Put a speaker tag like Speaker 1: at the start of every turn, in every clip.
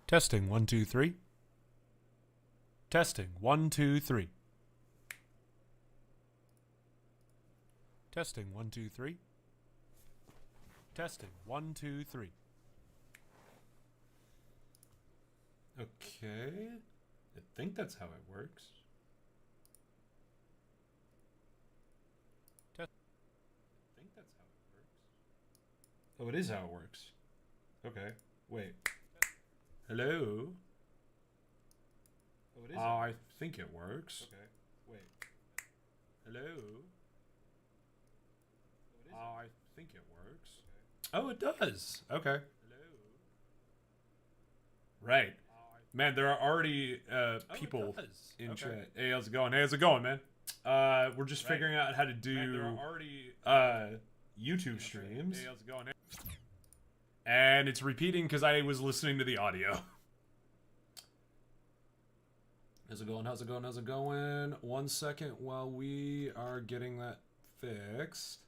Speaker 1: Testing 1 2 3. Testing 1 2 3. Testing 1 2 3. Testing 1 2 3. Okay. I think that's how it works. I think that's how it works. Oh, it is how it works. Okay. Wait. Hello? Oh, it is. I think it works. Okay. Wait. Hello? Oh, I think it works. Oh, it does. Okay. Hello? Right. Man, there are already people in chat. Hey, how's it going? Hey, how's it going, man? We're just figuring out how to do YouTube streams. Hey, how's it going? And it's repeating because I was listening to the audio. How's it going? How's it going? How's it going? 1 second while we are getting that fixed.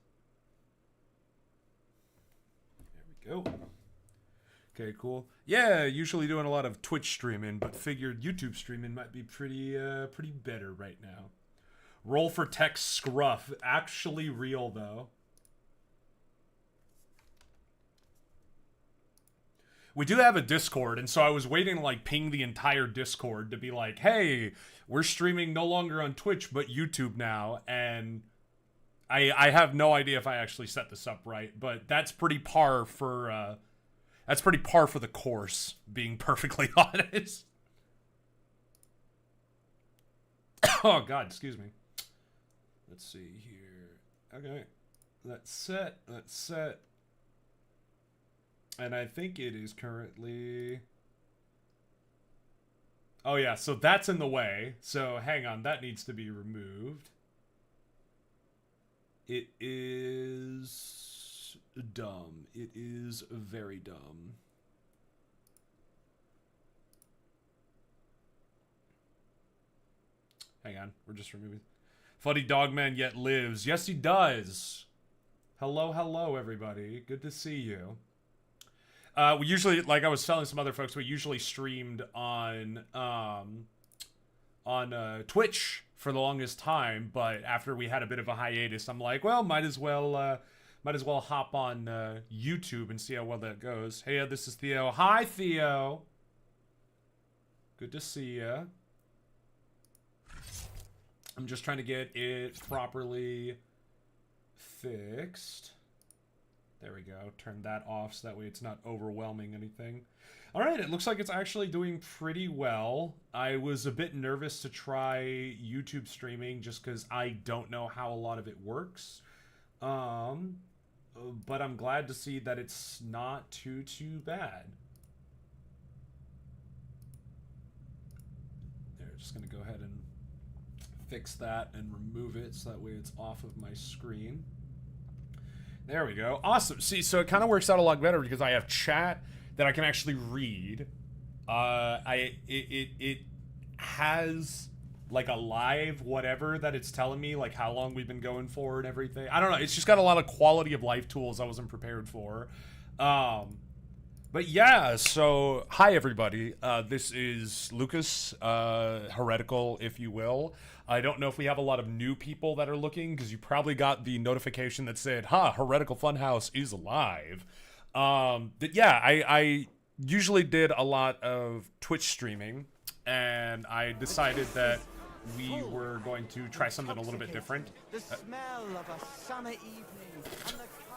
Speaker 1: There we go. Okay, cool. Yeah, usually doing a lot of Twitch streaming, but figured YouTube streaming might be pretty better right now. Roll for text scruff. Actually real, though. We do have a Discord, and so I was waiting to, like, ping the entire Discord to be like, hey, we're streaming no longer on Twitch, but YouTube now, and I have no idea if I actually set this up right, but that's pretty par for, the course, being perfectly honest. Oh, God, excuse me. Let's see here. Okay. That's set. That's set. And I think it is currently... Oh, yeah, so that's in the way. So, hang on, that needs to be removed. It is... dumb. It is very dumb. Hang on, we're just removing... Funny Dogman yet lives. Yes, he does. Hello, hello, everybody. Good to see you. We usually, like I was telling some other folks, we usually streamed on Twitch for the longest time, but after we had a bit of a hiatus, I'm like, well, might as well hop on YouTube and see how well that goes. Hey, this is Theo. Hi, Theo. Good to see ya. I'm just trying to get it properly fixed. There we go. Turn that off so that way it's not overwhelming anything. All right, it looks like it's actually doing pretty well. I was a bit nervous to try YouTube streaming just because I don't know how a lot of it works. But I'm glad to see that it's not too bad. There, just gonna go ahead and fix that and remove it so that way it's off of my screen. There we go. Awesome. See, so it kind of works out a lot better because I have chat that I can actually read. It has like a live whatever that it's telling me, like how long we've been going for and everything. I don't know. It's just got a lot of quality of life tools I wasn't prepared for. But yeah, so hi everybody. This is Lucas, heretical, if you will. I don't know if we have a lot of new people that are looking because you probably got the notification that said, Heretical Funhouse is alive. But yeah, I usually did a lot of Twitch streaming, and I decided that we were going to try something a little bit different.
Speaker 2: The smell of a summer evening.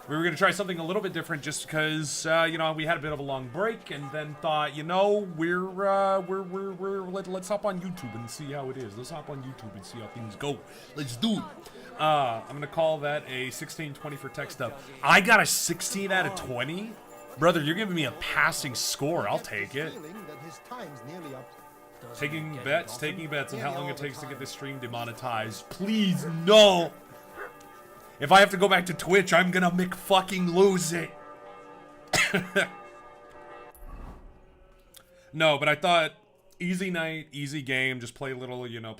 Speaker 1: We were going to try something a little bit different just because, you know, we had a bit of a long break and then thought, you know, let's hop on YouTube and see how it is. Let's hop on YouTube and see how things go. Let's do it. I'm going to call that a 16-20 for tech stuff. I got a 16 out of 20? Brother, you're giving me a passing score. I'll take it. Taking bets on how long it takes to get this stream demonetized. Please, no! If I have to go back to Twitch, I'm gonna fucking lose it. No, but I thought easy night, easy game, just play a little, you know,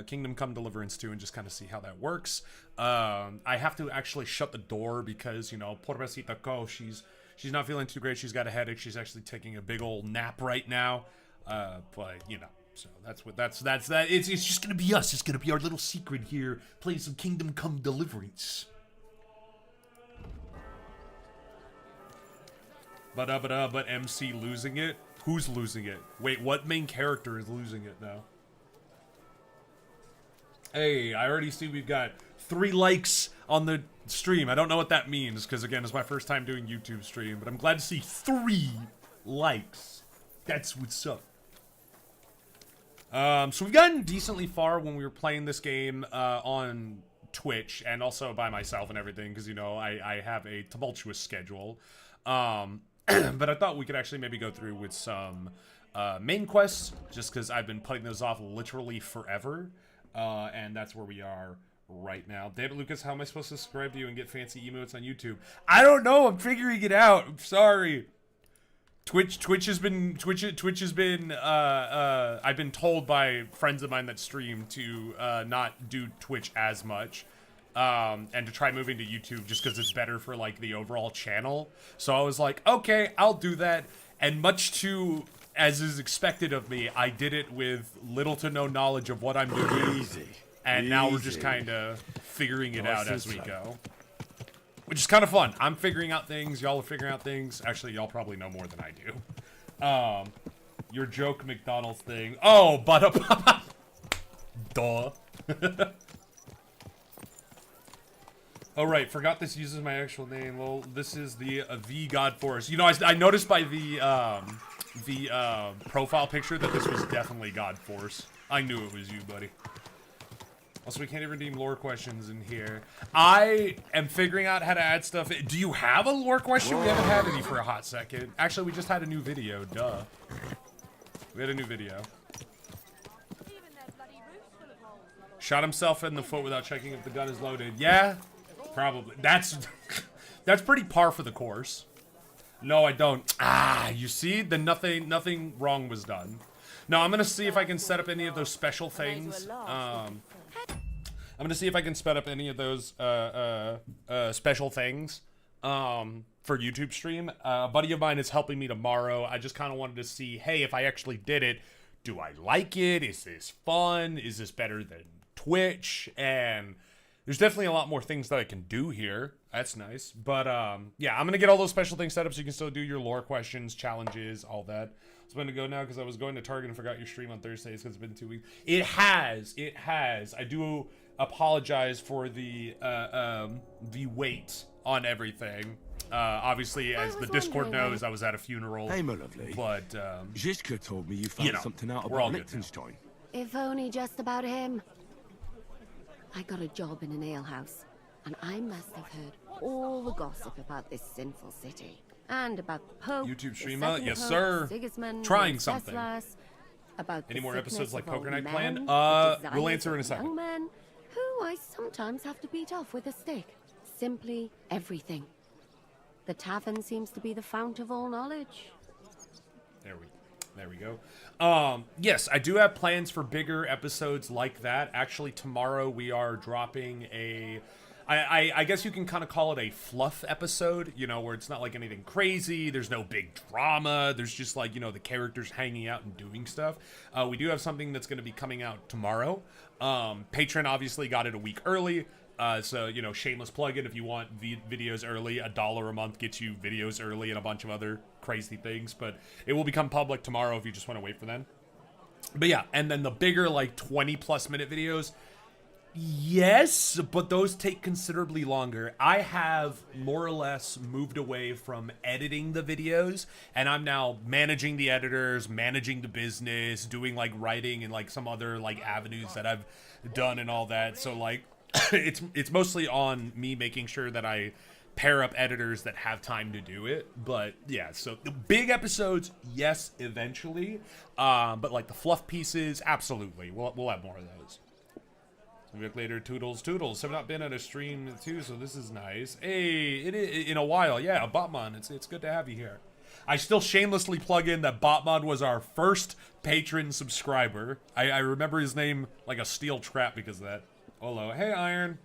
Speaker 1: Kingdom Come Deliverance 2 and just kind of see how that works. I have to actually shut the door because, you know, Pobrecita Co, she's She's not feeling too great. She's got a headache. She's actually taking a big old nap right now. But you know, so that's that. It's just gonna be us. It's gonna be our little secret here, playing some Kingdom Come Deliverance. But MC losing it? Who's losing it? Wait, what main character is losing it now? Hey, I already see we've got 3 likes on the stream. I don't know what that means, because again, it's my first time doing YouTube stream, but I'm glad to see 3 likes. That's what's up. So we've gotten decently far when we were playing this game on Twitch, and also by myself and everything, because, you know, I have a tumultuous schedule. But I thought we could actually maybe go through with some main quests, just because I've been putting those off literally forever. And that's where we are right now. David Lucas, how am I supposed to subscribe to you and get fancy emotes on YouTube? I don't know. I'm figuring it out. I'm sorry. Twitch has been I've been told by friends of mine that stream to not do Twitch as much. And to try moving to YouTube just because it's better for, like, the overall channel. So I was like, okay, I'll do that. And much to, as is expected of me, I did it with little to no knowledge of what I'm doing. And now we're just kind of figuring it out as we go. Which is kind of fun. I'm figuring out things. Y'all are figuring out things. Actually, y'all probably know more than I do. Your joke McDonald's thing. Oh, but duh. Oh, right, forgot this uses my actual name. Well, this is the God Force. You know, I noticed by the profile picture that this was definitely God Force. I knew it was you, buddy. Also, we can't even redeem lore questions in here. I am figuring out how to add stuff. Do you have a lore question? We haven't had any for a hot second. Actually, we just had a new video, duh. We had a new video. Shot himself in the foot without checking if the gun is loaded. Yeah. Probably. That's pretty par for the course. No, I don't. Ah, you see? Then nothing wrong was done. No, I'm gonna see if I can set up any of those special things. I'm gonna see if I can set up any of those special things for YouTube stream. A buddy of mine is helping me tomorrow. I just kind of wanted to see, hey, if I actually did it, do I like it? Is this fun? Is this better than Twitch? And there's definitely a lot more things that I can do here. That's nice. But, yeah, I'm going to get all those special things set up so you can still do your lore questions, challenges, all that. I'm going to go now because I was going to Target and forgot your stream on Thursdays because it's been 2 weeks. It has. I do apologize for the wait on everything. Obviously, as the Discord knows, I was at a funeral.
Speaker 3: Hey, my lovely.
Speaker 1: But,
Speaker 3: Jiska told me you found something out about Liechtenstein.
Speaker 4: If only just about him. I got a job in an alehouse, and I must have heard all the gossip about this sinful city. And about the Pope,
Speaker 1: YouTube streamer, yes sir.
Speaker 4: Sigismund,
Speaker 1: trying something.
Speaker 4: About
Speaker 1: any more episodes like Poker Night
Speaker 4: planned?
Speaker 1: We'll answer in a second.
Speaker 4: Young men who I sometimes have to beat off with a stick. Simply everything. The tavern seems to be the fount of all knowledge.
Speaker 1: There we go. Yes, I do have plans for bigger episodes like that. Actually, tomorrow we are dropping a... I guess you can kind of call it a fluff episode, you know, where it's not like anything crazy, there's no big drama, there's just like, you know, the characters hanging out and doing stuff. We do have something that's going to be coming out tomorrow. Patreon obviously got it a week early. So, you know, shameless plug-in if you want videos early. $1 a month gets you videos early and a bunch of other crazy things. But it will become public tomorrow if you just want to wait for them. But yeah, and then the bigger, like, 20-plus minute videos, yes, but those take considerably longer. I have more or less moved away from editing the videos, and I'm now managing the editors, managing the business, doing, like, writing and, like, some other, like, avenues that I've done and all that. So, like... it's mostly on me making sure that I pair up editors that have time to do it. But yeah, so the big episodes, yes, eventually. But like the fluff pieces, absolutely. We'll have more of those. So week later, toodles. Have not been at a stream too, so this is nice. Hey, it is in a while. Yeah, Botmon, it's good to have you here. I still shamelessly plug in that Botmon was our first patron subscriber. I remember his name like a steel trap because of that. Hello. Hey, Iron.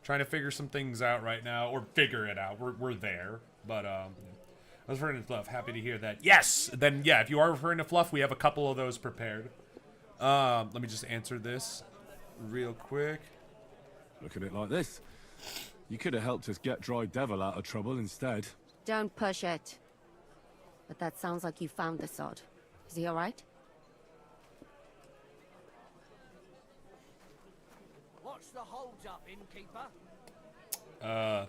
Speaker 1: Trying to figure some things out right now. Or figure it out. We're there. But I was referring to Fluff. Happy to hear that. Yes! Then, yeah, if you are referring to Fluff, we have a couple of those prepared. Let me just answer this real quick.
Speaker 3: Look at it like this. You could have helped us get Dry Devil out of trouble instead.
Speaker 4: Don't push it. But that sounds like you found the sod. Is he alright?
Speaker 2: What's the hold up, innkeeper?
Speaker 3: Are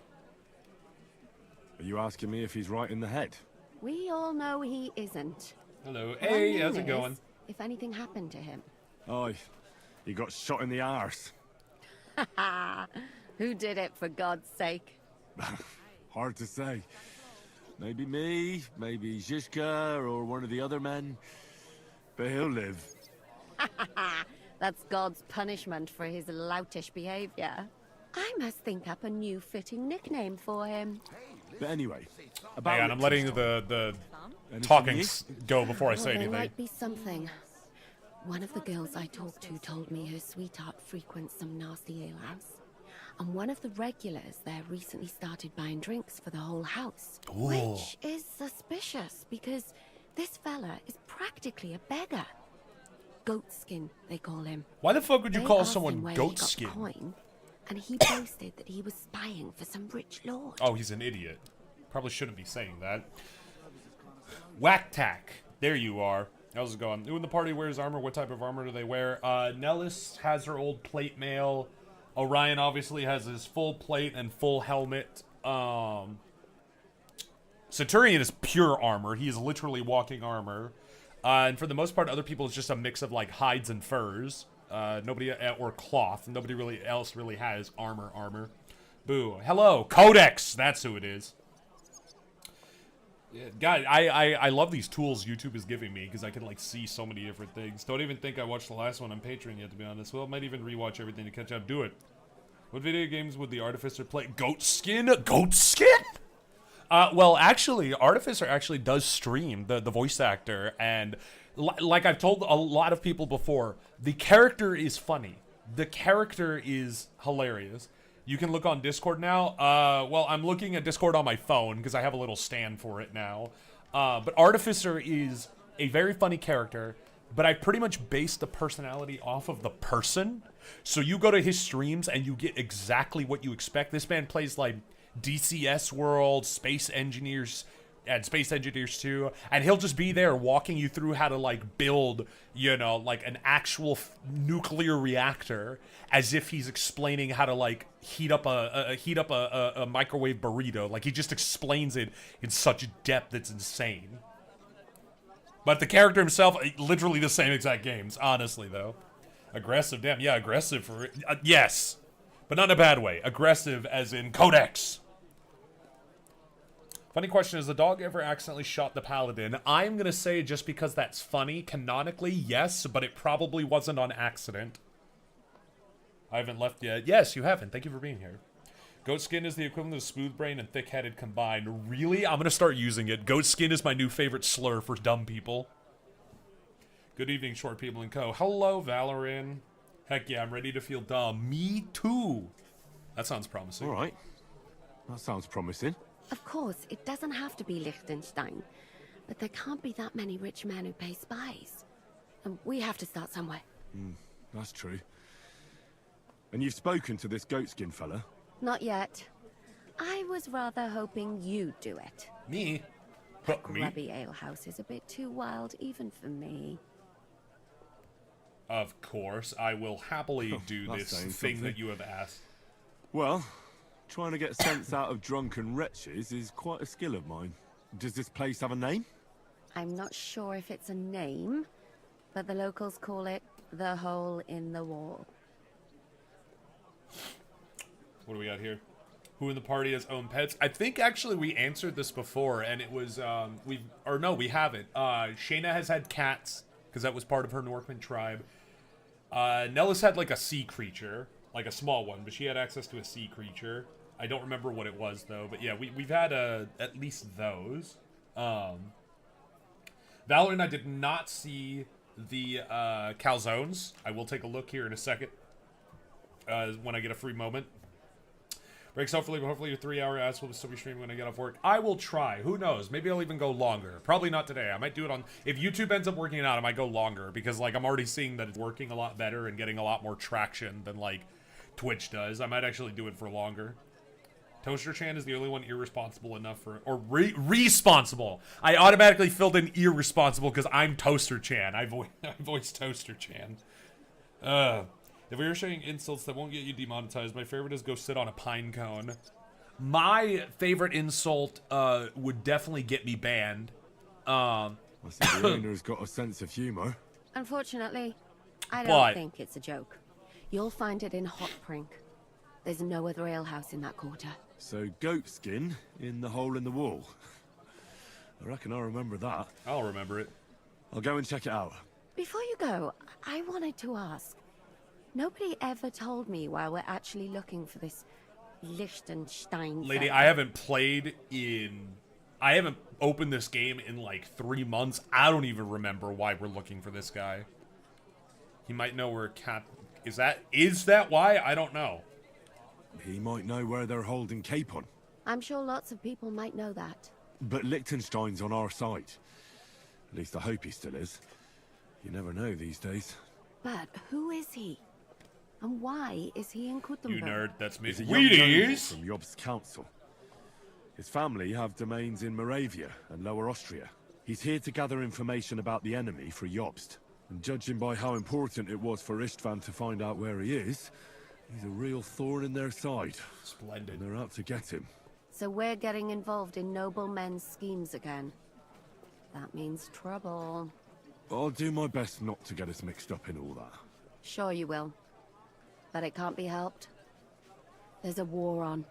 Speaker 3: you asking me if he's right in the head?
Speaker 4: We all know he isn't.
Speaker 1: Hello.
Speaker 4: What
Speaker 1: Hey,
Speaker 4: I
Speaker 1: how's
Speaker 4: mean
Speaker 1: it going?
Speaker 4: is, if anything happened to him.
Speaker 3: Aye. He got shot in the arse.
Speaker 4: Who did it, for God's sake?
Speaker 3: Hard to say. Maybe me, maybe Zizka, or one of the other men. But he'll live.
Speaker 4: That's God's punishment for his loutish behavior. I must think up a new fitting nickname for him.
Speaker 3: But anyway, about
Speaker 1: Hang on, I'm letting the
Speaker 3: anything
Speaker 1: talking
Speaker 3: new?
Speaker 1: go before I say
Speaker 4: There
Speaker 1: anything.
Speaker 4: might be something. One of the girls I talked to told me her sweetheart frequents some nasty alehouse. And one of the regulars there recently started buying drinks for the whole house.
Speaker 1: Ooh.
Speaker 4: Which is suspicious, because this fella is practically a beggar. Goatskin, they call him.
Speaker 1: Why the fuck would you
Speaker 4: They
Speaker 1: call
Speaker 4: asked him
Speaker 1: someone
Speaker 4: where he got
Speaker 1: goatskin?
Speaker 4: coin, and he boasted that he was spying for some rich lord.
Speaker 1: Oh, he's an idiot. Probably shouldn't be saying that. Whack-tack. There you are. How's it going? Who in the party wears armor? What type of armor do they wear? Nellis has her old plate mail. Orion obviously has his full plate and full helmet. Centurion is pure armor. He is literally walking armor. And for the most part, other people, it's just a mix of, like, hides and furs. Nobody, or cloth. Nobody really else really has armor. Boo. Hello, Codex! That's who it is. Yeah, God, I love these tools YouTube is giving me, because I can, like, see so many different things. Don't even think I watched the last one on Patreon yet, to be honest. Well, I might even rewatch everything to catch up. Do it. What video games would the Artificer play? Goatskin? Goatskin? Well, actually, Artificer actually does stream, the voice actor, and like I've told a lot of people before, the character is funny. The character is hilarious. You can look on Discord now. Well, I'm looking at Discord on my phone because I have a little stand for it now. But Artificer is a very funny character, but I pretty much base the personality off of the person. So you go to his streams and you get exactly what you expect. This man plays like DCS World, Space Engineers, and Space Engineers 2, and he'll just be there walking you through how to, like, build, you know, like, an actual nuclear reactor, as if he's explaining how to, like, heat up a microwave burrito. Like, he just explains it in such depth that's insane. But the character himself, literally the same exact games, honestly, though. Aggressive, damn, yeah, aggressive for yes, but not in a bad way. Aggressive as in Codex. Funny question, has the dog ever accidentally shot the paladin? I'm gonna say, just because that's funny, canonically, yes, but it probably wasn't on accident. I haven't left yet. Yes, you haven't. Thank you for being here. Goatskin is the equivalent of smooth brain and thick-headed combined. Really? I'm gonna start using it. Goatskin is my new favorite slur for dumb people. Good evening, short people and co. Hello, Valorin. Heck yeah, I'm ready to feel dumb. Me too. That sounds promising.
Speaker 3: All right. That sounds promising.
Speaker 4: Of course, it doesn't have to be Liechtenstein, but there can't be that many rich men who pay spies. And we have to start somewhere.
Speaker 3: That's true. And you've spoken to this goatskin fella?
Speaker 4: Not yet. I was rather hoping you'd do it.
Speaker 1: Me?
Speaker 4: That
Speaker 1: Me?
Speaker 4: grubby alehouse is a bit too wild even for me.
Speaker 1: Of course, I will happily do
Speaker 3: that's
Speaker 1: this
Speaker 3: saying
Speaker 1: thing
Speaker 3: something.
Speaker 1: that you have asked.
Speaker 3: Well, trying to get sense out of drunken wretches is quite a skill of mine. Does this place have a name?
Speaker 4: I'm not sure if it's a name, but the locals call it the Hole in the Wall.
Speaker 1: What do we got here? Who in the party has owned pets? I think actually we answered this before, and it was we haven't. Shayna has had cats because that was part of her Norkman tribe. Nellis had like a sea creature, like a small one, but she had access to a sea creature. I don't remember what it was though, but yeah, we've had at least those. Valor and I did not see the calzones. I will take a look here in a second when I get a free moment. Breaks hopefully your 3-hour ass will still be streaming when I get off work. I will try. Who knows? Maybe I'll even go longer. Probably not today. I might do it on... If YouTube ends up working it out, I might go longer. Because, like, I'm already seeing that it's working a lot better and getting a lot more traction than, like, Twitch does. I might actually do it for longer. Toaster Chan is the only one irresponsible enough for... Or responsible. I automatically filled in irresponsible because I'm Toaster Chan. I voiced Toaster Chan. If we were sharing insults that won't get you demonetized, my favorite is go sit on a pine cone. My favorite insult would definitely get me banned.
Speaker 3: I see the owner's got a sense of humor.
Speaker 4: Unfortunately, I don't think it's a joke. You'll find it in Hot Prink. There's no other alehouse in that quarter.
Speaker 3: So goat skin in the hole in the wall. I reckon I'll remember that.
Speaker 1: I'll remember it.
Speaker 3: I'll go and check it out.
Speaker 4: Before you go, I wanted to ask. Nobody ever told me why we're actually looking for this Liechtenstein.
Speaker 1: Lady, I haven't played in... I haven't opened this game in like 3 months. I don't even remember why we're looking for this guy. He might know where Cat... Is that why? I don't know.
Speaker 3: He might know where they're holding Capon.
Speaker 4: I'm sure lots of people might know that.
Speaker 3: But Liechtenstein's on our side. At least I hope he still is. You never know these days.
Speaker 4: But who is he? And why is he in Kuttenberg?
Speaker 1: You nerd, that's me.
Speaker 3: He's a young noble
Speaker 1: Wheaties!
Speaker 3: from Job's council. His family have domains in Moravia and Lower Austria. He's here to gather information about the enemy for Jobst. And judging by how important it was for Istvan to find out where he is, he's a real thorn in their side.
Speaker 1: Splendid.
Speaker 3: And they're out to get him.
Speaker 4: So we're getting involved in noblemen's schemes again. That means trouble.
Speaker 3: I'll do my best not to get us mixed up in all that.
Speaker 4: Sure you will. But it can't be helped. There's a war on,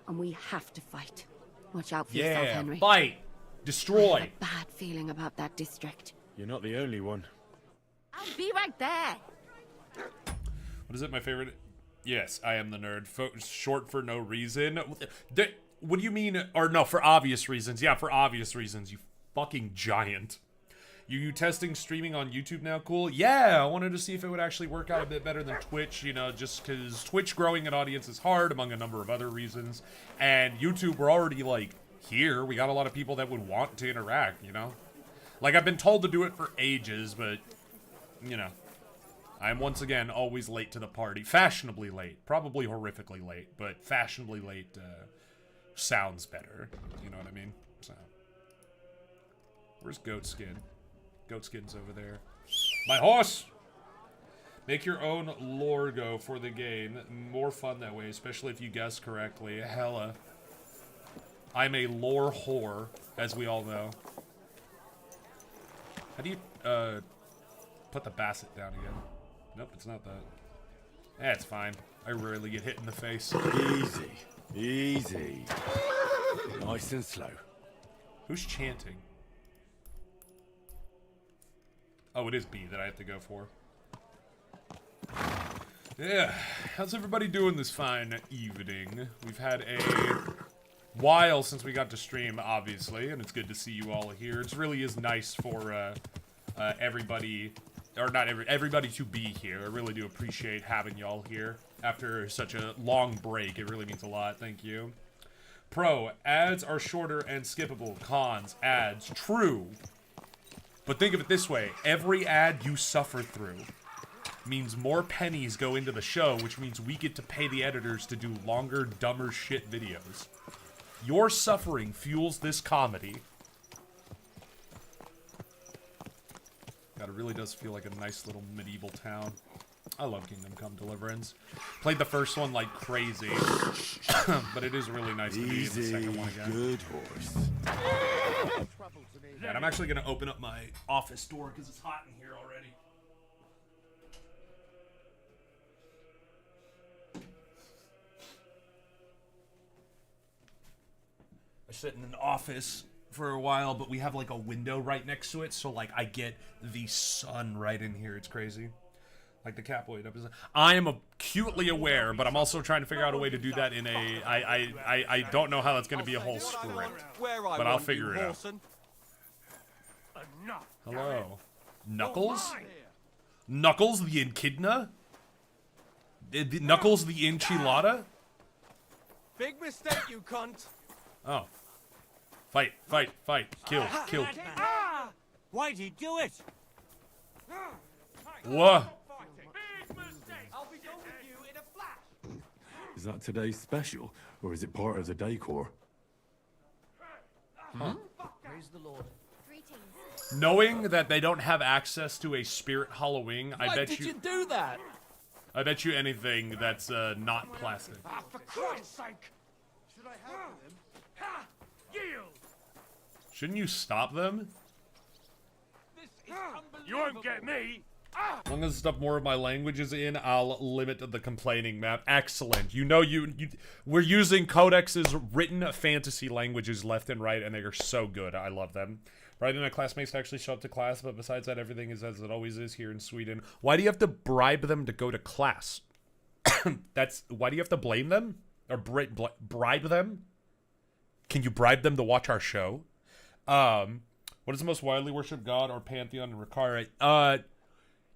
Speaker 4: and we have to fight. Watch out for yourself, Henry.
Speaker 1: Fight!
Speaker 4: I
Speaker 1: Destroy!
Speaker 4: have a bad feeling about that district.
Speaker 3: You're not the only one.
Speaker 4: I'll be right there.
Speaker 1: What is it, my favorite? Yes, I am the nerd. Short for no reason. What do you mean? Or no, for obvious reasons. Yeah, for obvious reasons, you fucking giant. You testing streaming on YouTube now? Cool. Yeah, I wanted to see if it would actually work out a bit better than Twitch, you know, just because Twitch growing an audience is hard, among a number of other reasons. And YouTube, we're already, like, here. We got a lot of people that would want to interact, you know? Like, I've been told to do it for ages, but, you know. I'm once again always late to the party. Fashionably late. Probably horrifically late, but fashionably late sounds better. You know what I mean? So. Where's Goatskin? Goatskin's over there. My horse! Make your own lore go for the game. More fun that way, especially if you guess correctly. Hella. I'm a lore whore, as we all know. How do you, put the basset down again? Nope, it's not that. That's fine. I rarely get hit in the face.
Speaker 3: Easy. Easy. Nice and slow.
Speaker 1: Who's chanting? Oh, it is B that I have to go for. Yeah, how's everybody doing this fine evening? We've had a while since we got to stream, obviously, and it's good to see you all here. It really is nice for everybody, or not everybody to be here. I really do appreciate having y'all here after such a long break. It really means a lot. Thank you. Pro, ads are shorter and skippable. Cons, ads, true. But think of it this way, every ad you suffer through means more pennies go into the show, which means we get to pay the editors to do longer, dumber shit videos. Your suffering fuels this comedy. God, it really does feel like a nice little medieval town. I love Kingdom Come Deliverance. Played the first one like crazy, but it is really nice to be in the second one again.
Speaker 3: Good horse.
Speaker 1: And I'm actually going to open up my office door because it's hot in here already. I sit in an office for a while, but we have like a window right next to it, so like I get the sun right in here. It's crazy. Like the Catboy episode. I am acutely aware, but I'm also trying to figure out a way to do that in a... I don't know how that's going to be a whole script, but I'll figure it out. Hello. Knuckles? Knuckles the Echidna? Knuckles the Enchilada?
Speaker 5: Big mistake, you cunt.
Speaker 1: Oh. Fight, fight, fight. Kill, kill.
Speaker 5: Why'd he do it?
Speaker 1: Whoa.
Speaker 5: I'll be done with you in a flash.
Speaker 3: Is that today's special, or is it part of the decor?
Speaker 2: Praise the Lord.
Speaker 1: Knowing that they don't have access to a Spirit Halloween, I
Speaker 5: Why
Speaker 1: bet
Speaker 5: did
Speaker 1: you,
Speaker 5: you do that?
Speaker 1: I bet you anything that's not plastic.
Speaker 2: Ah, for Christ's sake! Should I help him? Ha! Yield!
Speaker 1: Shouldn't you stop them?
Speaker 2: This is unbelievable.
Speaker 6: You won't get me!
Speaker 1: As long as stuff more of my language is in, I'll limit the complaining map. Excellent. You know, we're using Codex's written fantasy languages left and right, and they are so good. I love them. Right, and my classmates actually show up to class, but besides that, everything is as it always is here in Sweden. Why do you have to bribe them to go to class? Why do you have to blame them? Or bribe them? Can you bribe them to watch our show? What is the most widely worshipped god or pantheon in Ricari?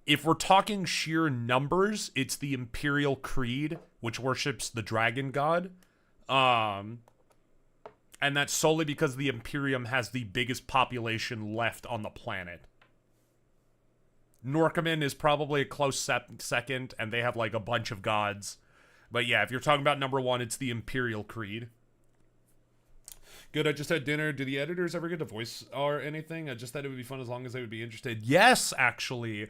Speaker 1: If we're talking sheer numbers, it's the Imperial Creed, which worships the dragon god. And that's solely because the Imperium has the biggest population left on the planet. Norcomen is probably a close second, and they have like a bunch of gods. But yeah, if you're talking about number one, it's the Imperial Creed. Good, I just had dinner. Do the editors ever get to voice or anything? I just thought it would be fun as long as they would be interested. Yes, actually.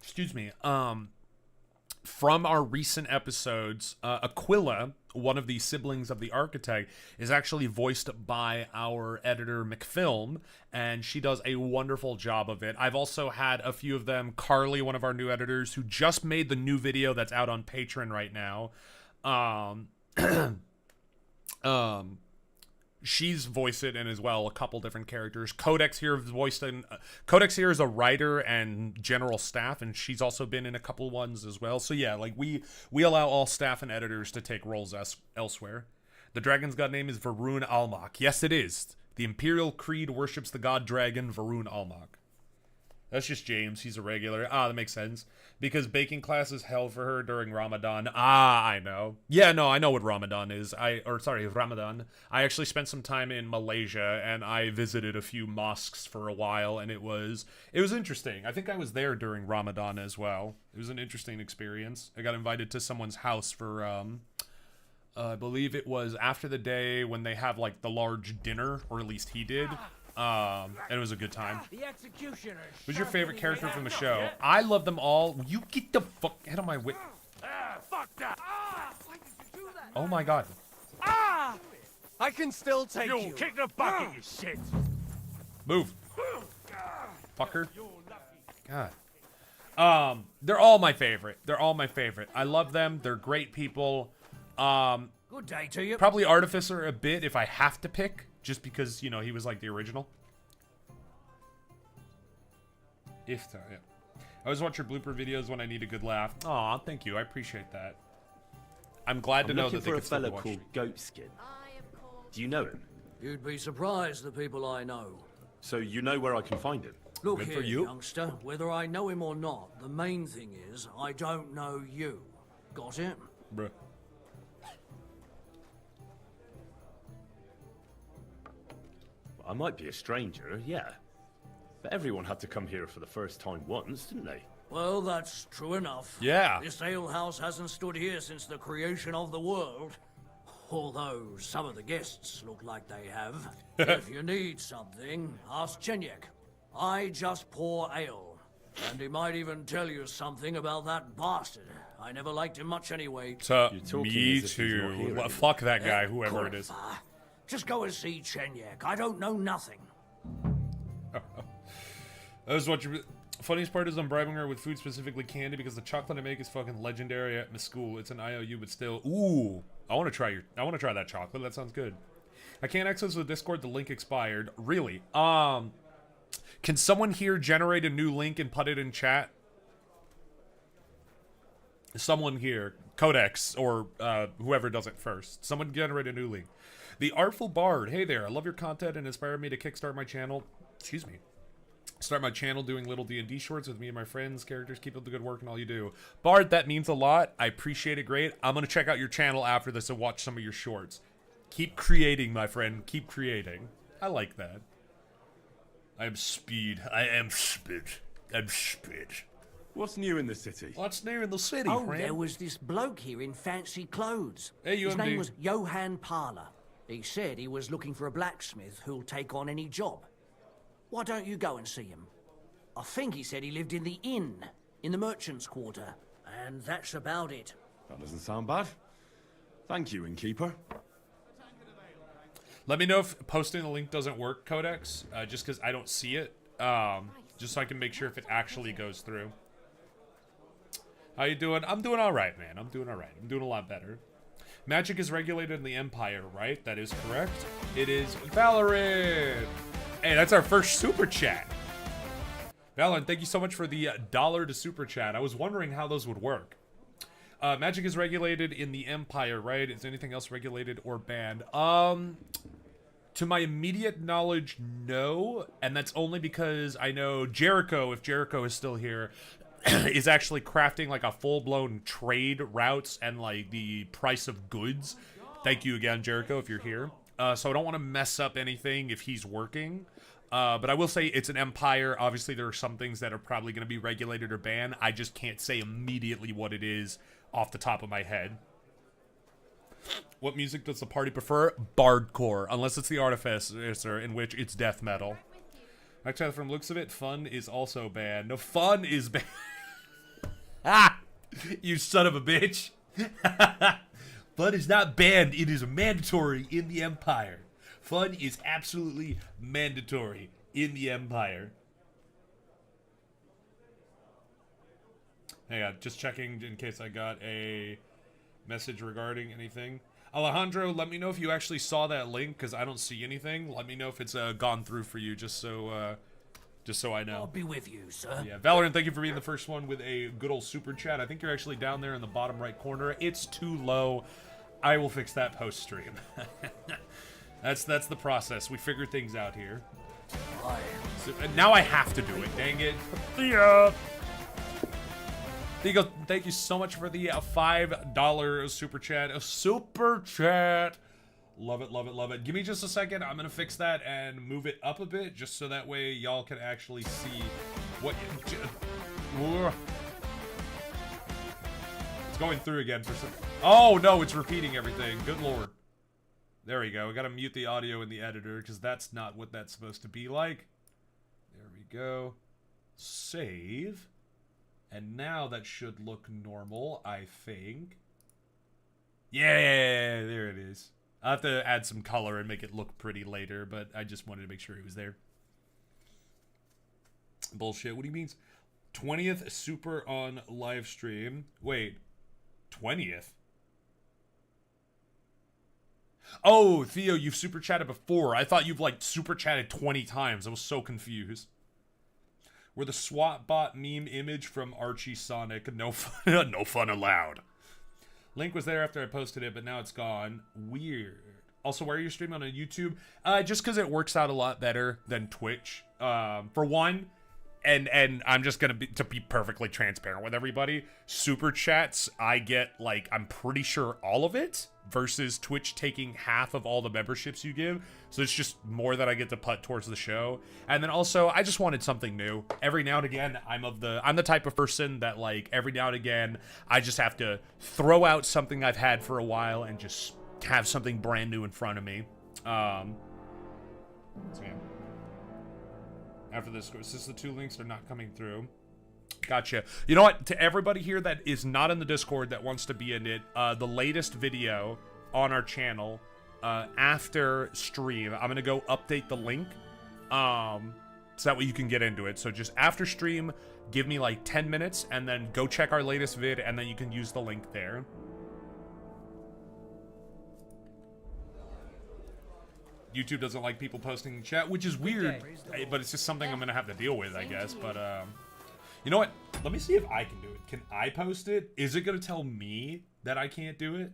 Speaker 1: Excuse me. From our recent episodes, Aquila, one of the siblings of the architect, is actually voiced by our editor McFilm, and she does a wonderful job of it. I've also had a few of them. Carly, one of our new editors, who just made the new video that's out on Patreon right now. She's voiced it in as well, a couple different characters. Codex here voiced in. Codex here is a writer and general staff, and she's also been in a couple ones as well. So yeah, like we allow all staff and editors to take roles elsewhere. The dragon's god name is Varun Almak. Yes, it is. The Imperial Creed worships the god dragon Varun Almak. That's just James. He's a regular. Ah, that makes sense. Because baking class is hell for her during Ramadan. Ah, I know. Yeah, no, I know what Ramadan is. Ramadan. I actually spent some time in Malaysia, and I visited a few mosques for a while, and it was interesting. I think I was there during Ramadan as well. It was an interesting experience. I got invited to someone's house for, I believe it was after the day when they have, like, the large dinner, or at least he did. And it was a good time.
Speaker 2: The executioner.
Speaker 1: Who's your favorite character from the show? I love them all. You get the fuck out of my way.
Speaker 6: Fuck that!
Speaker 2: Why did you do that?
Speaker 1: Oh my god.
Speaker 5: I can still take
Speaker 6: You'll
Speaker 5: you.
Speaker 6: kick the bucket, you shit!
Speaker 1: Move. Fucker. God. They're all my favorite. They're all my favorite. I love them. They're great people.
Speaker 2: Good day to you.
Speaker 1: Probably Artificer a bit if I have to pick. Just because, you know, he was like the original. Yeah. I always watch your blooper videos when I need a good laugh. Aw, thank you. I appreciate that. I'm glad to know that they could still watch me.
Speaker 7: Goatskin. Do you know him?
Speaker 2: You'd be surprised the people I know.
Speaker 7: So you know where I can find him?
Speaker 2: Look
Speaker 1: Good
Speaker 2: here,
Speaker 1: for you.
Speaker 2: youngster. Whether I know him or not, the main thing is I don't know you. Got it?
Speaker 1: Bruh.
Speaker 7: I might be a stranger, yeah. But everyone had to come here for the first time once, didn't they?
Speaker 2: Well, that's true enough.
Speaker 1: Yeah.
Speaker 2: This alehouse hasn't stood here since the creation of the world. Although some of the guests look like they have. If you need something, ask Chenyek. I just pour ale. And he might even tell you something about that bastard. I never liked him much anyway.
Speaker 1: To
Speaker 7: You're talking
Speaker 1: me
Speaker 7: as if he's not
Speaker 1: too.
Speaker 7: here
Speaker 1: Well,
Speaker 7: anymore.
Speaker 1: fuck that guy, whoever it is.
Speaker 2: Corva. Just go and see Chenyek. I don't know nothing.
Speaker 1: That was what you. Funniest part is I'm bribing her with food, specifically candy, because the chocolate I make is fucking legendary at my school. It's an IOU, but still. Ooh, I want to try that chocolate. That sounds good. I can't access the Discord. The link expired. Really? Can someone here generate a new link and put it in chat? Someone here, Codex or whoever does it first. Someone generate a new link. The Artful Bard. Hey there. I love your content and inspired me to kickstart my channel. Excuse me. Start my channel doing little D&D shorts with me and my friends, characters. Keep up the good work and all you do. Bard, that means a lot. I appreciate it. Great. I'm going to check out your channel after this and watch some of your shorts. Keep creating, my friend. Keep creating. I like that. I am speed. I am speed. I'm speed.
Speaker 3: What's new in the city?
Speaker 1: What's new in the city,
Speaker 2: Oh,
Speaker 1: friend?
Speaker 2: there was this bloke here in fancy clothes.
Speaker 1: Hey,
Speaker 2: His
Speaker 1: UMD.
Speaker 2: name was Johann Parler. He said he was looking for a blacksmith who'll take on any job. Why don't you go and see him? I think he said he lived in the inn, in the merchant's quarter. And that's about it.
Speaker 3: That doesn't sound bad. Thank you, innkeeper.
Speaker 1: Let me know if posting the link doesn't work, Codex, just because I don't see it. Just so I can make sure if it actually goes through. How you doing? I'm doing all right, man. I'm doing all right. I'm doing a lot better. Magic is regulated in the Empire, right? That is correct. It is Valorant. Hey, that's our first super chat. Valorant, thank you so much for the $1 to super chat. I was wondering how those would work. Magic is regulated in the Empire, right? Is anything else regulated or banned? To my immediate knowledge, no. And that's only because I know Jericho, if Jericho is still here, is actually crafting like a full-blown trade routes and like the price of goods. Thank you again, Jericho, if you're here. So I don't want to mess up anything if he's working. But I will say it's an empire. Obviously, there are some things that are probably going to be regulated or banned. I just can't say immediately what it is off the top of my head. What music does the party prefer? Bardcore, unless it's the Artificer, in which it's death metal. Actually, from looks of it, fun is also banned. No, fun is banned. Ah! You son of a bitch. Fun is not banned. It is mandatory in the Empire. Fun is absolutely mandatory in the Empire. Hang on, just checking in case I got a message regarding anything. Alejandro, let me know if you actually saw that link, because I don't see anything. Let me know if it's gone through for you, just so I know.
Speaker 2: I'll be with you, sir.
Speaker 1: Yeah, Valorant, thank you for being the first one with a good old super chat. I think you're actually down there in the bottom right corner. It's too low. I will fix that post-stream. That's the process. We figure things out here. So, now I have to do it, dang it. Yeah. Diego, thank you so much for the $5 super chat. Super chat. Love it, love it, love it. Give me just a second. I'm going to fix that and move it up a bit just so that way y'all can actually see what... It's going through again for some... Oh, no, it's repeating everything. Good lord. There we go. We got to mute the audio in the editor because that's not what that's supposed to be like. There we go. Save. And now that should look normal, I think. Yeah, there it is. I'll have to add some color and make it look pretty later, but I just wanted to make sure it was there. Bullshit. What do you mean? 20th super on live stream. Wait. 20th? Oh, Theo, you've super chatted before. I thought you've like super chatted 20 times. I was so confused. We're the SWAT bot meme image from Archie Sonic. No fun, no fun allowed. Link was there after I posted it, but now it's gone. Weird. Also, why are you streaming on YouTube? Just because it works out a lot better than Twitch. For one, and I'm just gonna to be perfectly transparent with everybody. Super chats, I get like I'm pretty sure all of it. Versus Twitch taking half of all the memberships you give. So it's just more that I get to put towards the show. And then also, I just wanted something new. Every now and again, I'm the type of person that like every now and again, I just have to throw out something I've had for a while and just have something brand new in front of me. So yeah. After this, since the two links are not coming through. Gotcha. You know what? To everybody here that is not in the Discord that wants to be in it, the latest video on our channel after stream, I'm going to go update the link so that way you can get into it. So just after stream, give me like 10 minutes and then go check our latest vid and then you can use the link there. YouTube doesn't like people posting in chat, which is weird, but it's just something I'm going to have to deal with, I guess. But, you know what? Let me see if I can do it. Can I post it? Is it going to tell me that I can't do it?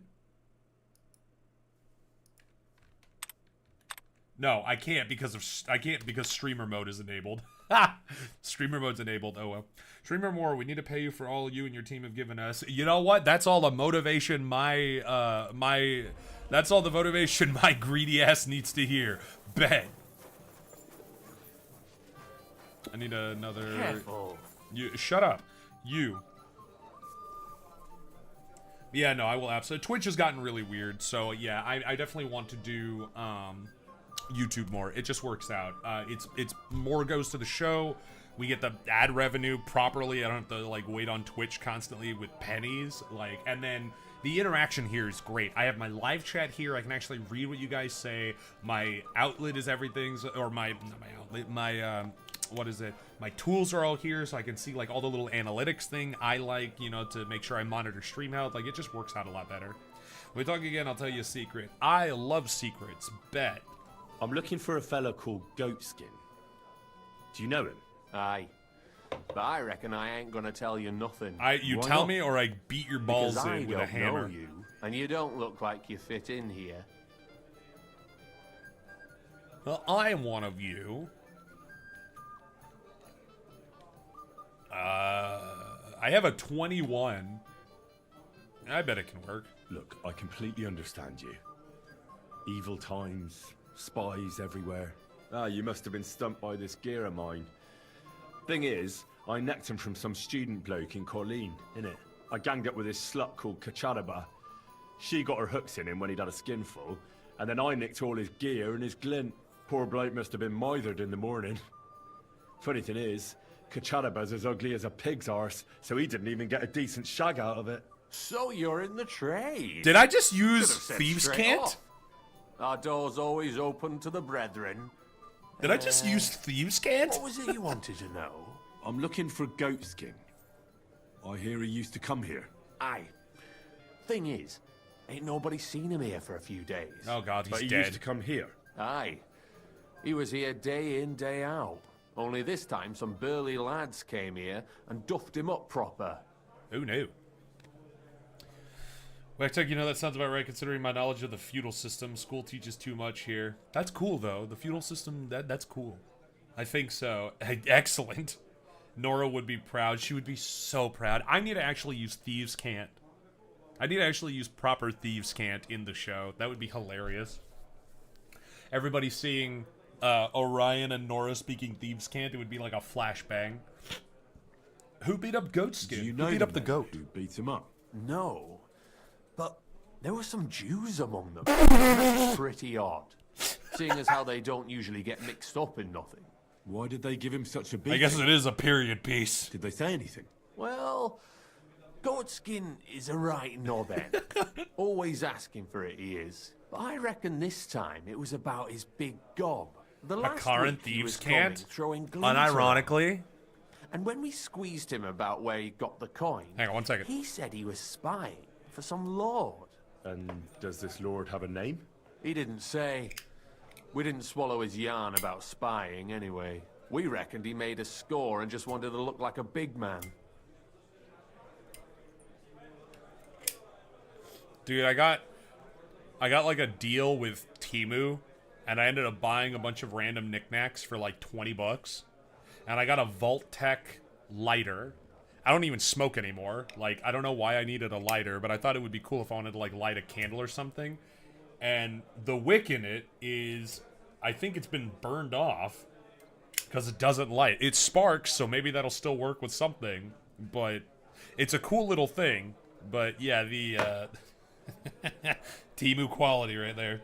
Speaker 1: No, I can't because streamer mode is enabled. Streamer mode's enabled. Oh well. Streamer more. We need to pay you for all you and your team have given us. You know what? That's all the motivation that's all the motivation my greedy ass needs to hear. Bet. I need another.
Speaker 6: Careful.
Speaker 1: You shut up. You. Yeah, no, I will absolutely. Twitch has gotten really weird, so yeah, I definitely want to do YouTube more. It just works out. It's more goes to the show. We get the ad revenue properly. I don't have to like wait on Twitch constantly with pennies. Like, and then the interaction here is great. I have my live chat here. I can actually read what you guys say. My outlet is everything's, or not my outlet. My what is it? My tools are all here, so I can see like all the little analytics thing I like, you know, to make sure I monitor stream health. Like, it just works out a lot better. When we talk again, I'll tell you a secret. I love secrets. Bet.
Speaker 7: I'm looking for a fella called Goatskin. Do you know him?
Speaker 8: Aye. But I reckon I ain't gonna tell you nothing.
Speaker 1: You
Speaker 8: Why
Speaker 1: tell
Speaker 8: not?
Speaker 1: me, or I beat your balls
Speaker 8: Because I
Speaker 1: in with a
Speaker 8: don't
Speaker 1: hammer.
Speaker 8: know you, and you don't look like you fit in here.
Speaker 1: Well, I am one of you. I have a 21. I bet it can work.
Speaker 3: Look, I completely understand you. Evil times, spies everywhere.
Speaker 7: Ah, you must have been stumped by this gear of mine. Thing is, I necked him from some student bloke in Colleen, innit? I ganged up with this slut called Kacharaba. She got her hooks in him when he'd had a skinful, and then I nicked all his gear and his glint. Poor bloke must have been mithered in the morning. Funny thing is, Kacharaba's as ugly as a pig's arse, so he didn't even get a decent shag out of it.
Speaker 8: So you're in the trade.
Speaker 1: Did I just use
Speaker 8: Should've said
Speaker 1: Thieves'
Speaker 8: straight
Speaker 1: Cant?
Speaker 8: off. Our door's always open to the brethren.
Speaker 1: Did I just use Thieves' Cant?
Speaker 8: What was it you wanted to know?
Speaker 3: I'm looking for Goatskin. I hear he used to come here.
Speaker 8: Aye. Thing is, ain't nobody seen him here for a few days.
Speaker 1: Oh god, he's
Speaker 3: But he
Speaker 1: dead.
Speaker 3: used to come here.
Speaker 8: Aye. He was here day in, day out. Only this time some burly lads came here and duffed him up proper.
Speaker 1: Who knew? Wagtech, you know that sounds about right considering my knowledge of the feudal system. School teaches too much here. That's cool though. The feudal system, that's cool. I think so. Excellent. Nora would be proud. She would be so proud. I need to actually use Thieves' Cant. I need to actually use proper Thieves' Cant in the show. That would be hilarious. Everybody seeing Orion and Nora speaking Thieves' Cant, it would be like a flashbang. Who beat up Goatskin?
Speaker 3: Do you
Speaker 1: Who
Speaker 3: know
Speaker 1: beat up the
Speaker 3: man
Speaker 1: goat?
Speaker 3: who beat him up?
Speaker 8: No. But there were some Jews among them. That's pretty odd. Seeing as how they don't usually get mixed up in nothing.
Speaker 3: Why did they give him such a beating?
Speaker 1: I guess it is a period piece.
Speaker 3: Did they say anything?
Speaker 8: Well, Goatskin is a right knobhead. Always asking for it, he is. But I reckon this time it was about his big gob. The
Speaker 1: A
Speaker 8: last
Speaker 1: current
Speaker 8: week he was
Speaker 1: Thieves'
Speaker 8: coming,
Speaker 1: Cant?
Speaker 8: throwing glitter on.
Speaker 1: Unironically.
Speaker 8: And when we squeezed him about where he got the coin,
Speaker 1: Hang on 1 second.
Speaker 8: he said he was spying for some lord.
Speaker 7: And does this lord have a name?
Speaker 8: He didn't say. We didn't swallow his yarn about spying anyway. We reckoned he made a score and just wanted to look like a big man.
Speaker 1: Dude, I got like a deal with Temu, and I ended up buying a bunch of random knickknacks for like 20 bucks. And I got a Vault Tech lighter. I don't even smoke anymore. Like, I don't know why I needed a lighter, but I thought it would be cool if I wanted to like light a candle or something. And the wick in it is, I think it's been burned off because it doesn't light. It sparks, so maybe that'll still work with something. But it's a cool little thing. But yeah, the Temu quality right there.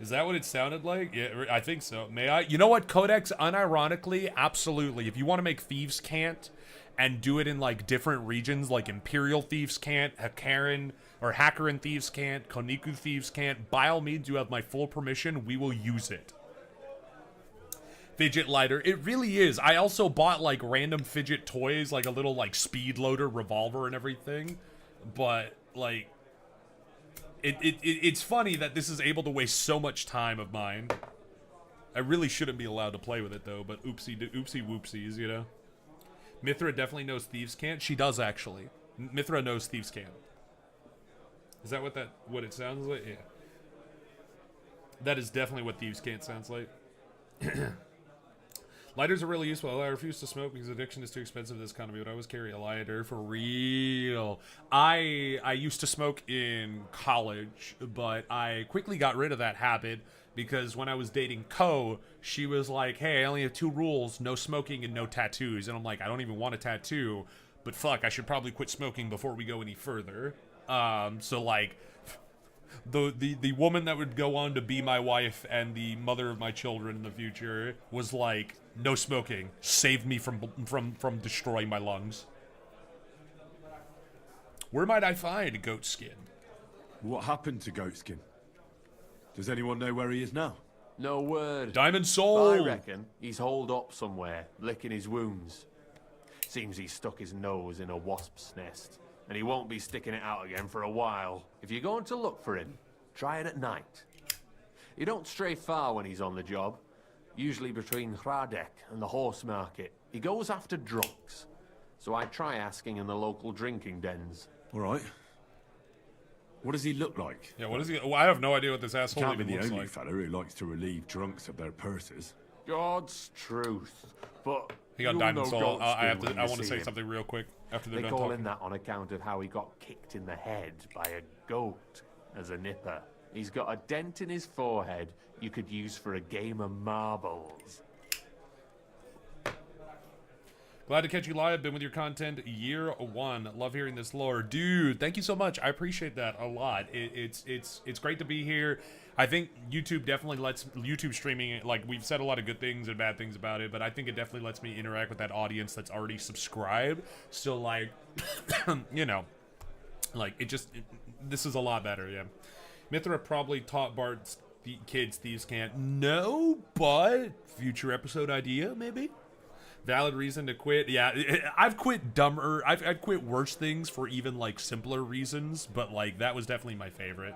Speaker 1: Is that what it sounded like? Yeah, I think so. May I? You know what, Codex? Unironically, absolutely. If you want to make Thieves' Cant and do it in like different regions, like Imperial Thieves' Cant, Hakaran or Hakaran Thieves' Cant, Koniku Thieves' Cant, by all means, you have my full permission. We will use it. Fidget lighter. It really is. I also bought like random fidget toys, like a little like speed loader revolver and everything. But like, it's funny that this is able to waste so much time of mine. I really shouldn't be allowed to play with it though, but oopsie whoopsies, you know. Mithra definitely knows Thieves' Cant. She does actually. Mithra knows Thieves' Cant. Is that what it sounds like? Yeah. That is definitely what Thieves Can't sounds like. Lighters are really useful. I refuse to smoke because addiction is too expensive in this economy, but I always carry a lighter for real. I used to smoke in college, but I quickly got rid of that habit because when I was dating Ko, she was like, hey, I only have 2 rules, no smoking and no tattoos. And I'm like, I don't even want a tattoo, but fuck, I should probably quit smoking before we go any further. So like, the woman that would go on to be my wife and the mother of my children in the future was like, no smoking, saved me from destroying my lungs. Where might I find Goatskin?
Speaker 3: What happened to Goatskin? Does anyone know where he is now?
Speaker 8: No word.
Speaker 1: Diamond Soul!
Speaker 8: I reckon he's holed up somewhere, licking his wounds. Seems he stuck his nose in a wasp's nest, and he won't be sticking it out again for a while. If you're going to look for him, try it at night. You don't stray far when he's on the job. Usually between Hradek and the horse market. He goes after drunks. So I try asking in the local drinking dens.
Speaker 3: All right. What does he look like?
Speaker 1: Yeah, what is he? Well, I have no idea what this asshole
Speaker 3: Can't be
Speaker 1: even
Speaker 3: the
Speaker 1: looks
Speaker 3: only
Speaker 1: like.
Speaker 3: fella who likes to relieve drunks of their purses.
Speaker 8: God's truth. But
Speaker 1: He got
Speaker 8: you'll
Speaker 1: Diamond
Speaker 8: know
Speaker 1: Soul. I
Speaker 8: Goatskin when
Speaker 1: want
Speaker 8: you
Speaker 1: to
Speaker 8: see
Speaker 1: say
Speaker 8: him.
Speaker 1: something real quick after they're
Speaker 8: They
Speaker 1: done
Speaker 8: call
Speaker 1: talking.
Speaker 8: him that on account of how he got kicked in the head by a goat as a nipper. He's got a dent in his forehead you could use for a game of marbles.
Speaker 1: Glad to catch you live. Been with your content year 1. Love hearing this lore, dude. Thank you so much. I appreciate that a lot. It's great to be here. I think YouTube definitely lets YouTube streaming, like, we've said a lot of good things and bad things about it, but I think it definitely lets me interact with that audience that's already subscribed. So like, you know, like this is a lot better. Yeah, Mithra probably taught Bart's kids Thieves Can't. No, but future episode idea maybe. Valid reason to quit. Yeah, I've quit dumber. I've quit worse things for even like simpler reasons, but like that was definitely my favorite.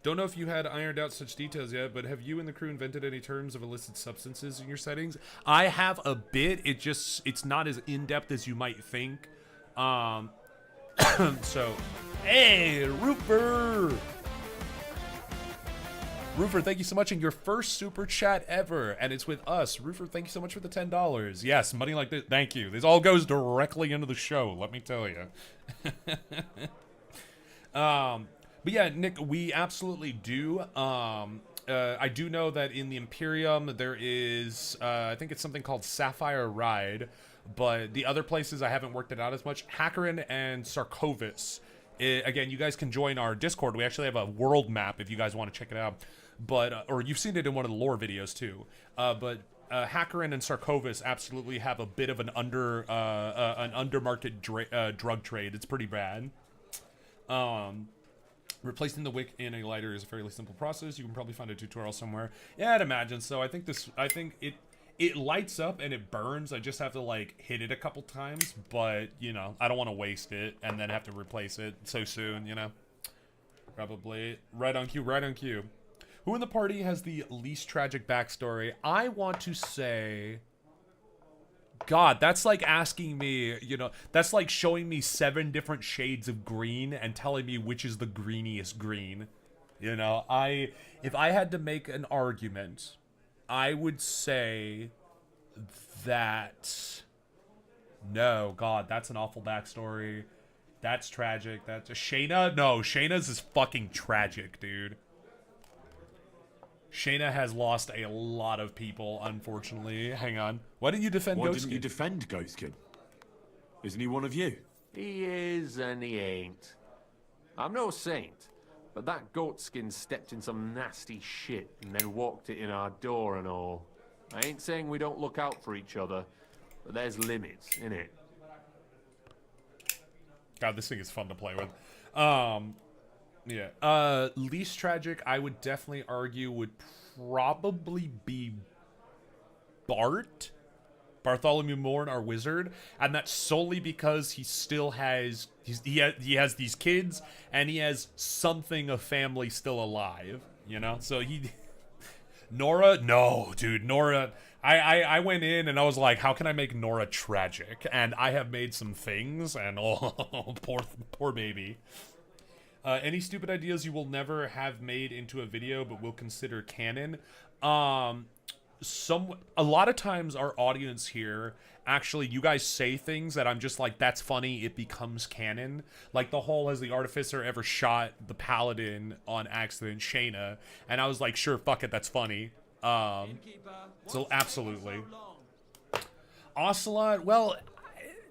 Speaker 1: Don't know if you had ironed out such details yet, but have you and the crew invented any terms of illicit substances in your settings? I have a bit. It's not as in-depth as you might think. So, hey, Roofer! Roofer, thank you so much. And your first super chat ever. And it's with us. Roofer, thank you so much for the $10. Yes, money like this. Thank you. This all goes directly into the show, let me tell you. But yeah, Nick, we absolutely do. I do know that in the Imperium there is, I think it's something called Sapphire Ride. But the other places I haven't worked it out as much. Hackerin and Sarkovis. Again, you guys can join our Discord. We actually have a world map if you guys want to check it out. But or you've seen it in one of the lore videos too. But Hackerin and Sarkovis absolutely have a bit of an undermarket drug trade. It's pretty bad. Replacing the wick in a lighter is a fairly simple process. You can probably find a tutorial somewhere. Yeah, I'd imagine so. I think it lights up and it burns. I just have to like hit it a couple times, but you know, I don't want to waste it and then have to replace it so soon, you know. Probably right on cue, right on cue. Who in the party has the least tragic backstory? I want to say, God, that's like asking me, you know, that's like showing me 7 different shades of green and telling me which is the greeniest green. You know, if I had to make an argument, I would say that, no, God, that's an awful backstory. That's tragic. That's Shayna. No, Shayna's is fucking tragic, dude. Shayna has lost a lot of people, unfortunately. Hang on. Why didn't you defend
Speaker 3: Why
Speaker 1: Goatskin?
Speaker 3: didn't you defend Goatskin? Isn't he one of you?
Speaker 8: He is and he ain't. I'm no saint, but that goatskin stepped in some nasty shit and then walked it in our door and all. I ain't saying we don't look out for each other, but there's limits, innit?
Speaker 1: God, this thing is fun to play with. Yeah. Least tragic, I would definitely argue, would probably be Bartholomew Morn, our wizard, and that's solely because he still has he has these kids and he has something of family still alive, you know. So Nora, no, dude, Nora. I went in and I was like, how can I make Nora tragic? And I have made some things, and oh, poor baby. Any stupid ideas you will never have made into a video but will consider canon? A lot of times our audience here, actually, you guys say things that I'm just like, that's funny, it becomes canon. Like the whole, has the Artificer ever shot the Paladin on accident, Shayna? And I was like, sure, fuck it, that's funny. So absolutely. Ocelot, well,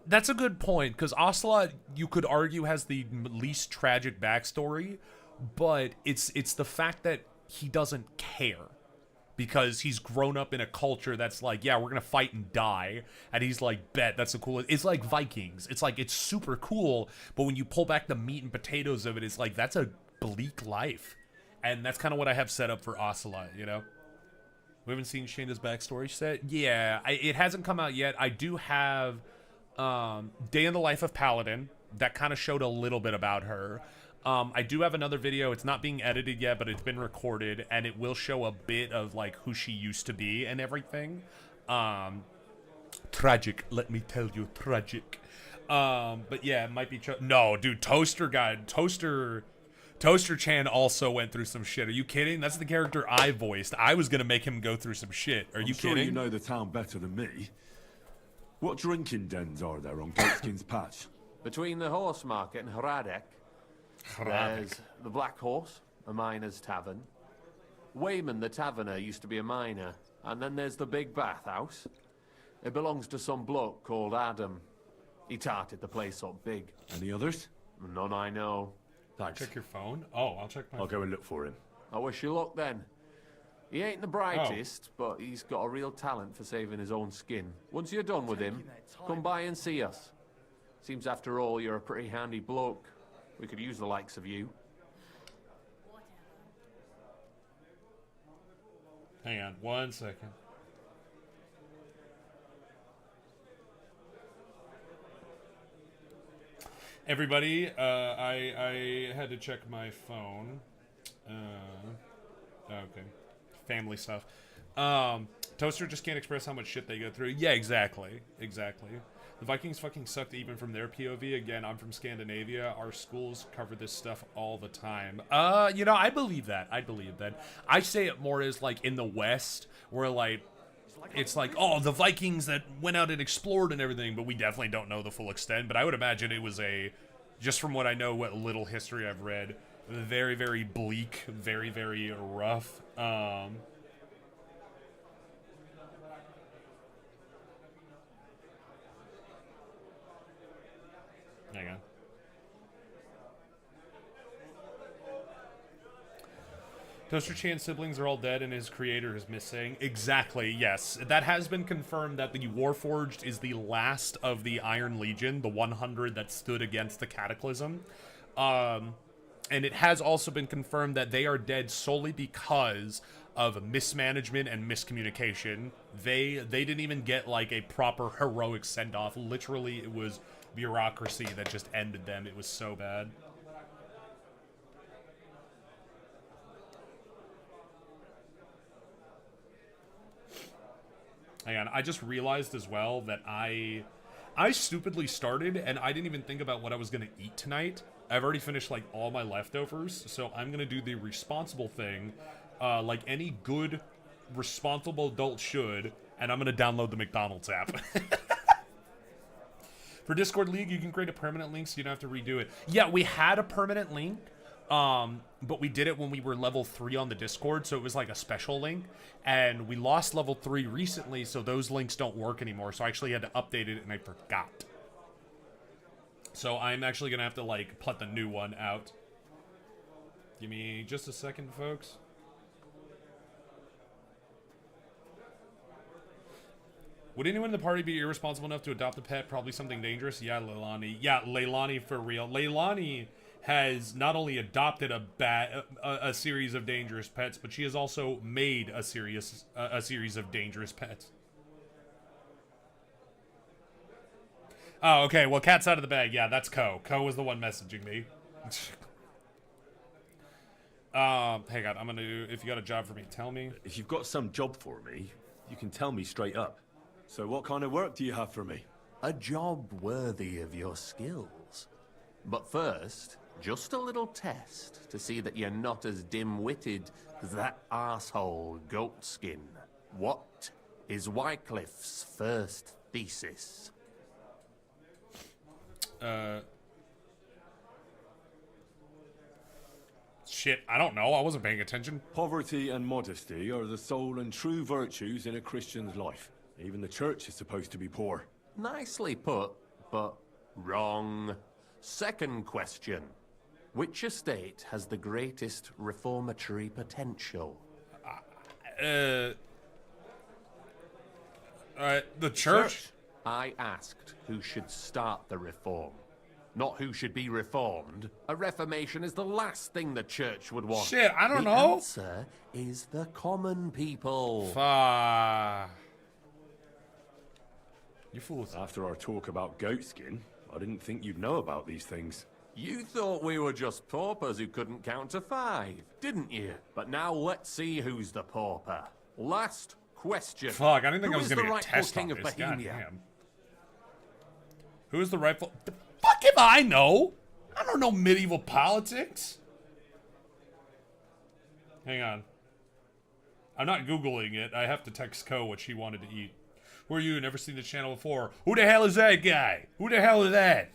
Speaker 1: that's a good point, because Ocelot, you could argue, has the least tragic backstory, but it's the fact that he doesn't care. Because he's grown up in a culture that's like, yeah, we're gonna fight and die, and he's like, bet, that's the coolest. It's like Vikings. It's like, it's super cool, but when you pull back the meat and potatoes of it, it's like, that's a bleak life. And that's kind of what I have set up for Ocelot, you know? We haven't seen Shayna's backstory set? Yeah, it hasn't come out yet. I do have Day in the Life of Paladin. That kind of showed a little bit about her. I do have another video. It's not being edited yet, but it's been recorded, and it will show a bit of, like, who she used to be and everything. Tragic, let me tell you, tragic. But yeah, it might be... No, dude, Toaster Chan also went through some shit. Are you kidding? That's the character I voiced. I was gonna make him go through some shit. Are you
Speaker 3: sure
Speaker 1: kidding?
Speaker 3: You know the town better than me. What drinking dens are there on Goatskin's Patch?
Speaker 8: Between the horse market and Hradek, there's the Black Horse, a miner's tavern. Wayman the taverner used to be a miner. And then there's the Big Bathhouse. It belongs to some bloke called Adam. He tarted the place up big.
Speaker 3: Any others?
Speaker 8: None I know.
Speaker 3: Thanks.
Speaker 1: Check your phone? Oh, I'll check my
Speaker 3: I'll go and look for him.
Speaker 8: I wish you luck then. He ain't the brightest, but he's got a real talent for saving his own skin. Once you're done with him, come by and see us. Seems after all you're a pretty handy bloke. We could use the likes of you.
Speaker 1: Hang on 1 second. Everybody, I had to check my phone. Okay. Family stuff. Toaster just can't express how much shit they go through. Yeah, exactly. Exactly. The Vikings fucking sucked even from their POV. Again, I'm from Scandinavia. Our schools cover this stuff all the time. You know, I believe that. I believe that. I say it more as, like, in the West, where, like, it's like, oh, the Vikings that went out and explored and everything, but we definitely don't know the full extent. But I would imagine it was just from what I know, what little history I've read, very, very bleak, very, very rough. Hang on. Toaster Chan's siblings are all dead and his creator is missing. Exactly, yes. That has been confirmed that the Warforged is the last of the Iron Legion, the 100 that stood against the Cataclysm. And it has also been confirmed that they are dead solely because of mismanagement and miscommunication. They didn't even get, like, a proper heroic send-off. Literally, it was bureaucracy that just ended them. It was so bad. Hang on, I just realized as well that I stupidly started and I didn't even think about what I was gonna eat tonight. I've already finished, like, all my leftovers, so I'm gonna do the responsible thing, like any good, responsible adult should, and I'm gonna download the McDonald's app. For Discord League, you can create a permanent link so you don't have to redo it. Yeah, we had a permanent link, but we did it when we were level 3 on the Discord, so it was like a special link, and we lost level 3 recently, so those links don't work anymore, so I actually had to update it, and I forgot. So I'm actually going to have to, like, put the new one out. Give me just a second, folks. Would anyone in the party be irresponsible enough to adopt a pet? Probably something dangerous. Yeah, Leilani. Yeah, Leilani for real. Leilani has not only adopted a series of dangerous pets, but she has also made a series of dangerous pets. Oh, okay. Well, cat's out of the bag. Yeah, that's Ko. Ko was the one messaging me. Hang on. I'm gonna. If you got a job for me, tell me.
Speaker 3: If you've got some job for me, you can tell me straight up. So what kind of work do you have for me?
Speaker 8: A job worthy of your skills. But first, Just a little test to see that you're not as dim-witted as that arsehole Goatskin. What is Wycliffe's first thesis?
Speaker 1: Shit, I don't know. I wasn't paying attention.
Speaker 3: Poverty and modesty are the sole and true virtues in a Christian's life. Even the church is supposed to be poor.
Speaker 8: Nicely put, but wrong. Second question. Which estate has the greatest reformatory potential?
Speaker 1: The church?
Speaker 8: I asked who should start the reform, not who should be reformed. A reformation is the last thing the church would want.
Speaker 1: Shit, I don't
Speaker 8: the
Speaker 1: know.
Speaker 8: Answer is the common people.
Speaker 1: You fools.
Speaker 3: After our talk about Goatskin, I didn't think you'd know about these things.
Speaker 8: You thought we were just paupers who couldn't count to 5, didn't you? But now let's see who's the pauper. Last question.
Speaker 1: Fuck, I didn't think
Speaker 8: Who
Speaker 1: I was
Speaker 8: is
Speaker 1: gonna
Speaker 8: the
Speaker 1: get
Speaker 8: rightful
Speaker 1: test
Speaker 8: king
Speaker 1: on
Speaker 8: of
Speaker 1: this.
Speaker 8: Bohemia?
Speaker 1: Goddamn. Who is the rightful... The fuck if I know? I don't know medieval politics. Hang on. I'm not Googling it. I have to text Ko what she wanted to eat. Who are you? Never seen the channel before. Who the hell is that guy? Who the hell is that?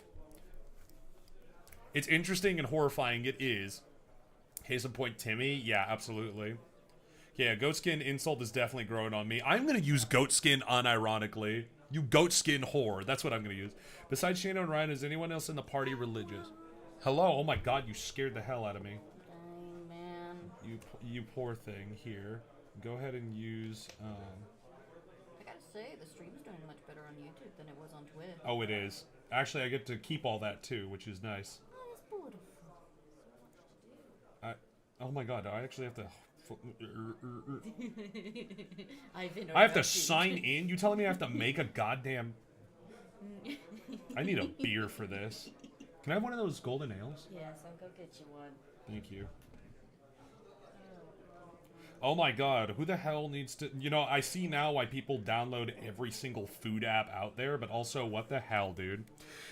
Speaker 1: It's interesting and horrifying. It is. Case in point, Timmy. Yeah, absolutely. Yeah, goatskin insult is definitely growing on me. I'm going to use goatskin unironically. You goatskin whore. That's what I'm going to use. Besides Shano and Ryan, is anyone else in the party religious? Hello? Oh my god, you scared the hell out of me.
Speaker 9: Dang, man.
Speaker 1: You poor thing. Here. Go ahead and use...
Speaker 9: I gotta say, the stream's doing much better on YouTube than it was on Twitch.
Speaker 1: Oh, it is. Actually, I get to keep all that too, which is nice.
Speaker 9: Oh, that's beautiful.
Speaker 1: Oh my god, I actually have to...
Speaker 9: I've
Speaker 1: I have to sign in? You telling me I have to make a goddamn... I need a beer for this. Can I have one of those golden ales?
Speaker 9: Yes, I'll go get you one.
Speaker 1: Thank you. Oh my god, who the hell needs to... You know, I see now why people download every single food app out there, but also, what the hell, dude?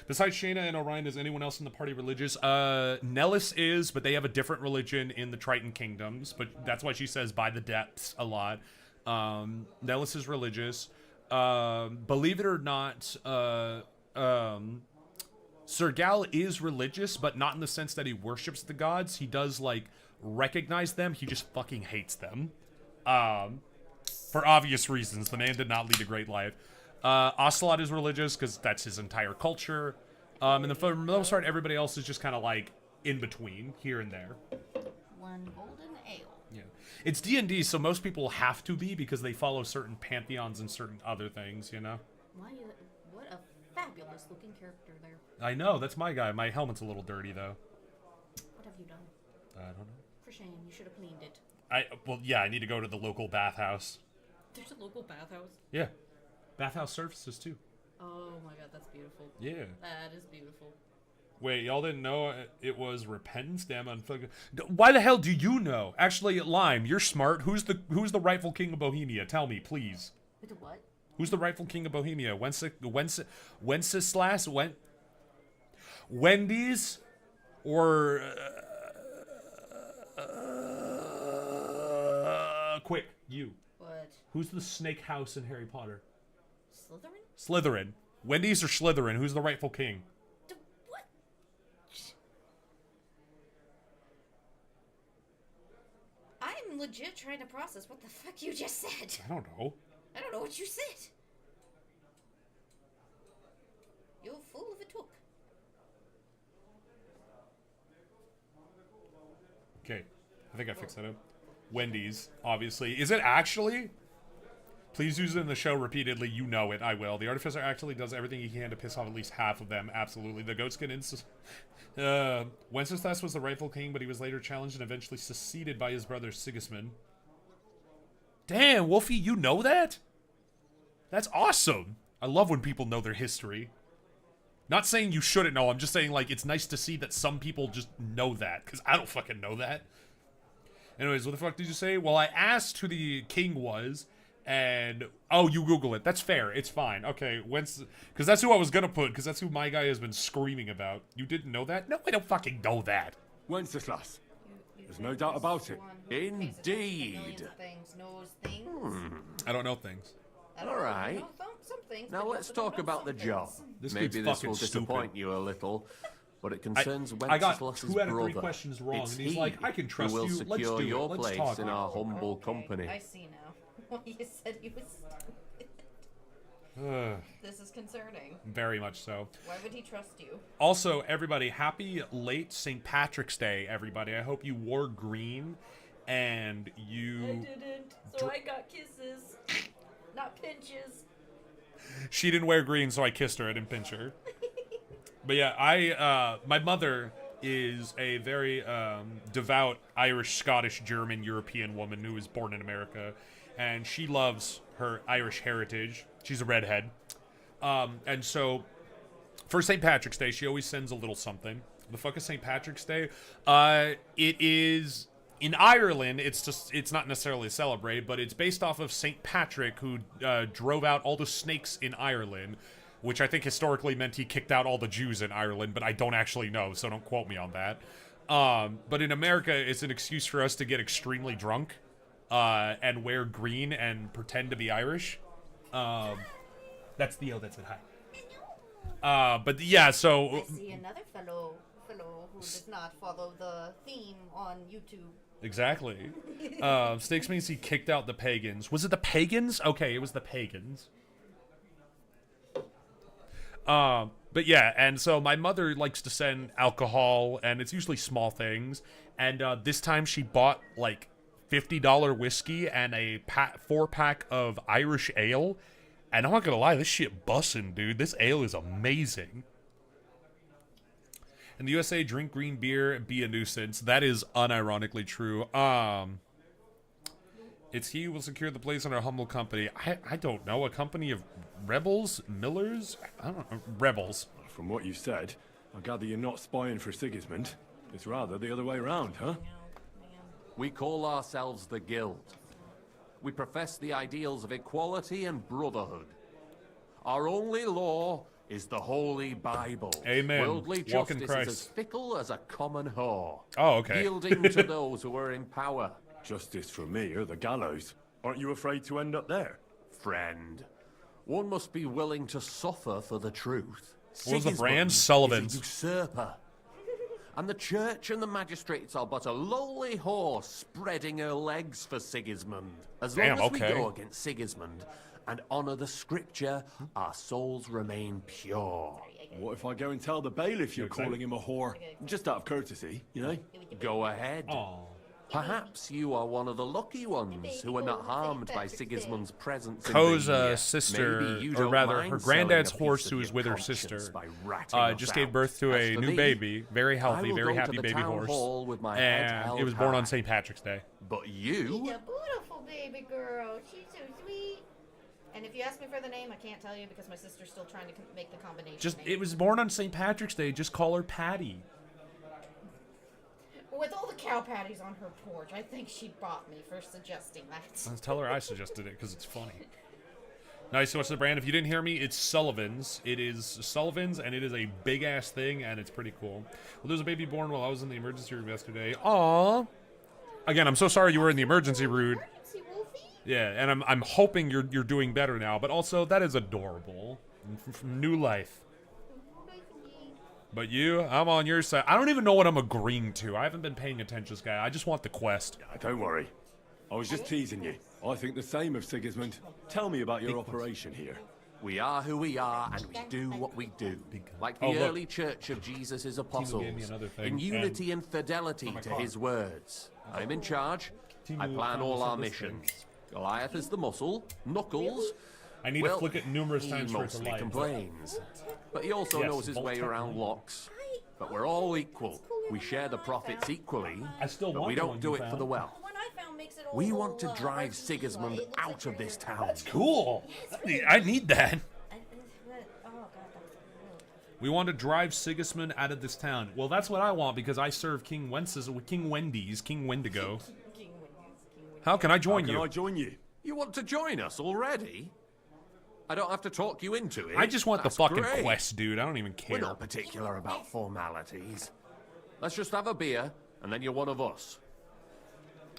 Speaker 1: Besides Shayna and Orion, is anyone else in the party religious? Nellis is, but they have a different religion in the Triton Kingdoms, but that's why she says by the depths a lot. Nellis is religious. Believe it or not, Sir Gal is religious, but not in the sense that he worships the gods. He does, like, recognize them. He just fucking hates them. For obvious reasons. The man did not lead a great life. Ocelot is religious, because that's his entire culture. And for the most part, everybody else is just kind of, like, in between, here and there.
Speaker 9: One golden ale.
Speaker 1: Yeah. It's D&D, so most people have to be, because they follow certain pantheons and certain other things, you know?
Speaker 9: What a fabulous looking character there.
Speaker 1: I know, that's my guy. My helmet's a little dirty, though.
Speaker 9: What have you done?
Speaker 1: I don't know.
Speaker 9: For shame, you should have cleaned it.
Speaker 1: Well, yeah, I need to go to the local bathhouse.
Speaker 9: There's a local bathhouse?
Speaker 1: Yeah. Bathhouse services, too.
Speaker 9: Oh my god, that's beautiful.
Speaker 1: Yeah.
Speaker 9: That is beautiful.
Speaker 1: Wait, y'all didn't know it was repentance? Damn, why the hell do you know? Actually, Lime, you're smart. Who's the rightful king of Bohemia? Tell me, please.
Speaker 9: With the what?
Speaker 1: Who's the rightful king of Bohemia? Wenceslas? Wendy's? Or... quick, you.
Speaker 9: What?
Speaker 1: Who's the snake house in Harry Potter?
Speaker 9: Slytherin?
Speaker 1: Slytherin. Wendy's or Slytherin? Who's the rightful king?
Speaker 9: What? I'm legit trying to process what the fuck you just said.
Speaker 1: I don't know.
Speaker 9: I don't know what you said. You're full of a took.
Speaker 1: Okay, I think I fixed that up. Wendy's, obviously. Is it actually? Please use it in the show repeatedly. You know it. I will. The Artificer actually does everything he can to piss off at least half of them. Absolutely. The Goatskin Wenceslas was the rightful king, but he was later challenged and eventually succeeded by his brother Sigismund. Damn, Wolfie, you know that? That's awesome. I love when people know their history. Not saying you shouldn't know. I'm just saying, like, it's nice to see that some people just know that, because I don't fucking know that. Anyways, what the fuck did you say? Well, I asked who the king was, And oh, you Google it. That's fair. It's fine. Okay, because that's who I was gonna put. Because that's who my guy has been screaming about. You didn't know that? No, I don't fucking know that.
Speaker 3: Wenceslas. There's no doubt about it.
Speaker 8: Indeed.
Speaker 1: I don't know things.
Speaker 8: All right. Now let's talk about the job.
Speaker 1: This
Speaker 8: Maybe
Speaker 1: dude's
Speaker 8: this
Speaker 1: fucking
Speaker 8: will disappoint
Speaker 1: stupid.
Speaker 8: you a little, but it concerns
Speaker 1: I got
Speaker 8: Wenceslas's
Speaker 1: 2 out of 3
Speaker 8: brother.
Speaker 1: questions wrong,
Speaker 8: It's
Speaker 1: and he's
Speaker 8: he
Speaker 1: like, I can trust
Speaker 8: who will
Speaker 1: you. Let's
Speaker 8: secure
Speaker 1: do
Speaker 8: your
Speaker 1: it. Let's
Speaker 8: place
Speaker 1: talk.
Speaker 8: in our humble company.
Speaker 9: I see now. Well, you said he was This is concerning.
Speaker 1: Very much so.
Speaker 9: Why would he trust you?
Speaker 1: Also, everybody, happy late St. Patrick's Day, everybody. I hope you wore green and you...
Speaker 9: I didn't, so I got kisses, not pinches.
Speaker 1: She didn't wear green, so I kissed her. I didn't pinch her. But yeah, my mother is a very devout Irish, Scottish, German, European woman who was born in America. And she loves her Irish heritage. She's a redhead. And so, for St. Patrick's Day, she always sends a little something. The fuck is St. Patrick's Day? It is... In Ireland, it's not necessarily celebrated, but it's based off of St. Patrick, who drove out all the snakes in Ireland, which I think historically meant he kicked out all the Jews in Ireland, but I don't actually know, so don't quote me on that. But in America, it's an excuse for us to get extremely drunk and wear green and pretend to be Irish. That's Theo that said hi. But yeah, so...
Speaker 9: I see another fellow who does not follow the theme on YouTube.
Speaker 1: Exactly. Snakes means he kicked out the pagans. Was it the pagans? Okay, it was the pagans. But yeah, and so my mother likes to send alcohol, and it's usually small things. And this time she bought like $50 whiskey and a 4-pack of Irish ale. And I'm not gonna lie, this shit bussin', dude. This ale is amazing. In the USA, drink green beer, be a nuisance. That is unironically true. It's he who will secure the place in our humble company. I don't know. A company of rebels? Millers? I don't know. Rebels.
Speaker 3: From what you said, I gather you're not spying for Sigismund. It's rather the other way around, huh?
Speaker 8: We call ourselves the Guild. We profess the ideals of equality and brotherhood. Our only law is the Holy Bible.
Speaker 1: Amen.
Speaker 8: Worldly
Speaker 1: Walk in
Speaker 8: justice
Speaker 1: Christ.
Speaker 8: is as fickle as a common whore.
Speaker 1: Oh, okay.
Speaker 8: Yielding to those who are in power.
Speaker 3: Justice for me or the gallows. Aren't you afraid to end up there?
Speaker 8: Friend, one must be willing to suffer for the truth.
Speaker 1: What was the brand?
Speaker 8: Sigismund
Speaker 1: Sullivan's.
Speaker 8: is a usurper. And the church and the magistrates are but a lowly horse spreading her legs for Sigismund. As long as we go against Sigismund and honor the scripture, our souls remain pure.
Speaker 3: What if I go and tell the bailiff you're calling him a whore? Just out of courtesy, you know?
Speaker 8: Go ahead.
Speaker 1: Aww.
Speaker 8: Perhaps you are one of the lucky ones who are not harmed by Sigismund's presence in
Speaker 1: Ko's
Speaker 8: the year.
Speaker 1: sister,
Speaker 8: Maybe you
Speaker 1: or
Speaker 8: don't
Speaker 1: rather
Speaker 8: mind
Speaker 1: her
Speaker 8: selling
Speaker 1: granddad's
Speaker 8: a piece
Speaker 1: horse
Speaker 8: of
Speaker 1: who was
Speaker 8: your
Speaker 1: with her
Speaker 8: conscience
Speaker 1: sister,
Speaker 8: by ratting us
Speaker 1: just gave
Speaker 8: out.
Speaker 1: birth to
Speaker 8: As
Speaker 1: a
Speaker 8: for
Speaker 1: new
Speaker 8: me,
Speaker 1: baby, very
Speaker 8: I
Speaker 1: healthy,
Speaker 8: will
Speaker 1: very
Speaker 8: go to
Speaker 1: happy
Speaker 8: the
Speaker 1: baby
Speaker 8: town
Speaker 1: horse,
Speaker 8: hall with my head
Speaker 1: and
Speaker 8: held
Speaker 1: it was born on
Speaker 8: high.
Speaker 1: St. Patrick's Day.
Speaker 8: But
Speaker 9: She's
Speaker 8: you,
Speaker 9: a beautiful baby girl. She's so sweet. And if you ask me for the name, I can't tell you because my sister's still trying to make the combination.
Speaker 1: Just
Speaker 9: name.
Speaker 1: it was born on St. Patrick's Day. Just call her Patty.
Speaker 9: With all the cow patties on her porch, I think she bought me for suggesting that.
Speaker 1: Let's tell her I suggested it because it's funny. Nice. So what's the brand? If you didn't hear me, it's Sullivan's. It is Sullivan's, and it is a big ass thing, and it's pretty cool. Well, there was a baby born while I was in the emergency room yesterday. Aww. Again, I'm so sorry you were in the emergency room. Yeah, and I'm hoping you're doing better now. But also, that is adorable. From New Life. But you, I'm on your side. I don't even know what I'm agreeing to. I haven't been paying attention to this guy. I just want the quest.
Speaker 3: Don't worry. I was just teasing you. I think the same of Sigismund. Tell me about your operation here.
Speaker 8: we are who we are, and we do what we do. Like the
Speaker 1: Oh, look.
Speaker 8: early church of Jesus' apostles,
Speaker 1: another thing,
Speaker 8: in unity
Speaker 1: and-
Speaker 8: and fidelity to his words. I'm in charge. I plan all our missions. Goliath is the muscle. Knuckles,
Speaker 1: I need to flick it numerous
Speaker 8: he
Speaker 1: times for it to
Speaker 8: mostly
Speaker 1: light.
Speaker 8: complains. But he also
Speaker 1: Yes,
Speaker 8: knows his way
Speaker 1: Voltec
Speaker 8: around
Speaker 1: light.
Speaker 8: locks. But we're all equal. We share the profits equally,
Speaker 1: I still
Speaker 8: but
Speaker 1: want
Speaker 8: we
Speaker 1: the
Speaker 8: don't
Speaker 1: one
Speaker 8: do
Speaker 1: you
Speaker 8: it for
Speaker 1: found.
Speaker 8: the well.
Speaker 9: The one I found makes it all
Speaker 8: We want to
Speaker 9: hard
Speaker 8: drive
Speaker 9: to see,
Speaker 8: Sigismund
Speaker 9: it looks
Speaker 8: out
Speaker 9: like
Speaker 8: of this
Speaker 9: you're-
Speaker 8: town.
Speaker 1: Cool. I need that.
Speaker 9: Oh god, that's
Speaker 1: We want to drive Sigismund out of this town. Well, that's what I want because I serve King Wendy's, King Wendigo.
Speaker 9: King Wendy's.
Speaker 1: How can I
Speaker 3: How
Speaker 1: join
Speaker 3: can
Speaker 1: you?
Speaker 3: I join you?
Speaker 8: You want to join us already? I don't have to talk you into it.
Speaker 1: I just want
Speaker 8: That's
Speaker 1: the fucking
Speaker 8: great.
Speaker 1: quest, dude. I don't even
Speaker 8: We're
Speaker 1: care.
Speaker 8: not particular about formalities. Let's just have a beer, and then you're one of us.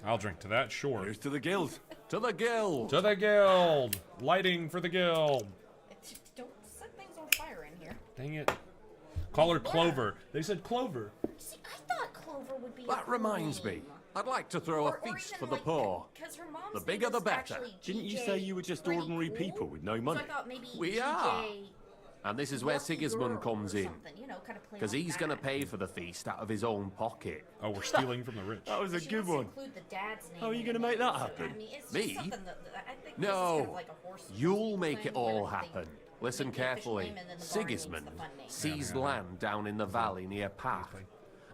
Speaker 1: I'll drink to that, sure.
Speaker 3: Here's to the guild.
Speaker 8: To the guild!
Speaker 1: To the guild! Lighting for the guild.
Speaker 9: Don't set things on fire in here.
Speaker 1: Dang it. Call her Clover. They said Clover.
Speaker 9: See, I thought Clover would be.
Speaker 8: That reminds me. I'd like to throw a feast for the poor. The bigger the better.
Speaker 3: Didn't you say you were just ordinary people with no money?
Speaker 9: So I thought maybe
Speaker 8: We
Speaker 9: GJ
Speaker 8: are. And this is where
Speaker 9: Lucky
Speaker 8: Sigismund
Speaker 9: Girl
Speaker 8: comes
Speaker 9: or
Speaker 8: in.
Speaker 9: something, you know, kind of play
Speaker 8: Because
Speaker 9: on
Speaker 8: he's going to
Speaker 9: that.
Speaker 8: pay for the feast out of his own pocket.
Speaker 1: Oh, we're stealing from the rich.
Speaker 3: That was a
Speaker 9: She
Speaker 3: good
Speaker 9: wants to
Speaker 3: one.
Speaker 9: include the dad's name
Speaker 3: How are you
Speaker 9: in
Speaker 3: gonna
Speaker 9: it,
Speaker 3: make that
Speaker 9: so,
Speaker 3: happen?
Speaker 9: I mean, it's just
Speaker 8: Me?
Speaker 9: something that I think this is kind
Speaker 8: No.
Speaker 9: of like a horse
Speaker 8: You'll
Speaker 9: thing
Speaker 8: make it
Speaker 9: where
Speaker 8: all
Speaker 9: they
Speaker 8: happen. Listen
Speaker 9: make the official
Speaker 8: carefully.
Speaker 9: name and then the bar name's the
Speaker 8: Sigismund
Speaker 9: fun name.
Speaker 8: seized land down in the valley near Path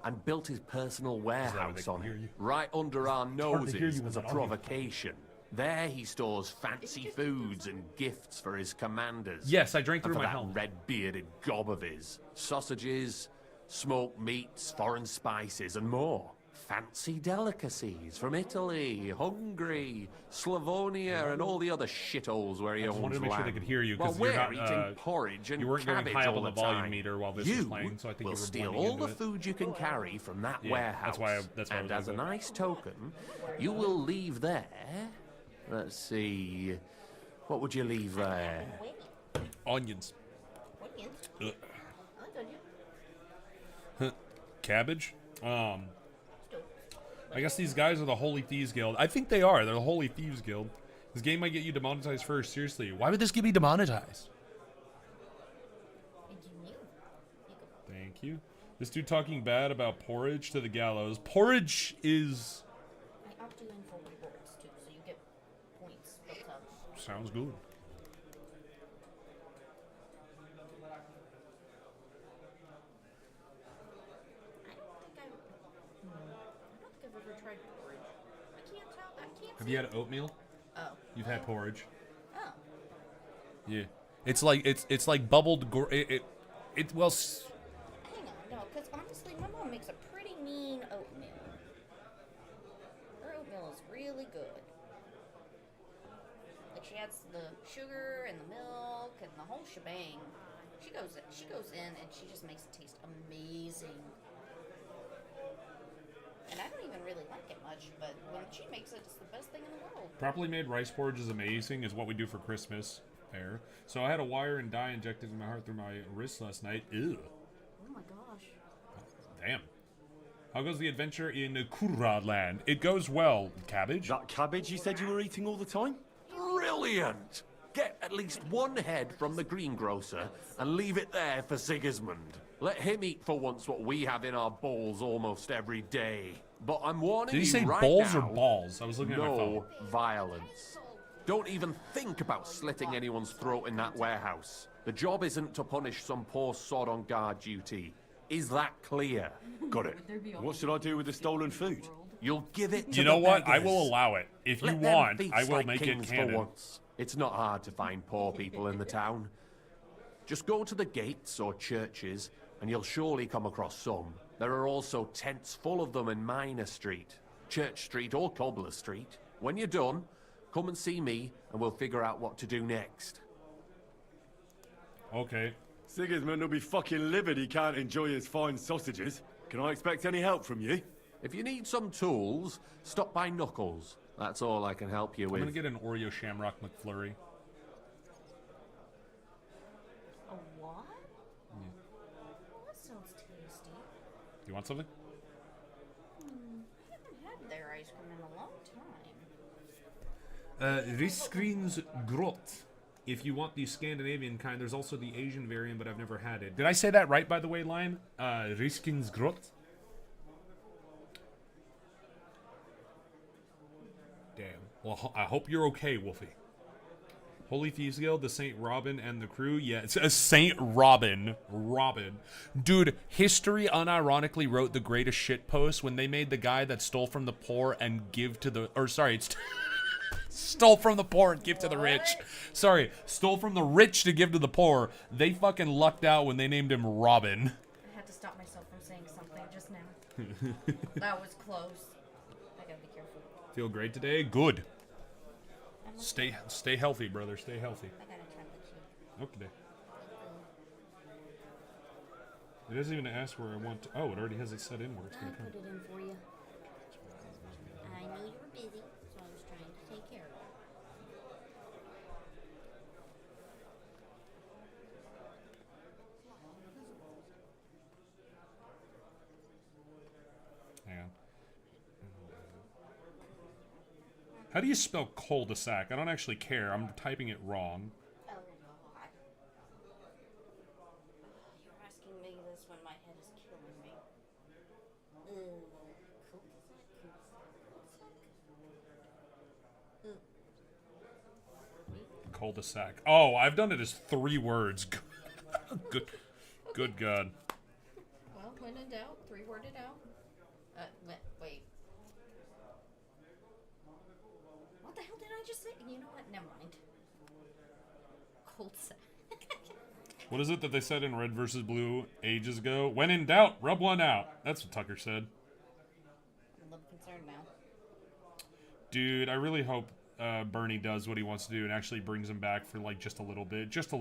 Speaker 8: and built his personal warehouse
Speaker 1: can
Speaker 8: on
Speaker 1: hear
Speaker 8: it,
Speaker 1: you?
Speaker 8: right under our
Speaker 1: hard to hear
Speaker 8: noses
Speaker 1: you
Speaker 8: as a
Speaker 1: with that audio.
Speaker 8: provocation. There he stores fancy foods and gifts for his commanders.
Speaker 1: Yes, I drank
Speaker 8: And
Speaker 1: through
Speaker 8: for
Speaker 1: my
Speaker 8: that
Speaker 1: helmet.
Speaker 8: red-bearded gob of his. Sausages, smoked meats, foreign spices, and more. Fancy delicacies from Italy, Hungary, Slavonia, and all the other shitholes where he
Speaker 1: I just
Speaker 8: owns
Speaker 1: wanted to make sure they
Speaker 8: land.
Speaker 1: could hear you,
Speaker 8: While
Speaker 1: 'cause you're
Speaker 8: we're
Speaker 1: not,
Speaker 8: eating porridge and
Speaker 1: you weren't going
Speaker 8: cabbage
Speaker 1: high up
Speaker 8: all
Speaker 1: on the
Speaker 8: the
Speaker 1: volume
Speaker 8: time.
Speaker 1: meter while this
Speaker 8: you
Speaker 1: was playing, so I think
Speaker 8: will
Speaker 1: you were
Speaker 8: steal
Speaker 1: blending
Speaker 8: all the
Speaker 1: into it.
Speaker 8: food you can carry from that
Speaker 1: Yeah,
Speaker 8: warehouse.
Speaker 1: that's why I
Speaker 8: and
Speaker 1: was
Speaker 8: as a
Speaker 1: into it.
Speaker 8: nice token, you will leave there. Let's see. What would you leave there?
Speaker 1: Onions.
Speaker 9: Onions?
Speaker 1: Ugh.
Speaker 9: I told you.
Speaker 1: Cabbage. I guess these guys are the Holy Thieves Guild. I think they are. They're the Holy Thieves Guild. This game might get you demonetized first. Seriously, why would this get me demonetized?
Speaker 9: And you knew.
Speaker 1: Thank you. This dude talking bad about porridge to the gallows. Porridge is...
Speaker 9: I opt you in for rewards too, so you get points built up.
Speaker 1: Sounds good.
Speaker 9: I don't think I've ever tried porridge. I can't tell. I can't.
Speaker 1: Have you had oatmeal?
Speaker 9: Oh.
Speaker 1: You've had porridge.
Speaker 9: Oh.
Speaker 1: Yeah. It's like bubbled. Well.
Speaker 9: Hang on, no, because honestly, my mom makes a pretty mean oatmeal. Her oatmeal is really good. Like she adds the sugar and the milk and the whole shebang. She goes in and she just makes it taste amazing. And I don't even really like it much, but when she makes it, it's the best thing in the world.
Speaker 1: Properly made rice porridge is amazing. Is what we do for Christmas. There. So I had a wire and dye injected in my heart through my wrist last night. Ew.
Speaker 9: Oh my gosh.
Speaker 1: Damn. How goes the adventure in Kurad land? It goes well, Cabbage.
Speaker 3: That cabbage you said you were eating all the time?
Speaker 8: Brilliant! Get at least one head from the greengrocer and leave it there for Sigismund. Let him eat for once what we have in our bowls almost every day. But I'm warning
Speaker 1: Did he
Speaker 8: you
Speaker 1: say
Speaker 8: right
Speaker 1: bowls
Speaker 8: now,
Speaker 1: or balls? I was looking at my phone.
Speaker 8: no violence. Don't even think about slitting anyone's throat in that warehouse. The job isn't to punish some poor sod on guard duty. Is that clear?
Speaker 3: Got it. What should I do with the stolen food?
Speaker 8: You'll give it to
Speaker 1: You know
Speaker 8: the
Speaker 1: what? I
Speaker 8: beggars.
Speaker 1: will allow it. If you
Speaker 8: Let them
Speaker 1: want,
Speaker 8: feast
Speaker 1: I will
Speaker 8: like
Speaker 1: make it
Speaker 8: kings for
Speaker 1: canon.
Speaker 8: once. It's not hard to find poor people in the town. Just go to the gates or churches, and you'll surely come across some. There are also tents full of them in Minor Street, Church Street or Cobbler Street. When you're done, come and see me, and we'll figure out what to do next.
Speaker 1: Okay.
Speaker 3: Sigismund will be fucking livid he can't enjoy his fine sausages. Can I expect any help from you?
Speaker 8: If you need some tools, stop by Knuckles. That's all I can help you
Speaker 1: I'm
Speaker 8: with.
Speaker 1: gonna get an Oreo Shamrock McFlurry.
Speaker 9: A what? That sounds tasty.
Speaker 1: You want something?
Speaker 9: I haven't had their ice cream in a long time.
Speaker 1: Riskrins Grot. If you want the Scandinavian kind, there's also the Asian variant, but I've never had it. Did I say that right, by the way, Lion? Riskrins Grot? Damn. Well, I hope you're okay, Wolfie. Holy Thieves Guild, the Saint Robin and the crew. Yeah, it's a Saint Robin. Robin. Dude, history unironically wrote the greatest shit post when they made the guy that stole from the poor and give to the... Or, sorry, it's... Stole from the poor and give to the rich. Sorry, stole from the rich to give to the poor. They fucking lucked out when they named him Robin.
Speaker 9: I had to stop myself from saying something just now. That was close. I gotta be careful.
Speaker 1: Feel great today? Good.
Speaker 9: I'm
Speaker 1: Stay healthy, brother. Stay healthy.
Speaker 9: I got a chocolate chip.
Speaker 1: Okay. It doesn't even ask where I want to. Oh, it already has it set in where it's going to come.
Speaker 9: Put it in for you. I knew you were busy, so I was trying to take care of you.
Speaker 1: Hang on. How do you spell cul-de-sac? I don't actually care. I'm typing it wrong.
Speaker 9: Oh, God. You're asking me this when my head is killing me.
Speaker 1: Cul-de-sac. Oh, I've done it as 3 words. Good God.
Speaker 9: Well, when in doubt, 3-worded out. Wait. What the hell did I just say? You know what? Never mind. Cold sack.
Speaker 1: What is it that they said in Red versus Blue ages ago? When in doubt, rub one out. That's what Tucker said.
Speaker 9: I'm a little concerned now.
Speaker 1: Dude, I really hope Bernie does what he wants to do and actually brings him back for like just a little bit. Just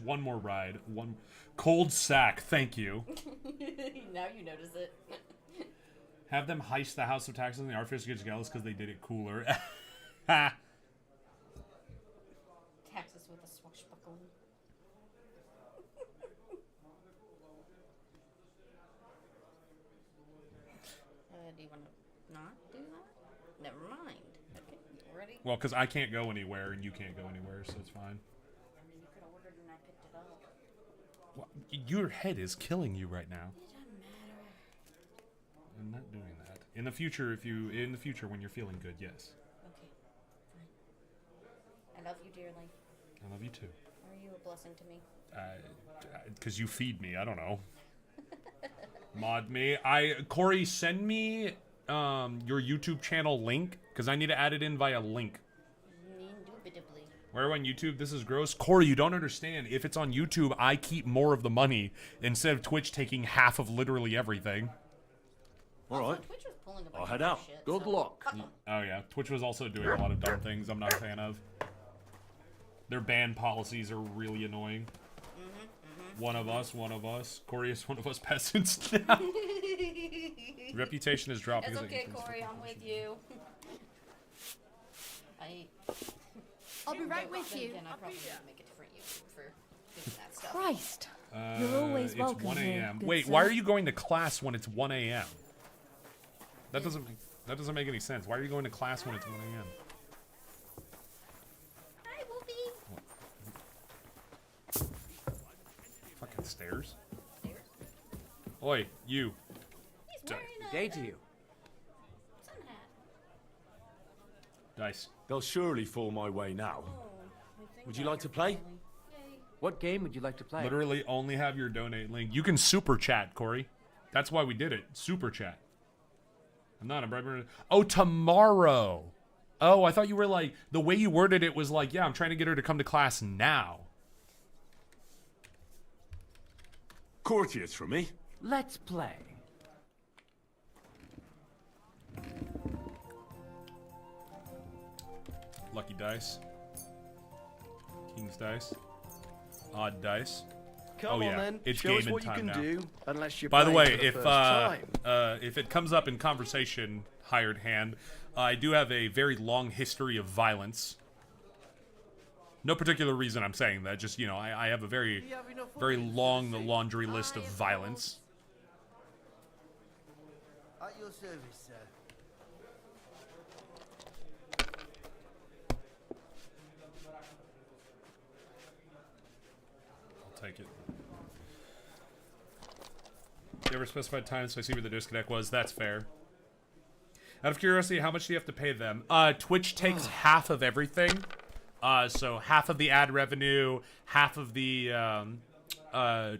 Speaker 1: one more ride. One cold sack. Thank you.
Speaker 9: Now you notice it.
Speaker 1: Have them heist the House of Taxes and the Artificer gets jealous because they did it cooler.
Speaker 9: Taxes with a swashbuckle. Do you want to not do that? Never mind. Okay, ready?
Speaker 1: Well, because I can't go anywhere and you can't go anywhere, so it's fine.
Speaker 9: I mean, you could have ordered and I picked it up.
Speaker 1: Well, your head is killing you right now.
Speaker 9: It doesn't matter.
Speaker 1: I'm not doing that. In the future, when you're feeling good, yes.
Speaker 9: Okay, fine. I love you dearly.
Speaker 1: I love you too.
Speaker 9: Are you a blessing to me?
Speaker 1: Because you feed me. I don't know. Mod me. Corey, send me your YouTube channel link because I need to add it in via link.
Speaker 9: Indubitably.
Speaker 1: Where on YouTube? This is gross. Corey, you don't understand. If it's on YouTube, I keep more of the money instead of Twitch taking half of literally everything.
Speaker 3: All right.
Speaker 9: Twitch was pulling a bunch
Speaker 3: I'll head
Speaker 9: of
Speaker 3: out.
Speaker 9: shit,
Speaker 8: Good
Speaker 9: so
Speaker 8: luck.
Speaker 9: fuck 'em.
Speaker 1: Oh yeah, Twitch was also doing a lot of dumb things I'm not a fan of. Their ban policies are really annoying. One of us. Corey is one of us peasants now. Reputation is dropping.
Speaker 9: It's okay, Corey. I'm with you.
Speaker 4: I'll be right with you.
Speaker 9: Then I probably need to make it for you for doing that stuff.
Speaker 4: Christ. You're always
Speaker 1: It's
Speaker 4: welcome
Speaker 1: 1
Speaker 4: here,
Speaker 1: a.m.
Speaker 4: good
Speaker 1: Wait,
Speaker 4: sir.
Speaker 1: why are you going to class when it's 1 a.m.? That doesn't make any sense. Why are you going to class when it's 1 a.m.?
Speaker 9: Hi, Wolfie.
Speaker 1: Fucking stairs. Oi, you.
Speaker 9: He's wearing a
Speaker 8: Day to you.
Speaker 9: sun hat.
Speaker 1: Dice.
Speaker 3: They'll surely fall my way now.
Speaker 9: I think
Speaker 3: Would you
Speaker 9: that
Speaker 3: like to
Speaker 9: you're
Speaker 3: play?
Speaker 9: finally- Yay.
Speaker 8: What game would you like to play?
Speaker 1: Literally only have your donate link. You can super chat, Corey. That's why we did it. Super chat. I'm not a bribe. Oh, tomorrow. Oh, I thought you were like, the way you worded it was like, yeah, I'm trying to get her to come to class now.
Speaker 3: Courtiers from me.
Speaker 8: Let's play.
Speaker 1: Lucky dice. King's dice. Odd dice.
Speaker 10: Come
Speaker 1: Oh,
Speaker 10: on
Speaker 1: yeah.
Speaker 10: then,
Speaker 1: It's
Speaker 10: show us
Speaker 1: game
Speaker 10: what you
Speaker 1: time
Speaker 10: can
Speaker 1: now.
Speaker 10: do, unless you're
Speaker 1: By the
Speaker 10: playing
Speaker 1: way,
Speaker 10: for the
Speaker 1: if
Speaker 10: first time.
Speaker 1: if it comes up in conversation, hired hand, I do have a very long history of violence. No particular reason I'm saying that. Just, you know, I have a very, very long laundry list of violence.
Speaker 10: At your service, sir.
Speaker 1: I'll take it. You ever specified time so I see where the disconnect was? That's fair. Out of curiosity, how much do you have to pay them? Twitch takes half of everything. So half of the ad revenue, half of the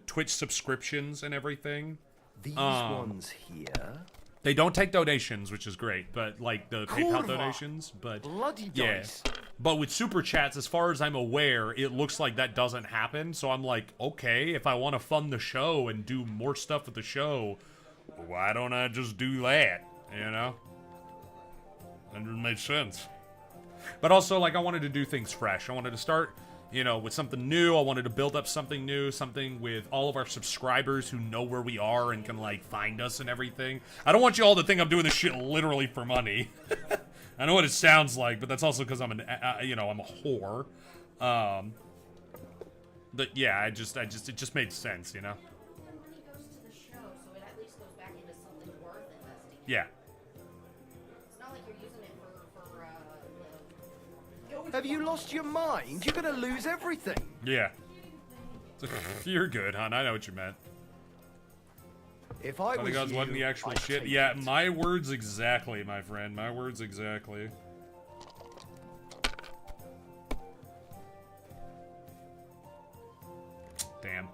Speaker 1: Twitch subscriptions and everything.
Speaker 10: These ones here.
Speaker 1: They don't take donations, which is great, but like the PayPal donations, but
Speaker 10: Bloody
Speaker 1: yeah.
Speaker 10: dice.
Speaker 1: But with super chats, as far as I'm aware, it looks like that doesn't happen. So I'm like, okay, if I want to fund the show and do more stuff with the show, why don't I just do that? You know? That doesn't make sense. But also, like, I wanted to do things fresh. I wanted to start, you know, with something new. I wanted to build up something new, something with all of our subscribers who know where we are and can, like, find us and everything. I don't want you all to think I'm doing this shit literally for money. I know what it sounds like, but that's also because I'm you know, I'm a whore. But yeah, it just made sense, you know?
Speaker 9: The money goes to the show, so it at least goes back into something worth investing in.
Speaker 1: Yeah.
Speaker 9: It's not like you're using it for
Speaker 10: Have you lost your mind? You're gonna lose everything.
Speaker 1: Yeah. You're good, hon. I know what you meant.
Speaker 10: If I was
Speaker 1: Gods
Speaker 10: you,
Speaker 1: wasn't the actual
Speaker 10: I'd
Speaker 1: shit.
Speaker 10: take
Speaker 1: Yeah,
Speaker 10: it.
Speaker 1: my words exactly, my friend. My words exactly. Damn.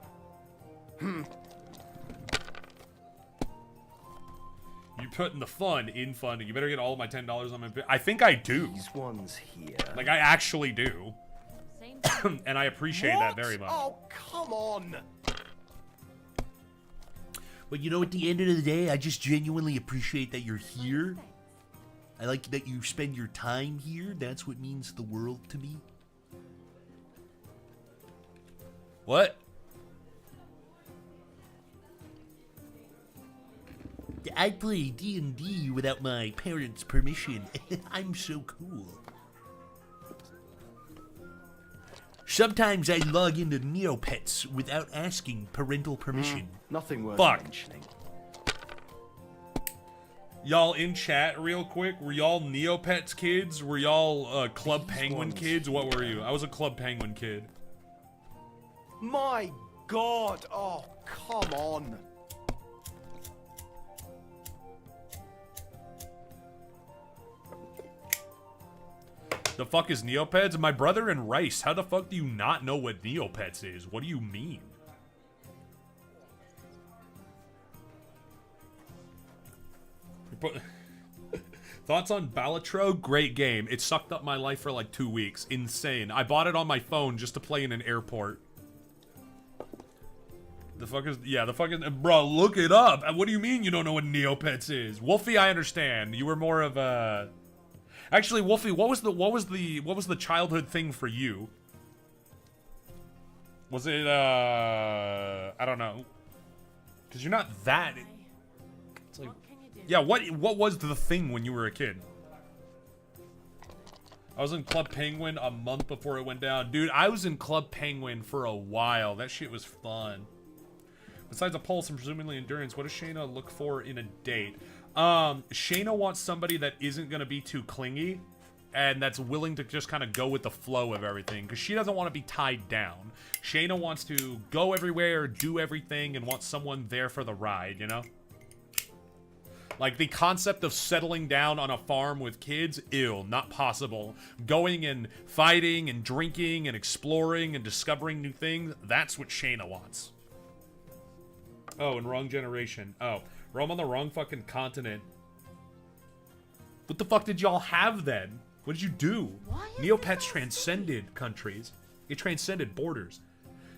Speaker 1: You putting the fun in funding. You better get all of my $10 on my... I think I do.
Speaker 10: These ones here.
Speaker 1: Like, I actually do.
Speaker 5: Same
Speaker 1: And I appreciate that very much.
Speaker 10: Oh, come on.
Speaker 11: But you know, at the end of the day, I just genuinely appreciate that you're here. I like that you spend your time here. That's what means the world to me.
Speaker 1: What?
Speaker 11: I play D&D without my parents' permission. I'm so cool. Sometimes I log into Neopets without asking parental permission.
Speaker 10: Nothing worth
Speaker 1: Fuck.
Speaker 10: mentioning.
Speaker 1: Y'all in chat real quick, were y'all Neopets kids? Were y'all Club Penguin kids? What were you? I was a Club Penguin kid.
Speaker 10: My God. Oh, come on.
Speaker 1: The fuck is Neopets? My brother in Rice. How the fuck do you not know what Neopets is? What do you mean? Thoughts on Balatro? Great game. It sucked up my life for like 2 weeks. Insane. I bought it on my phone just to play in an airport. The fuck is... Yeah, the fucking... Bro, look it up. What do you mean you don't know what Neopets is? Wolfie, I understand. You were more of a... Actually, Wolfie, what was the childhood thing for you? Was it I don't know. Cuz you're not that. It's like yeah, what was the thing when you were a kid? I was in Club Penguin a month before it went down. Dude, I was in Club Penguin for a while. That shit was fun. Besides a pulse and presumably endurance, what does Shayna look for in a date? Shayna wants somebody that isn't gonna be too clingy and that's willing to just kind of go with the flow of everything because she doesn't want to be tied down. Shayna wants to go everywhere, do everything, and wants someone there for the ride, you know? Like, the concept of settling down on a farm with kids, ew, not possible. Going and fighting and drinking and exploring and discovering new things, that's what Shayna wants. Oh, and wrong generation. Oh. Rome on the wrong fucking continent. What the fuck did y'all have then? What did you do? Neopets transcended countries. It transcended borders.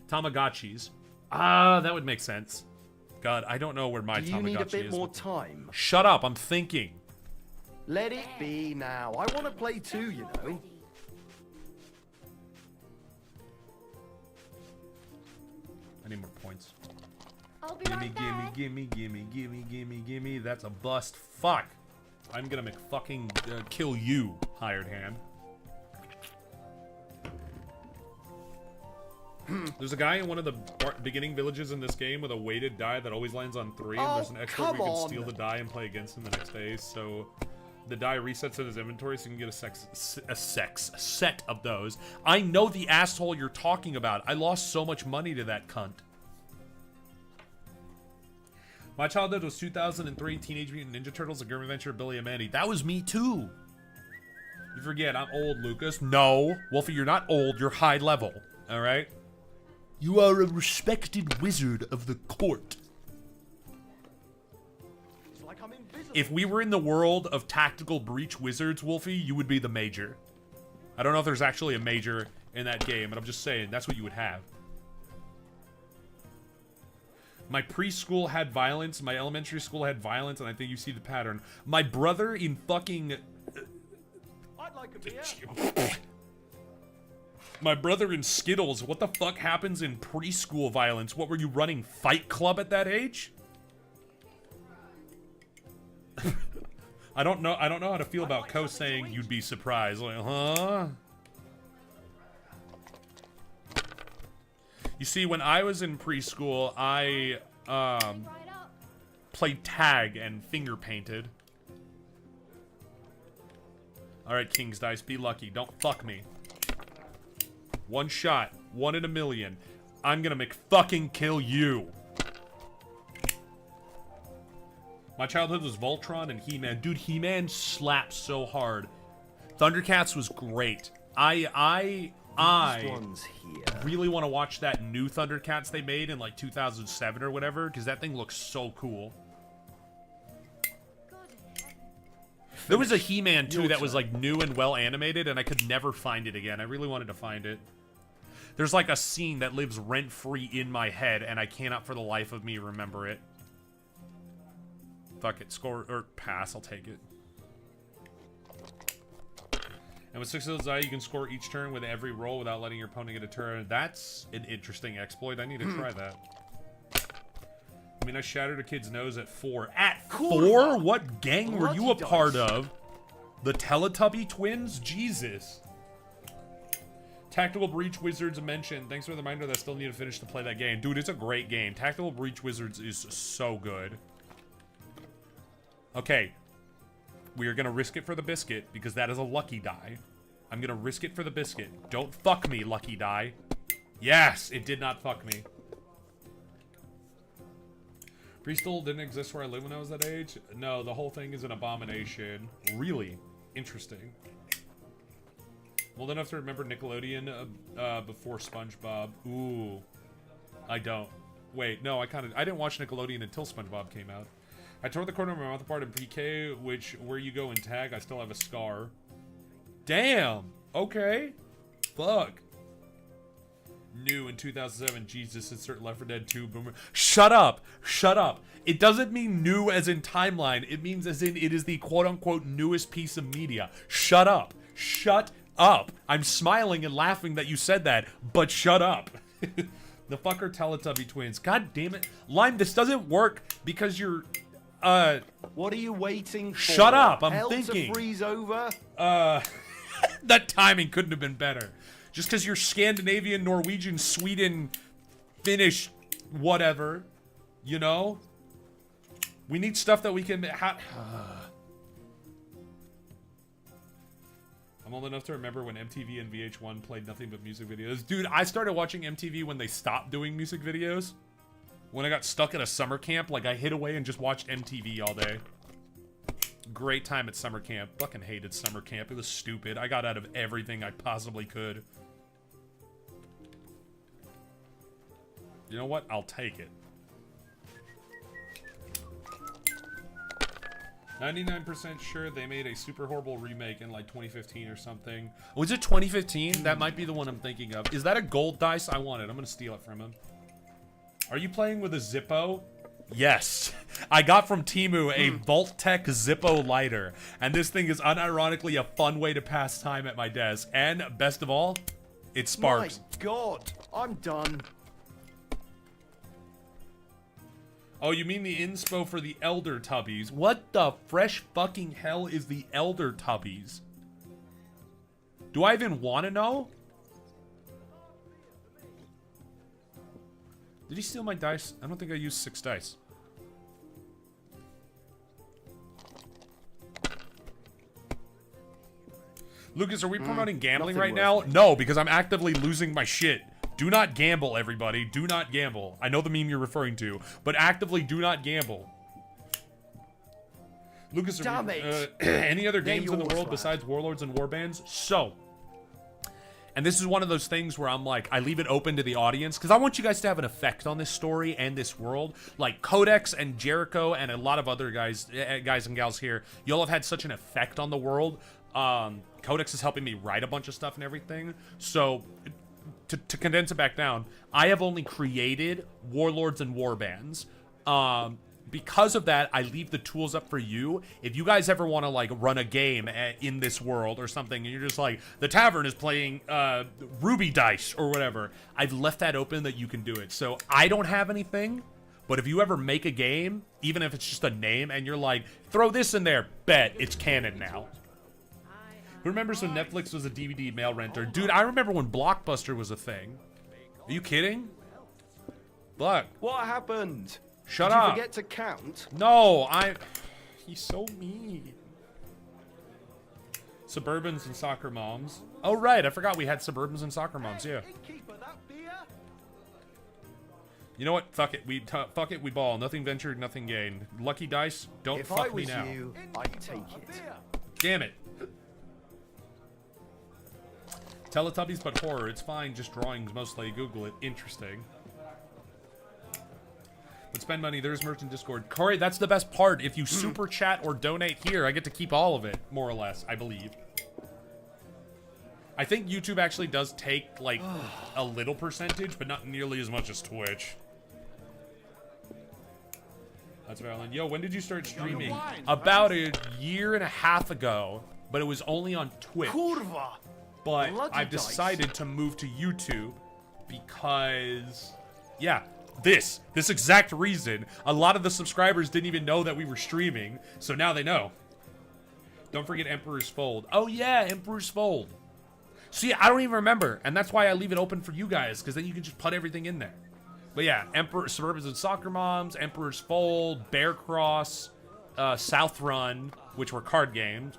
Speaker 1: Tamagotchis. Ah, that would make sense. God, I don't know where my
Speaker 10: Do you
Speaker 1: Tamagotchi
Speaker 10: need a bit
Speaker 1: is.
Speaker 10: more time?
Speaker 1: Shut up, I'm thinking.
Speaker 10: Let it be now. I want to play too, you know.
Speaker 1: I need more points.
Speaker 4: I'll be
Speaker 1: Gimme,
Speaker 4: right back.
Speaker 1: gimme. That's a bust. Fuck. I'm gonna fucking kill you, hired hand. There's a guy in one of the beginning villages in this game with a weighted die that always lands on 3, and there's an expert where you can steal the die and play against him the next day, so the die resets in his inventory so you can get a set of those. I know the asshole you're talking about. I lost so much money to that cunt. My childhood was 2003, Teenage Mutant Ninja Turtles, The Grim Adventure of Billy and Mandy. That was me too. You forget, I'm old, Lucas. No, Wolfie, you're not old. You're high level, all right?
Speaker 11: You are a respected wizard of the court.
Speaker 10: It's like I'm invisible.
Speaker 1: If we were in the world of tactical breach wizards, Wolfie, you would be the major. I don't know if there's actually a major in that game, but I'm just saying, that's what you would have. My preschool had violence, my elementary school had violence, and I think you see the pattern. My brother in fucking
Speaker 10: I'd like a beer.
Speaker 1: My brother in Skittles. What the fuck happens in preschool violence? What were you running, Fight Club at that age? I don't know how to feel about Ko saying you'd be surprised. Like, huh? You see, when I was in preschool, I played tag and finger painted. Alright, King's Dice, be lucky. Don't fuck me. One shot. 1 in a million. I'm gonna McFucking kill you. My childhood was Voltron and He-Man. Dude, He-Man slaps so hard. Thundercats was great. I really want to watch that new Thundercats they made in like 2007 or whatever, because that thing looks so cool. There was a He-Man too that was like new and well animated, and I could never find it again. I really wanted to find it. There's like a scene that lives rent-free in my head, and I cannot for the life of me remember it. Fuck it, score or pass, I'll take it. And with 6 of those die, you can score each turn with every roll without letting your opponent get a turn. That's an interesting exploit. I need to try that. I mean, I shattered a kid's nose at 4. At 4? What gang were you a part of? The Teletubby twins? Jesus. Tactical Breach Wizards mentioned. Thanks for the reminder that I still need to finish to play that game. Dude, it's a great game. Tactical Breach Wizards is so good. Okay. We are going to risk it for the biscuit because that is a lucky die. I'm going to risk it for the biscuit. Don't fuck me, lucky die. Yes, it did not fuck me. Preschool didn't exist where I lived when I was that age. No, the whole thing is an abomination. Really interesting. Old enough to remember Nickelodeon before SpongeBob. Ooh. I don't. Wait, no, I didn't watch Nickelodeon until SpongeBob came out. I tore the corner of my mouth apart in PK, where you go in tag, I still have a scar. Damn! Okay. Fuck. New in 2007, Jesus, insert Left 4 Dead 2, boomer. Shut up! Shut up! It doesn't mean new as in timeline, it means as in it is the quote-unquote newest piece of media. Shut up! Shut up! I'm smiling and laughing that you said that, but shut up! The fucker Teletubby twins. God damn it. Lime, this doesn't work because you're...
Speaker 10: What are you waiting for?
Speaker 1: Shut up! I'm
Speaker 10: Hell
Speaker 1: thinking.
Speaker 10: To freeze over?
Speaker 1: That timing couldn't have been better. Just because you're Scandinavian, Norwegian, Sweden, Finnish, whatever. You know? We need stuff that we can... I'm old enough to remember when MTV and VH1 played nothing but music videos. Dude, I started watching MTV when they stopped doing music videos. When I got stuck at a summer camp, like I hid away and just watched MTV all day. Great time at summer camp. Fucking hated summer camp. It was stupid. I got out of everything I possibly could. You know what? I'll take it. 99% sure they made a super horrible remake in like 2015 or something. Was it 2015? That might be the one I'm thinking of. Is that a gold dice? I want it. I'm gonna steal it from him. Are you playing with a Zippo? Yes. I got from Temu a Vault-Tec Zippo lighter. And this thing is unironically a fun way to pass time at my desk. And best of all, it sparks.
Speaker 10: My God, I'm done.
Speaker 1: Oh, you mean the inspo for the Elder Tubbies? What the fresh fucking hell is the Elder Tubbies? Do I even want to know? Did he steal my dice? I don't think I used 6 dice. Lucas, are we promoting gambling right now? No, because I'm actively losing my shit. Do not gamble, everybody. Do not gamble. I know the meme you're referring to, but actively do not gamble. Lucas, any other games in the world besides Warlords and Warbands? So, and this is one of those things where I'm like, I leave it open to the audience, because I want you guys to have an effect on this story and this world. Like Codex and Jericho and a lot of other guys and gals here, y'all have had such an effect on the world. Codex is helping me write a bunch of stuff and everything. So, to condense it back down, I have only created Warlords and Warbands. because of that, I leave the tools up for you. If you guys ever want to like run a game in this world or something, and you're just like, the tavern is playing Ruby Dice or whatever, I've left that open that you can do it. So I don't have anything, but if you ever make a game, even if it's just a name, and you're like, throw this in there, bet, it's canon now. Who remembers when Netflix was a DVD mail renter? Dude, I remember when Blockbuster was a thing. Are you kidding? Block.
Speaker 10: What happened?
Speaker 1: Shut
Speaker 10: Did
Speaker 1: up.
Speaker 10: you forget to count?
Speaker 1: No, he's so mean. Suburbans and soccer moms. Oh, right. I forgot we had Suburbans and soccer moms. Yeah. You know what? Fuck it. Fuck it. We ball. Nothing ventured, nothing gained. Lucky dice. Don't
Speaker 10: If
Speaker 1: fuck
Speaker 10: I
Speaker 1: me
Speaker 10: was
Speaker 1: now.
Speaker 10: you, I'd take it.
Speaker 1: Damn it. Teletubbies, but horror. It's fine. Just drawings mostly. Google it. Interesting. But spend money. There's merch in Discord. Corey, that's the best part. If you super chat or donate here, I get to keep all of it, more or less, I believe. I think YouTube actually does take, like, a little percentage, but not nearly as much as Twitch. That's valid. Yo, when did you start streaming? About a year and a half ago, but it was only on Twitch.
Speaker 10: Curva.
Speaker 1: But
Speaker 10: Lucky
Speaker 1: I've
Speaker 10: dice.
Speaker 1: decided to move to YouTube because, yeah, this exact reason. A lot of the subscribers didn't even know that we were streaming, so now they know. Don't forget Emperor's Fold. Oh yeah, Emperor's Fold. See, I don't even remember, and that's why I leave it open for you guys, because then you can just put everything in there. But yeah, Suburbans and Soccer Moms, Emperor's Fold, Bear Cross, South Run, which were card game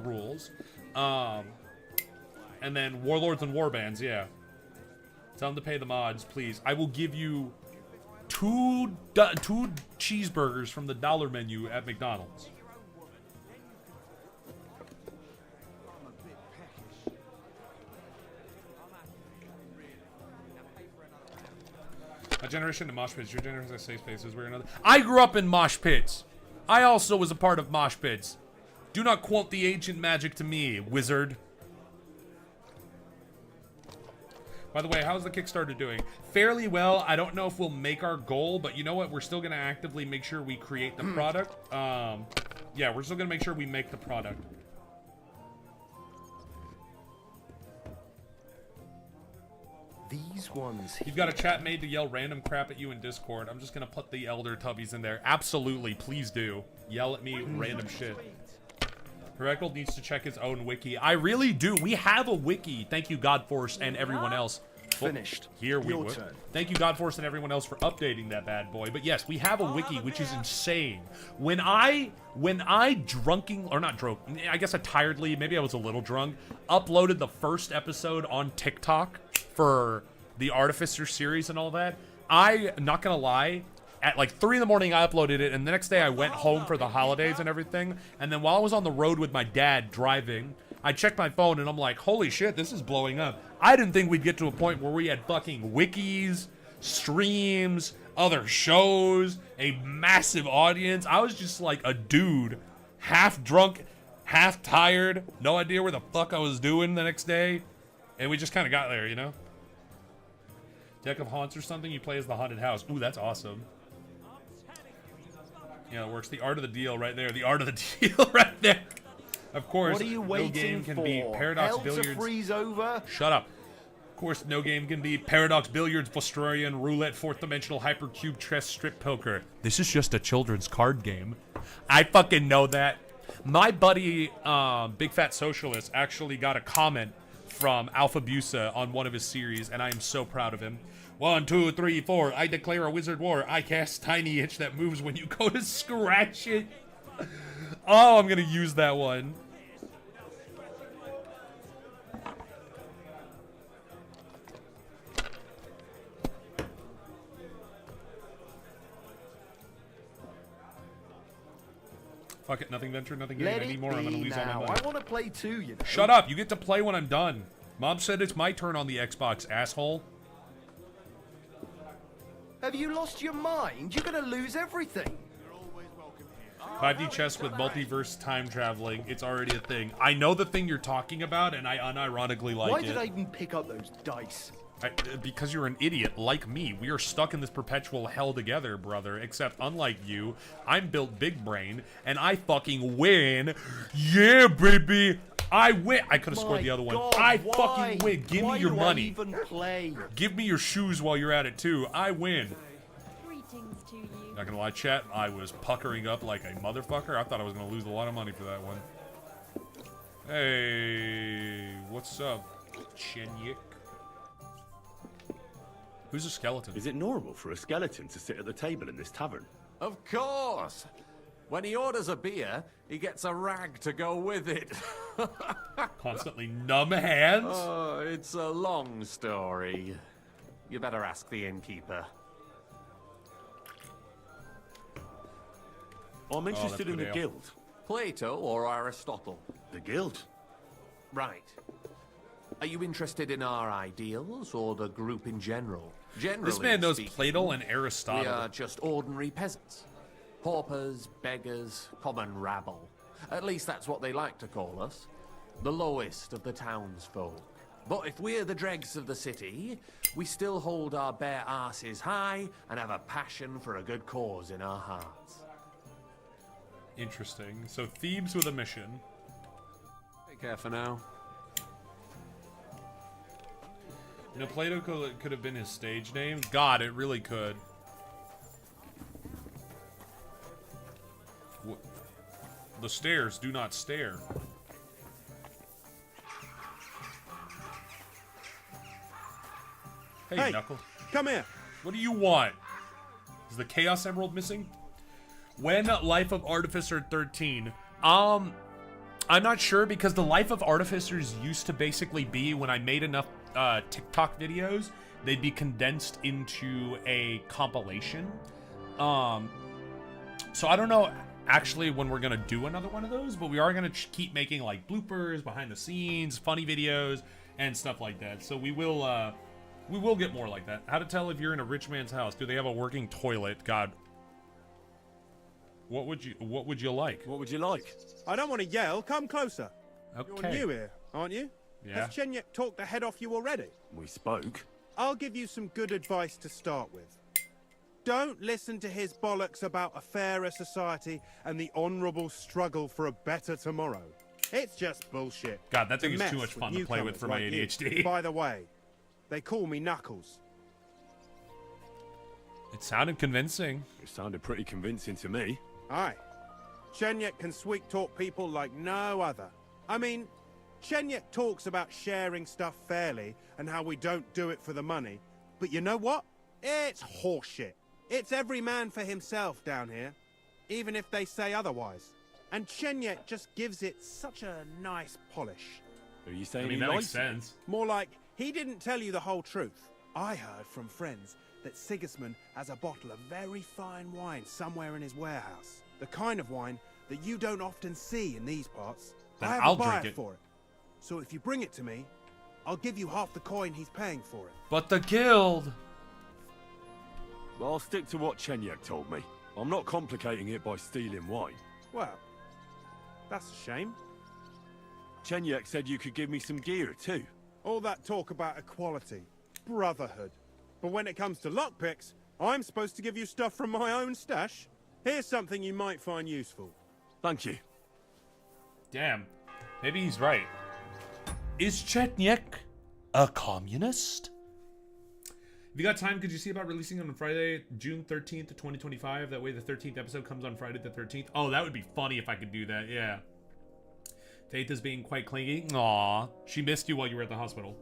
Speaker 1: rules. And then Warlords and Warbands, yeah. Tell them to pay the mods, please. I will give you two cheeseburgers from the dollar menu at McDonald's. My generation of mosh pits. Your generation has safe spaces. We're another. I grew up in mosh pits. I also was a part of mosh pits. Do not quote the ancient magic to me, wizard. By the way, how's the Kickstarter doing? Fairly well. I don't know if we'll make our goal, but you know what? We're still going to actively make sure we create the product. Yeah, we're still going to make sure we make the product.
Speaker 10: These ones.
Speaker 1: You've got a chat made to yell random crap at you in Discord. I'm just going to put the Elder Tubbies in there. Absolutely, please do. Yell at me random shit. Hereckle needs to check his own wiki. I really do. We have a wiki. Thank you, Godforce, and everyone else.
Speaker 10: Finished.
Speaker 1: Here we
Speaker 10: Your
Speaker 1: would.
Speaker 10: turn.
Speaker 1: Thank you, Godforce, and everyone else for updating that bad boy. But yes, we have a wiki, which is insane. When I drunking, or not drunk, I guess I tiredly, maybe I was a little drunk, uploaded the first episode on TikTok for the Artificer series and all that, not gonna lie, at like 3 in the morning I uploaded it, and the next day I went home for the holidays and everything, and then while I was on the road with my dad driving, I checked my phone and I'm like, holy shit, this is blowing up. I didn't think we'd get to a point where we had fucking wikis, streams, other shows, a massive audience. I was just like a dude, half drunk, half tired, no idea where the fuck I was doing the next day, and we just kind of got there, you know? Deck of Haunts or something, you play as the haunted house. Ooh, that's awesome. Yeah, it works. The art of the deal right there. The art of the deal right there. Of course,
Speaker 10: What are you
Speaker 1: no
Speaker 10: waiting
Speaker 1: game can
Speaker 10: for?
Speaker 1: beat Paradox
Speaker 10: Hell to
Speaker 1: Billiards.
Speaker 10: freeze over?
Speaker 1: Shut up. Of course, no game can beat Paradox Billiards, Vostorian, Roulette, Fourth Dimensional, Hypercube, Chess, Strip Poker. This is just a children's card game. I fucking know that. My buddy, Big Fat Socialist, actually got a comment from Alpha Busa on one of his series, and I am so proud of him. 1, 2, 3, 4. I declare a wizard war. I cast tiny itch that moves when you go to scratch it. Oh, I'm gonna use that one. Fuck it, nothing ventured, nothing gained.
Speaker 10: Let
Speaker 1: I need
Speaker 10: it
Speaker 1: more. I'm gonna
Speaker 10: be
Speaker 1: lose all my
Speaker 10: now.
Speaker 1: money.
Speaker 10: I want to play too, you know.
Speaker 1: Shut up! You get to play when I'm done. Mom said it's my turn on the Xbox, asshole.
Speaker 10: Have you lost your mind? You're gonna lose everything.
Speaker 1: 5D chess with multiverse time traveling. It's already a thing. I know the thing you're talking about, and I unironically like
Speaker 10: Why
Speaker 1: it.
Speaker 10: did I even pick up those dice?
Speaker 1: Because you're an idiot like me. We are stuck in this perpetual hell together, brother. Except, unlike you, I'm built big brain, and I fucking win. Yeah, baby. I win. I could have scored the other one.
Speaker 10: God,
Speaker 1: I
Speaker 10: why?
Speaker 1: fucking win. Give
Speaker 10: Why
Speaker 1: me your
Speaker 10: do
Speaker 1: money.
Speaker 10: I even play?
Speaker 1: Give me your shoes while you're at it, too. I win.
Speaker 12: Greetings to you.
Speaker 1: Not gonna lie, chat. I was puckering up like a motherfucker. I thought I was gonna lose a lot of money for that one. Hey, what's up, Chenyik? Who's a skeleton?
Speaker 3: Is it normal for a skeleton to sit at the table in this tavern?
Speaker 8: Of course! When he orders a beer, he gets a rag to go with it.
Speaker 1: Constantly numb hands?
Speaker 8: Oh, it's a long story. You better ask the innkeeper.
Speaker 3: I'm interested in the
Speaker 1: ale.
Speaker 3: guild.
Speaker 8: Plato or Aristotle?
Speaker 3: The guild?
Speaker 8: Right. Are you interested in our ideals or the group in general? Generally
Speaker 1: This man knows
Speaker 8: speaking,
Speaker 1: Plato and
Speaker 8: we
Speaker 1: Aristotle.
Speaker 8: are just ordinary peasants. Paupers, beggars, common rabble. At least that's what they like to call us. The lowest of the townsfolk. But if we're the dregs of the city, we still hold our bare arses high and have a passion for a good cause in our hearts.
Speaker 1: Interesting. So Thebes with a mission.
Speaker 8: Take care for now.
Speaker 1: You know, Plato could have been his stage name. God, it really could. The stairs do not stare. Hey, Knuckle.
Speaker 13: Come here.
Speaker 1: What do you want? Is the Chaos Emerald missing? When Life of Artificer 13? I'm not sure, because the Life of Artificers used to basically be, when I made enough TikTok videos, they'd be condensed into a compilation. So I don't know actually when we're gonna do another one of those, but we are gonna keep making like bloopers, behind the scenes, funny videos, and stuff like that. So we will get more like that. How to tell if you're in a rich man's house? Do they have a working toilet? God. What would you like?
Speaker 3: What would you like?
Speaker 13: I don't want to yell. Come closer.
Speaker 1: Okay.
Speaker 13: You're new here, aren't you?
Speaker 1: Yeah.
Speaker 13: Has Chenyek talked the head off you already?
Speaker 3: We spoke.
Speaker 13: I'll give you some good advice to start with. Don't listen to his bollocks about a fairer society and the honourable struggle for a better tomorrow. It's just bullshit.
Speaker 1: God, that thing
Speaker 13: To
Speaker 1: is too
Speaker 13: mess
Speaker 1: much fun to play with
Speaker 13: newcomers
Speaker 1: for my
Speaker 13: like you.
Speaker 1: ADHD.
Speaker 13: By the way, they call me Knuckles.
Speaker 1: It sounded convincing.
Speaker 3: It sounded pretty convincing to me.
Speaker 13: Aye. Chenyek can sweet talk people like no other. I mean, Chenyek talks about sharing stuff fairly and how we don't do it for the money. But you know what? It's horseshit. It's every man for himself down here, even if they say otherwise. And Chenyek just gives it such a nice polish.
Speaker 3: Are you saying
Speaker 1: I mean,
Speaker 3: he
Speaker 1: that makes
Speaker 3: likes it?
Speaker 1: sense.
Speaker 13: More like, he didn't tell you the whole truth. I heard from friends that Sigismund has a bottle of very fine wine somewhere in his warehouse. The kind of wine that you don't often see in these parts.
Speaker 1: Then
Speaker 13: I have
Speaker 1: I'll
Speaker 13: a buyer
Speaker 1: drink it.
Speaker 13: for it. So if you bring it to me, I'll give you half the coin he's paying for it.
Speaker 1: But the guild.
Speaker 3: Well, I'll stick to what Chenyek told me. I'm not complicating it by stealing wine.
Speaker 13: Well, that's a shame.
Speaker 3: Chenyek said you could give me some gear too.
Speaker 13: All that talk about equality, brotherhood. But when it comes to lockpicks, I'm supposed to give you stuff from my own stash. Here's something you might find useful.
Speaker 3: Thank you.
Speaker 1: Damn. Maybe he's right. Is Chetnyek a communist? If you got time, could you see about releasing it on Friday, June 13th, 2025? That way the 13th episode comes on Friday the 13th. Oh, that would be funny if I could do that, yeah. Faith is being quite clingy. Aw, she missed you while you were at the hospital.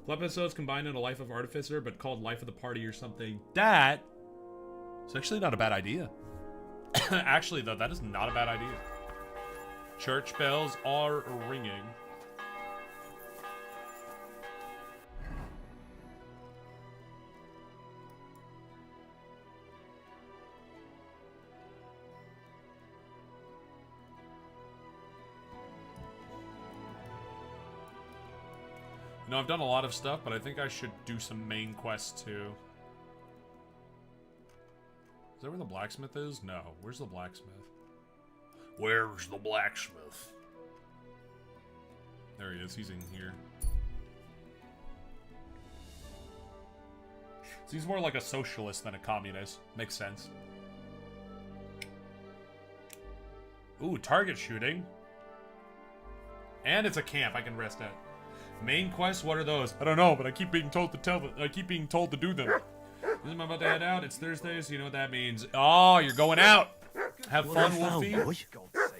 Speaker 1: Full episodes combined in a Life of Artificer, but called Life of the Party or something. That is actually not a bad idea. Actually, though, that is not a bad idea. Church bells are ringing. You know, I've done a lot of stuff, but I think I should do some main quests too. Is that where the blacksmith is? No. Where's the blacksmith? Where's the blacksmith? There he is. He's in here. Seems more like a socialist than a communist. Makes sense. Ooh, target shooting. And it's a camp I can rest at. Main quests, what are those? I don't know, but I keep being told to do them. I'm about to head out. It's Thursday, so you know what that means. Oh, you're going out. Have fun, Wolfie.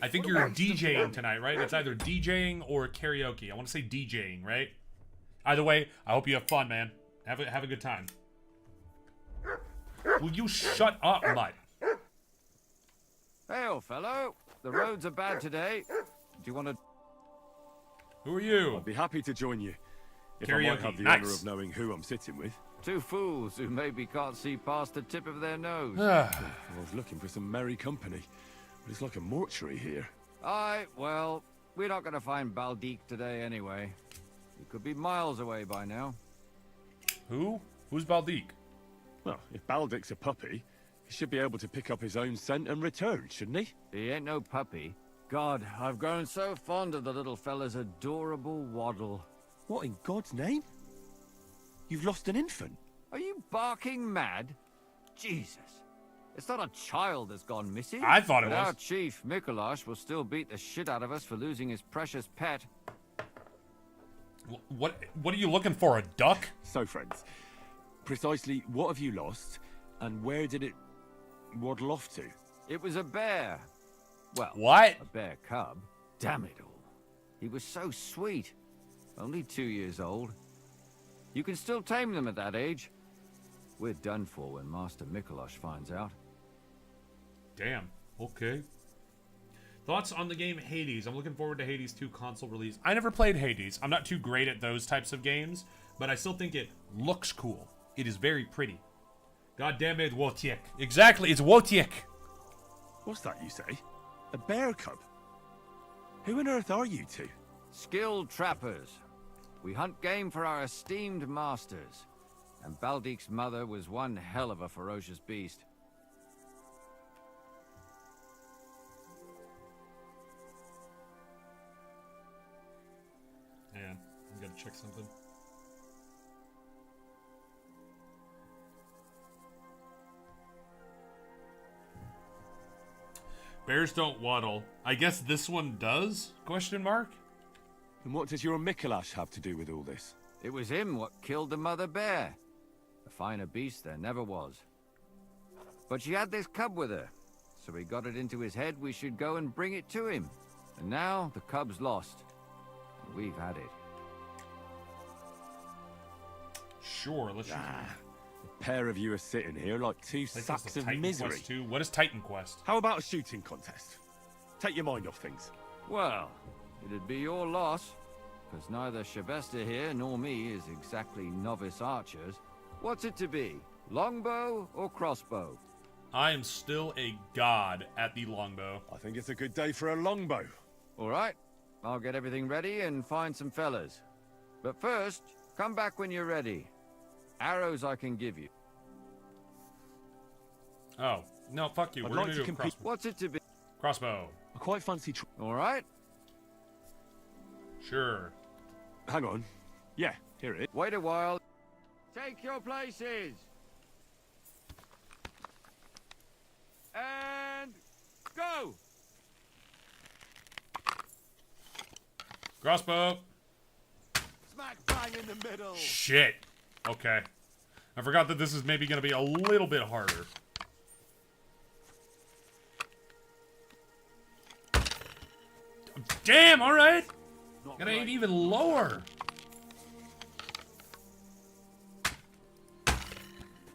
Speaker 1: I think you're DJing tonight, right? It's either DJing or karaoke. I want to say DJing, right? Either way, I hope you have fun, man. Have a good time. Will you shut up, mutt?
Speaker 14: Hey, old fellow. The roads are bad today. Do you want to...
Speaker 1: Who are you?
Speaker 3: I'd be happy to join you. If
Speaker 1: Karaoke.
Speaker 3: I might have the
Speaker 1: Nice.
Speaker 3: honor of knowing who I'm sitting with.
Speaker 14: Two fools who maybe can't see past the tip of their nose.
Speaker 3: I was looking for some merry company, but it's like a mortuary here.
Speaker 14: Aye, well, we're not going to find Baldique today anyway. He could be miles away by now.
Speaker 1: Who? Who's Baldique?
Speaker 3: Well, if Baldick's a puppy, he should be able to pick up his own scent and return, shouldn't he?
Speaker 14: He ain't no puppy. God, I've grown so fond of the little fella's adorable waddle.
Speaker 3: What in God's name? You've lost an infant.
Speaker 14: Are you barking mad? Jesus. It's not a child that's gone missing.
Speaker 1: I thought it
Speaker 14: but
Speaker 1: was.
Speaker 14: Our chief, Mikolash, will still beat the shit out of us for losing his precious pet.
Speaker 1: What are you looking for, a duck?
Speaker 3: So, friends, precisely what have you lost, and where did it waddle off to?
Speaker 14: It was a bear. Well,
Speaker 1: what?
Speaker 14: A bear cub. Damn it all. He was so sweet. Only 2 years old. You can still tame them at that age. We're done for when Master Mikolash finds out.
Speaker 1: Damn. Okay. Thoughts on the game Hades? I'm looking forward to Hades 2 console release. I never played Hades. I'm not too great at those types of games, but I still think it looks cool. It is very pretty. God damn it, Wojciech. Exactly, it's Wojciech.
Speaker 3: What's that you say? A bear cub? Who on earth are you two?
Speaker 14: Skilled trappers. We hunt game for our esteemed masters. And Baldique's mother was one hell of a ferocious beast.
Speaker 1: Yeah, I gotta check something. Bears don't waddle. I guess this one does? Question mark?
Speaker 3: And what does your Mikolash have to do with all this?
Speaker 14: It was him what killed the mother bear. A finer beast there never was. But she had this cub with her, so he got it into his head we should go and bring it to him. And now the cub's lost. And we've had it.
Speaker 1: Sure, let's
Speaker 3: The pair of you are sitting here like two sacks of
Speaker 1: Titan
Speaker 3: misery.
Speaker 1: Quest 2. What is Titan Quest?
Speaker 3: How about a shooting contest? Take your mind off things.
Speaker 14: Well, it'd be your loss, because neither Shabesta here nor me is exactly novice archers. What's it to be? Longbow or crossbow?
Speaker 1: I am still a god at the longbow.
Speaker 3: I think it's a good day for a longbow.
Speaker 14: All right, I'll get everything ready and find some fellas. But first, come back when you're ready. Arrows I can give you.
Speaker 1: Oh, no, fuck you.
Speaker 3: I'd
Speaker 1: We're
Speaker 3: like
Speaker 1: gonna
Speaker 3: to
Speaker 1: do a
Speaker 3: compete.
Speaker 14: What's it to be?
Speaker 1: crossbow.
Speaker 3: I quite fancy.
Speaker 14: All right.
Speaker 1: Sure.
Speaker 3: Hang on. Yeah, here it is.
Speaker 14: Wait a while. Take your places. And go.
Speaker 1: Crossbow.
Speaker 13: Smack bang in the middle.
Speaker 1: Shit. Okay. I forgot that this is maybe going to be a little bit harder. Damn, alright. Gonna aim even lower.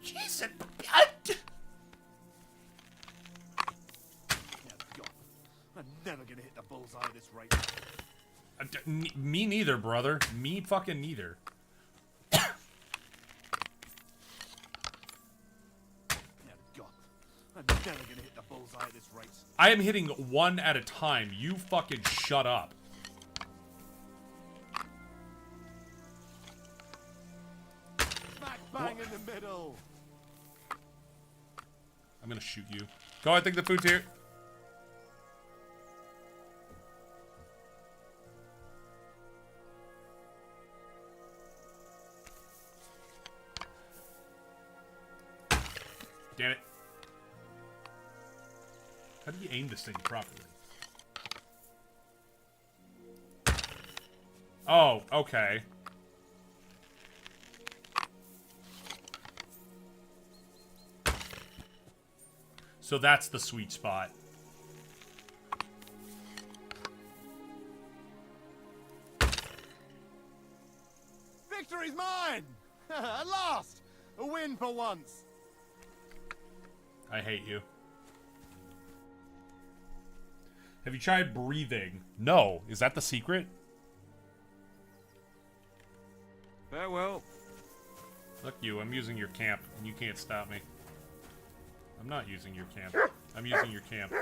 Speaker 1: Jesus.
Speaker 13: I'm never gonna hit the bullseye at this rate.
Speaker 1: Me neither, brother. Me fucking neither.
Speaker 13: I'm never gonna hit the bullseye at this rate.
Speaker 1: I am hitting one at a time. You fucking shut up.
Speaker 13: Smack bang in the middle.
Speaker 1: I'm gonna shoot you. Go, I think the food's here. Damn it. How do you aim this thing properly? Oh, okay. So that's the sweet spot.
Speaker 10: Victory's mine! At last! A win for once!
Speaker 1: I hate you. Have you tried breathing? No. Is that the secret?
Speaker 14: Farewell.
Speaker 1: Look you, I'm using your camp, and you can't stop me. I'm not using your camp. I'm using your camp.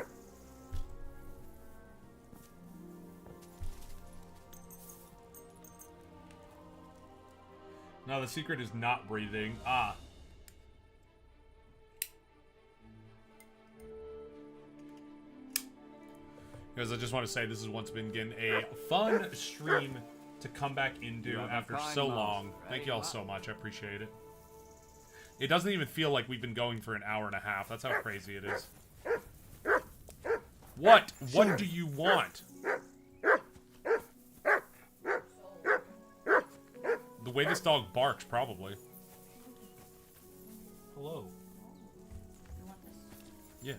Speaker 1: No, the secret is not breathing. Ah. Because I just want to say this has once been a fun stream to come back into after so long. Thank you all so much. I appreciate it. It doesn't even feel like we've been going for an hour and a half. That's how crazy it is. What? What do you want? The way this dog barks, probably. Hello.
Speaker 9: You want this?
Speaker 1: Yeah.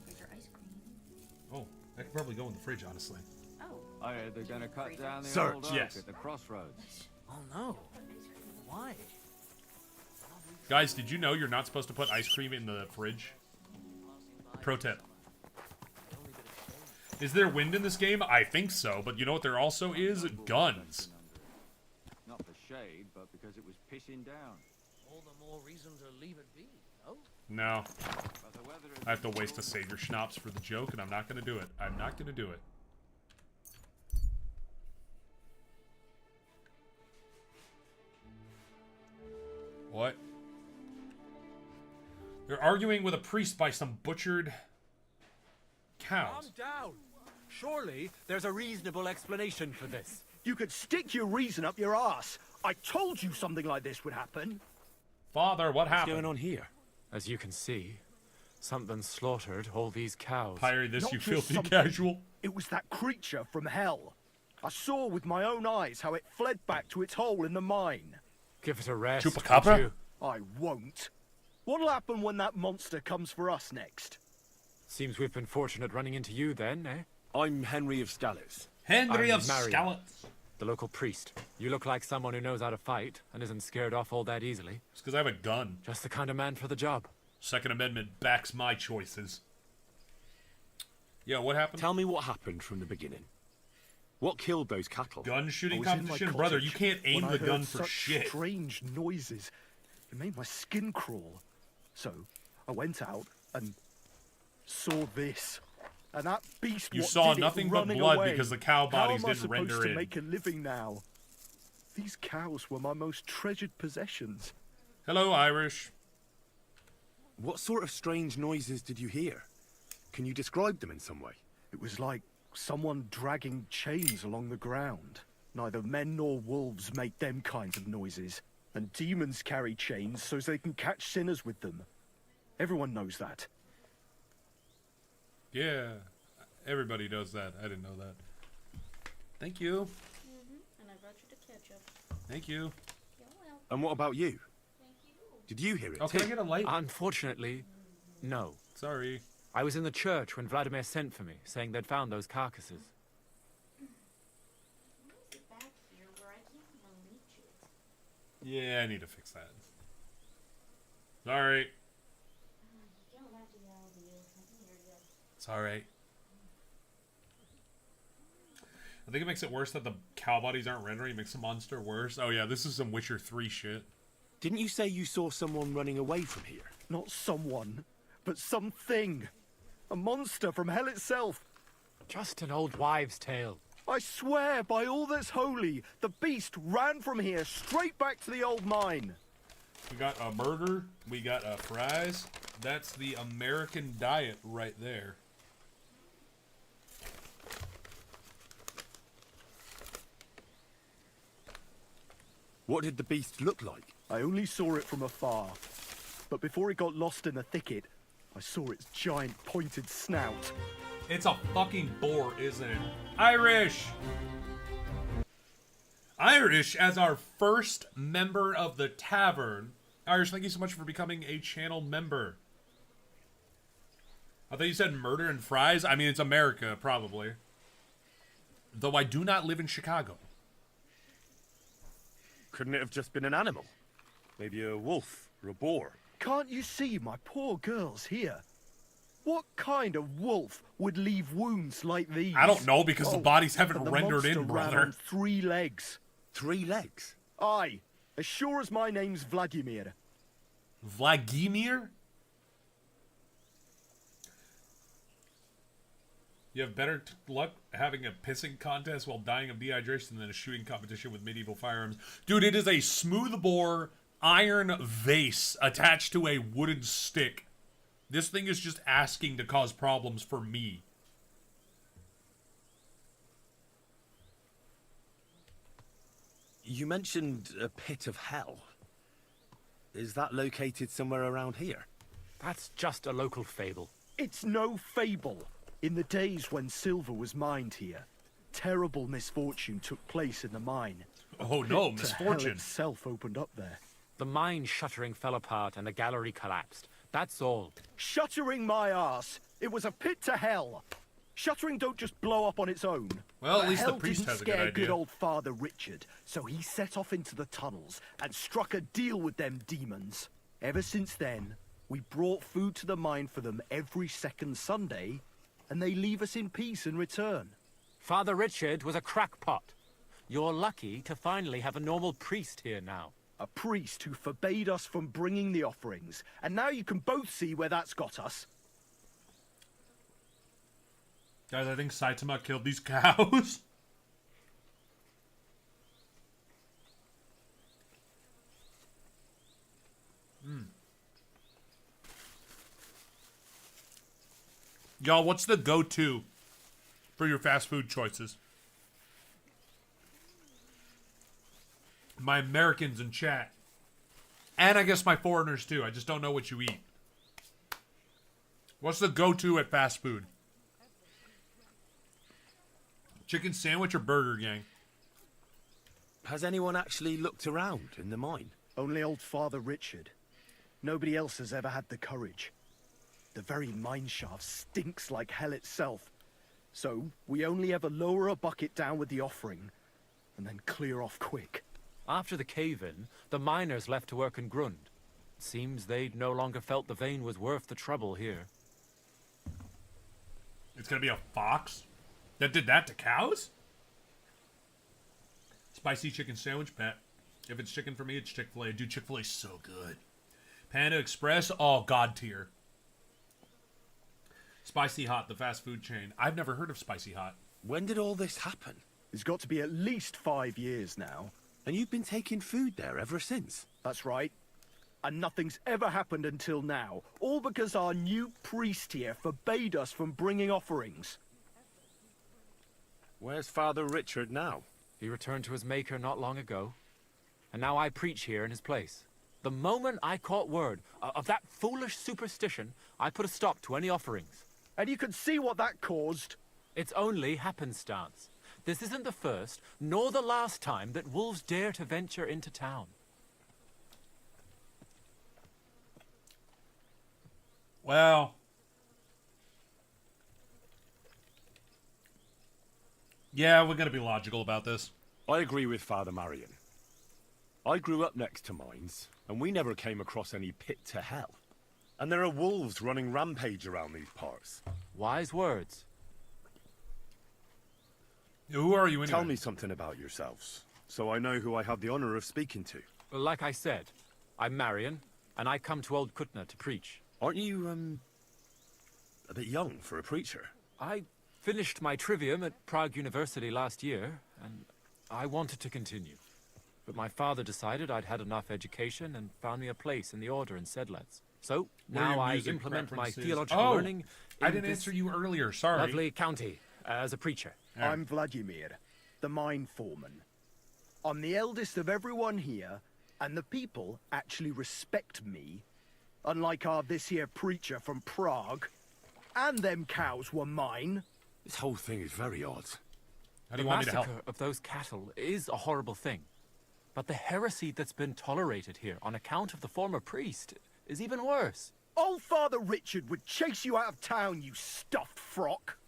Speaker 9: Here's your ice cream.
Speaker 1: Oh, that could probably go in the fridge, honestly.
Speaker 9: Oh.
Speaker 14: I heard they're gonna cut down the
Speaker 1: Search,
Speaker 14: old oak
Speaker 1: yes.
Speaker 14: at the crossroads.
Speaker 2: Oh no. Why?
Speaker 1: Guys, did you know you're not supposed to put ice cream in the fridge? Pro tip. Is there wind in this game? I think so, but you know what there also is? Guns.
Speaker 14: Not for shade, but because it was pissing down.
Speaker 2: All the more reason to leave it be, no?
Speaker 1: No.
Speaker 14: But the weather is
Speaker 1: I have to waste a Savior Schnapps for the joke, and I'm not going to do it. I'm not going to do it. What? They're arguing with a priest by some butchered cows.
Speaker 15: Calm down. Surely there's a reasonable explanation for this.
Speaker 10: You could stick your reason up your ass. I told you something like this would happen.
Speaker 1: Father, what
Speaker 16: What's
Speaker 1: happened?
Speaker 16: going on here?
Speaker 15: As you can see, something slaughtered all these cows.
Speaker 1: Hire this,
Speaker 10: Not
Speaker 1: you
Speaker 10: just
Speaker 1: filthy
Speaker 10: something.
Speaker 1: casual.
Speaker 10: It was that creature from hell. I saw with my own eyes how it fled back to its hole in the mine.
Speaker 15: Give it a rest.
Speaker 1: Chupacabra?
Speaker 15: won't you?
Speaker 10: I won't. What'll happen when that monster comes for us next?
Speaker 15: Seems we've been fortunate running into you then, eh?
Speaker 16: I'm Henry of Scallis.
Speaker 1: Henry
Speaker 15: I'm
Speaker 1: of
Speaker 15: Marion,
Speaker 1: Scallops.
Speaker 15: the local priest. You look like someone who knows how to fight and isn't scared off all that easily.
Speaker 1: It's because I have a gun.
Speaker 15: Just the kind of man for the job.
Speaker 1: Second Amendment backs my choices. Yeah, what happened?
Speaker 16: Tell me what happened from the beginning. What killed those cattle?
Speaker 1: Gun
Speaker 10: I
Speaker 1: shooting
Speaker 10: was in my
Speaker 1: competition? Brother, you
Speaker 10: cottage
Speaker 1: can't aim
Speaker 10: when
Speaker 1: the
Speaker 10: I
Speaker 1: gun
Speaker 10: heard
Speaker 1: for
Speaker 10: such
Speaker 1: shit.
Speaker 10: strange noises. It made my skin crawl. So I went out and saw this. And that beast
Speaker 1: You
Speaker 10: what
Speaker 1: saw
Speaker 10: did it
Speaker 1: nothing but
Speaker 10: running
Speaker 1: blood
Speaker 10: away.
Speaker 1: because the cow bodies
Speaker 10: How am I
Speaker 1: didn't render
Speaker 10: supposed to
Speaker 1: in.
Speaker 10: make a living now? These cows were my most treasured possessions.
Speaker 1: Hello, Irish.
Speaker 16: What sort of strange noises did you hear? Can you describe them in some way?
Speaker 10: It was like someone dragging chains along the ground. Neither men nor wolves make them kinds of noises. And demons carry chains so they can catch sinners with them. Everyone knows that.
Speaker 1: Yeah, everybody does that. I didn't know that. Thank you.
Speaker 9: And I brought you the ketchup.
Speaker 1: Thank you.
Speaker 16: And what about you? Did you hear it
Speaker 1: Oh, can
Speaker 16: too?
Speaker 1: I get a light?
Speaker 15: Unfortunately, no.
Speaker 1: Sorry.
Speaker 15: I was in the church when Vladimir sent for me, saying they'd found those carcasses.
Speaker 9: Back here where I can't even reach it.
Speaker 1: Yeah, I need to fix that. Sorry.
Speaker 9: You don't have to yell, do you? I can hear you.
Speaker 1: It's alright. I think it makes it worse that the cow bodies aren't rendering. It makes the monster worse. Oh yeah, this is some Witcher 3 shit.
Speaker 16: Didn't you say you saw someone running away from here?
Speaker 10: Not someone, but something. A monster from hell itself.
Speaker 15: Just an old wives' tale.
Speaker 10: I swear by all that's holy, the beast ran from here straight back to the old mine.
Speaker 1: We got a burger. We got fries. That's the American diet right there.
Speaker 16: What did the beast look like?
Speaker 10: I only saw it from afar. but before it got lost in the thicket, I saw its giant pointed snout.
Speaker 1: It's a fucking boar, isn't it? Irish! Irish as our first member of the tavern. Irish, thank you so much for becoming a channel member. I thought you said murder and fries. I mean, it's America, probably. Though I do not live in Chicago.
Speaker 3: Couldn't it have just been an animal? Maybe a wolf or a boar?
Speaker 10: Can't you see my poor girls here? What kind of wolf would leave wounds like these?
Speaker 1: I don't know, because the bodies haven't
Speaker 10: and the
Speaker 1: rendered in,
Speaker 10: monster ran
Speaker 1: brother.
Speaker 10: on 3 legs.
Speaker 3: 3 legs?
Speaker 10: Aye, as sure as my name's Vladimir.
Speaker 1: Vladimir? You have better luck having a pissing contest while dying of dehydration than a shooting competition with medieval firearms. Dude, it is a smoothbore iron vase attached to a wooden stick. This thing is just asking to cause problems for me.
Speaker 16: You mentioned a pit of hell. Is that located somewhere around here?
Speaker 15: That's just a local fable.
Speaker 10: It's no fable. In the days when silver was mined here, terrible misfortune took place in the mine.
Speaker 1: Oh no,
Speaker 10: Pit to
Speaker 1: misfortune.
Speaker 10: hell itself opened up there.
Speaker 15: The mine shuttering fell apart and the gallery collapsed. That's all.
Speaker 10: Shuttering my arse! It was a pit to hell! Shuttering don't just blow up on its own.
Speaker 1: Well, at
Speaker 10: But
Speaker 1: least the
Speaker 10: hell
Speaker 1: priest
Speaker 10: didn't
Speaker 1: has a good
Speaker 10: scare
Speaker 1: idea.
Speaker 10: good old Father Richard, so he set off into the tunnels and struck a deal with them demons. Ever since then, we brought food to the mine for them every second Sunday, and they leave us in peace in return.
Speaker 15: Father Richard was a crackpot. You're lucky to finally have a normal priest here now.
Speaker 10: A priest who forbade us from bringing the offerings, and now you can both see where that's got us.
Speaker 1: Guys, I think Saitama killed these cows. Y'all, what's the go-to for your fast food choices? My Americans in chat. And I guess my foreigners too. I just don't know what you eat. What's the go-to at fast food? Chicken sandwich or burger, gang?
Speaker 16: Has anyone actually looked around in the mine?
Speaker 10: Only old Father Richard. Nobody else has ever had the courage. The very mine shaft stinks like hell itself. So, we only ever lower a bucket down with the offering, and then clear off quick.
Speaker 15: After the cave-in, the miners left to work in Grund. Seems they'd no longer felt the vein was worth the trouble here.
Speaker 1: It's gonna be a fox that did that to cows? Spicy chicken sandwich, Pat. If it's chicken for me, it's Chick-fil-A. Dude, Chick-fil-A's so good. Panda Express, oh, god tier. Spicy Hot, the fast food chain. I've never heard of Spicy Hot.
Speaker 16: When did all this happen?
Speaker 10: It's got to be at least 5 years now.
Speaker 16: And you've been taking food there ever since?
Speaker 10: That's right. And nothing's ever happened until now. All because our new priest here forbade us from bringing offerings.
Speaker 3: Where's Father Richard now?
Speaker 15: He returned to his maker not long ago. And now I preach here in his place. The moment I caught word of that foolish superstition, I put a stop to any offerings.
Speaker 10: And you can see what that caused.
Speaker 15: It's only happenstance. This isn't the first, nor the last time that wolves dare to venture into town.
Speaker 1: Well, yeah, we're gonna be logical about this.
Speaker 3: I agree with Father Marion. I grew up next to mines, and we never came across any pit to hell. And there are wolves running rampage around these parts.
Speaker 15: Wise words.
Speaker 1: Who are you anyway?
Speaker 3: Tell me something about yourselves, so I know who I have the honor of speaking to.
Speaker 15: Well, like I said, I'm Marion, and I come to Old Kutna to preach.
Speaker 3: Aren't you, a bit young for a preacher?
Speaker 15: I finished my trivium at Prague University last year, and I wanted to continue. But my father decided I'd had enough education and found me a place in the order in Sedlets. So,
Speaker 1: What are
Speaker 15: now
Speaker 1: your
Speaker 15: I
Speaker 1: music
Speaker 15: implement my
Speaker 1: preferences?
Speaker 15: theological
Speaker 1: Oh,
Speaker 15: learning
Speaker 1: I
Speaker 15: in
Speaker 1: didn't
Speaker 15: this
Speaker 1: answer you earlier, sorry.
Speaker 15: lovely county as a preacher.
Speaker 10: I'm Vladimir, the mine foreman. I'm the eldest of everyone here, and the people actually respect me unlike our this here preacher from Prague. And them cows were mine.
Speaker 3: This whole thing is very odd.
Speaker 1: How do you want me to help?
Speaker 15: The massacre of those cattle is a horrible thing. But the heresy that's been tolerated here on account of the former priest is even worse.
Speaker 10: Old Father Richard would chase you out of town, you stuffed frock.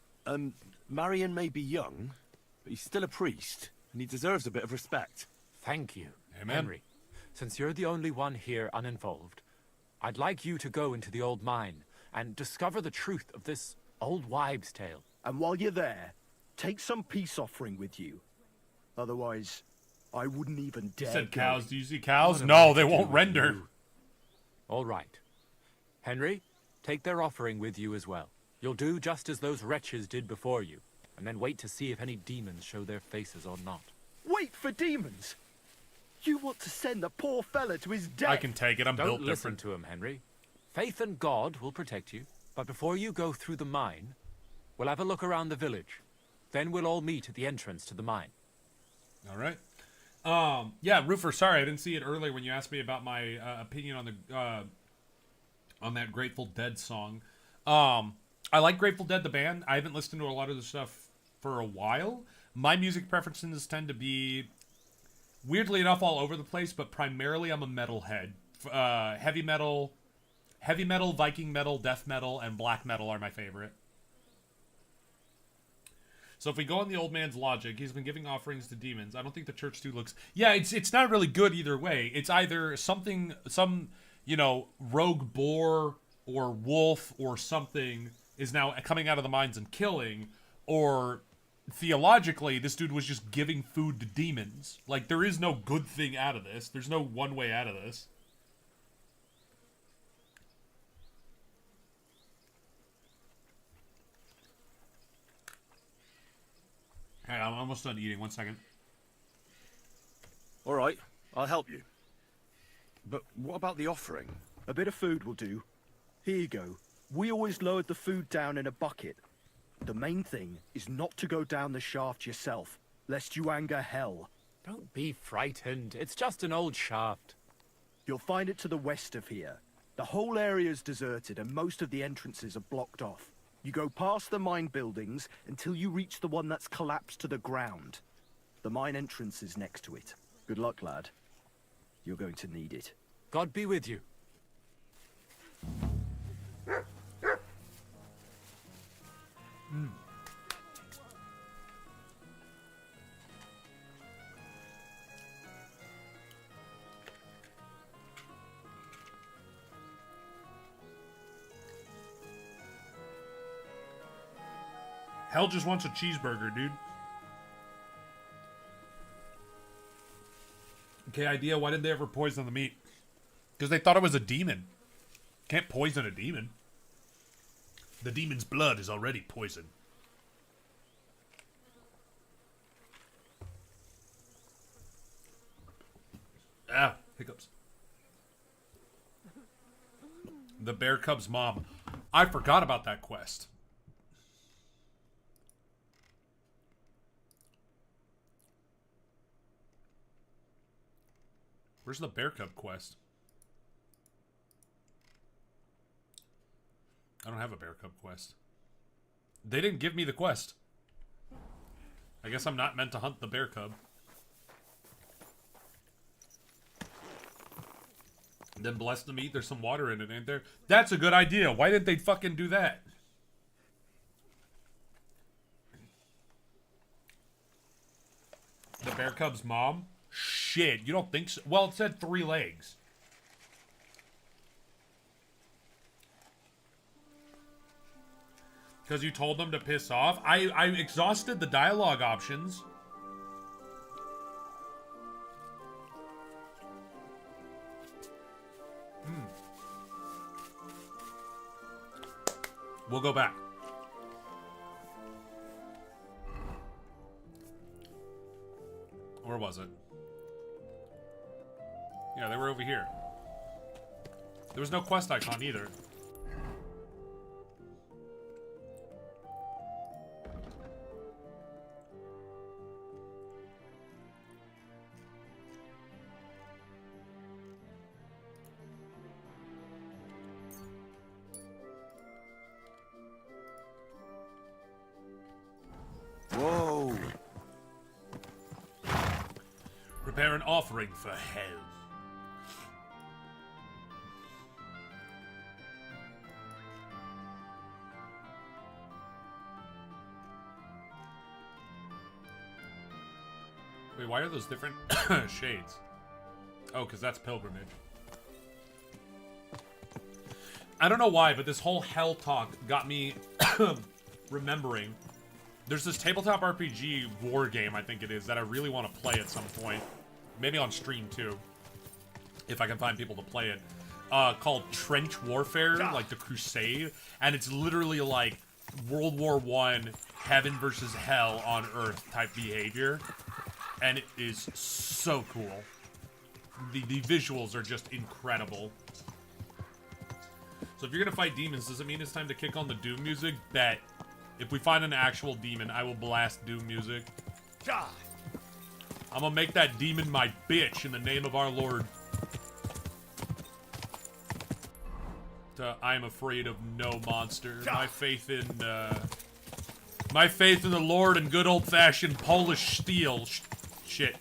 Speaker 3: Marion may be young, but he's still a priest, and he deserves a bit of respect.
Speaker 15: Thank you,
Speaker 1: Amen.
Speaker 15: Henry. Since you're the only one here uninvolved, I'd like you to go into the old mine and discover the truth of this old wives' tale.
Speaker 10: And while you're there, take some peace offering with you. Otherwise, I wouldn't even dare.
Speaker 1: You said
Speaker 10: go.
Speaker 1: cows. Do you see cows? No, they won't render.
Speaker 15: All right. Henry, take their offering with you as well. You'll do just as those wretches did before you, and then wait to see if any demons show their faces or not.
Speaker 10: Wait for demons? You want to send the poor fella to his death?
Speaker 1: I can take it. I'm
Speaker 15: Don't
Speaker 1: built
Speaker 15: listen
Speaker 1: different.
Speaker 15: to him, Henry. Faith in God will protect you. But before you go through the mine, we'll have a look around the village. Then we'll all meet at the entrance to the mine.
Speaker 1: All right. Yeah, Roofer, sorry, I didn't see it earlier when you asked me about my opinion on the on that Grateful Dead song. I like Grateful Dead, the band. I haven't listened to a lot of the stuff for a while. My music preferences tend to be, weirdly enough, all over the place, but primarily I'm a metalhead. Heavy metal, Viking metal, death metal, and black metal are my favorite. So if we go on the old man's logic, he's been giving offerings to demons. I don't think the church too looks... Yeah, it's not really good either way. It's either some rogue boar or wolf or something is now coming out of the mines and killing, or theologically, this dude was just giving food to demons. Like, there is no good thing out of this. There's no one way out of this. Hey, I'm almost done eating. 1 second.
Speaker 3: All right, I'll help you. But what about the offering?
Speaker 10: A bit of food will do. Here you go. We always lowered the food down in a bucket. The main thing is not to go down the shaft yourself, lest you anger hell.
Speaker 15: Don't be frightened. It's just an old shaft.
Speaker 10: You'll find it to the west of here. The whole area is deserted and most of the entrances are blocked off. You go past the mine buildings until you reach the one that's collapsed to the ground. The mine entrance is next to it. Good luck, lad. You're going to need it.
Speaker 15: God be with you.
Speaker 1: Hell just wants a cheeseburger, dude. Okay, idea, why did they ever poison the meat? Because they thought it was a demon. Can't poison a demon. The demon's blood is already poison. Ah, hiccups. The bear cub's mom. I forgot about that quest. Where's the bear cub quest? I don't have a bear cub quest. They didn't give me the quest. I guess I'm not meant to hunt the bear cub. Then bless the meat, there's some water in it, ain't there? That's a good idea. Why didn't they fucking do that? The bear cub's mom? Shit, you don't think so? Well, it said 3 legs. Because you told them to piss off? I exhausted the dialogue options. We'll go back. Where was it? Yeah, they were over here. There was no quest icon either. prepare an offering for hell. Wait, why are those different shades? Oh, because that's pilgrimage. I don't know why, but this whole hell talk got me remembering. There's this tabletop RPG war game, I think it is, that I really want to play at some point. Maybe on stream, too. If I can find people to play it. Called Trench Warfare, like the Crusade. And it's literally like World War I, heaven versus hell on Earth type behavior. And it is so cool. The visuals are just incredible. So if you're gonna fight demons, does it mean it's time to kick on the Doom music? Bet. If we find an actual demon, I will blast Doom music. I'm gonna make that demon my bitch in the name of our Lord. I am afraid of no monster. My faith in the Lord and good old-fashioned Polish steel. Shit.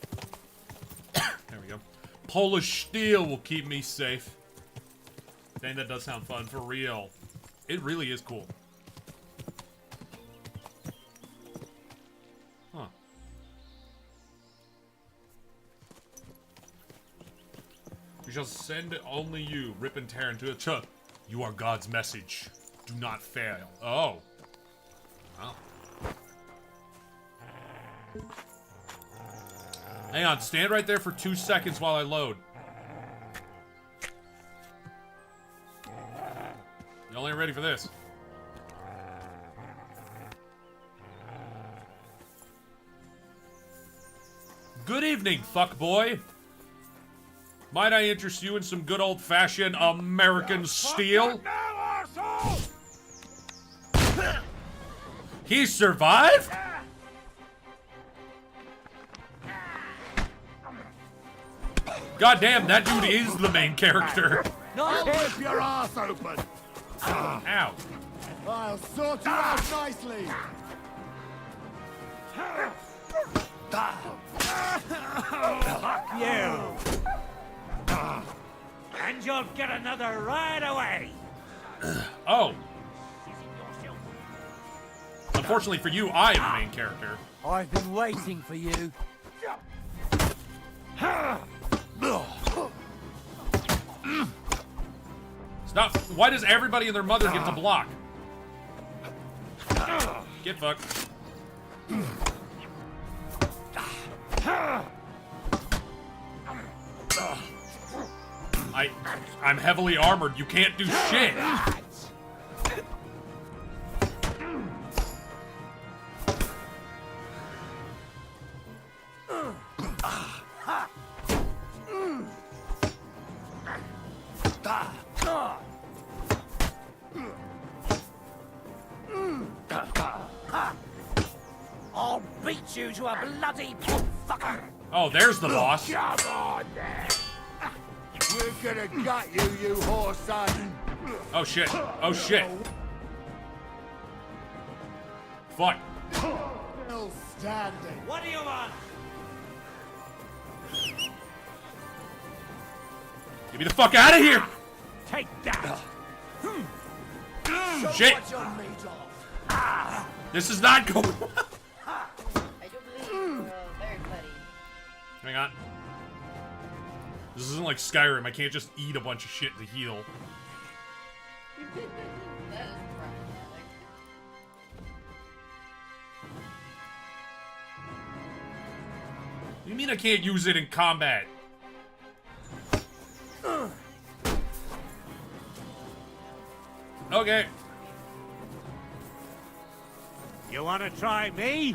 Speaker 1: There we go. Polish steel will keep me safe. Dang, that does sound fun, for real. It really is cool. Huh. We shall send only you, rip and tear into it. You are God's message. Do not fail. Oh. Wow. Hang on, stand right there for 2 seconds while I load. You only ready for this. Good evening, fuckboy. Might I interest you in some good old-fashioned American steel? He survived? Goddamn, that dude is the main character.
Speaker 6: I'll rip your ass open.
Speaker 1: Ow.
Speaker 6: I'll sort you out nicely.
Speaker 5: Fuck you! And you'll get another right away!
Speaker 1: Oh. Unfortunately for you, I am the main character.
Speaker 5: I've been waiting for you.
Speaker 1: Stop. Why does everybody and their mother get to block? Get fucked. I'm heavily armored. You can't do shit.
Speaker 5: I'll beat you to a bloody fucker.
Speaker 1: Oh, there's the boss.
Speaker 6: Come on, then. We're gonna gut you, you whore son.
Speaker 1: Oh shit. Oh shit. Fuck.
Speaker 6: Still standing.
Speaker 5: What do you want?
Speaker 1: Get me the fuck out of here.
Speaker 5: Take that.
Speaker 1: Shit.
Speaker 5: What you're made of.
Speaker 1: This is not going well.
Speaker 9: I do believe you're very bloody.
Speaker 1: Hang on. This isn't like Skyrim. I can't just eat a bunch of shit to heal.
Speaker 9: That is problematic.
Speaker 1: You mean I can't use it in combat? Okay.
Speaker 5: You wanna try me?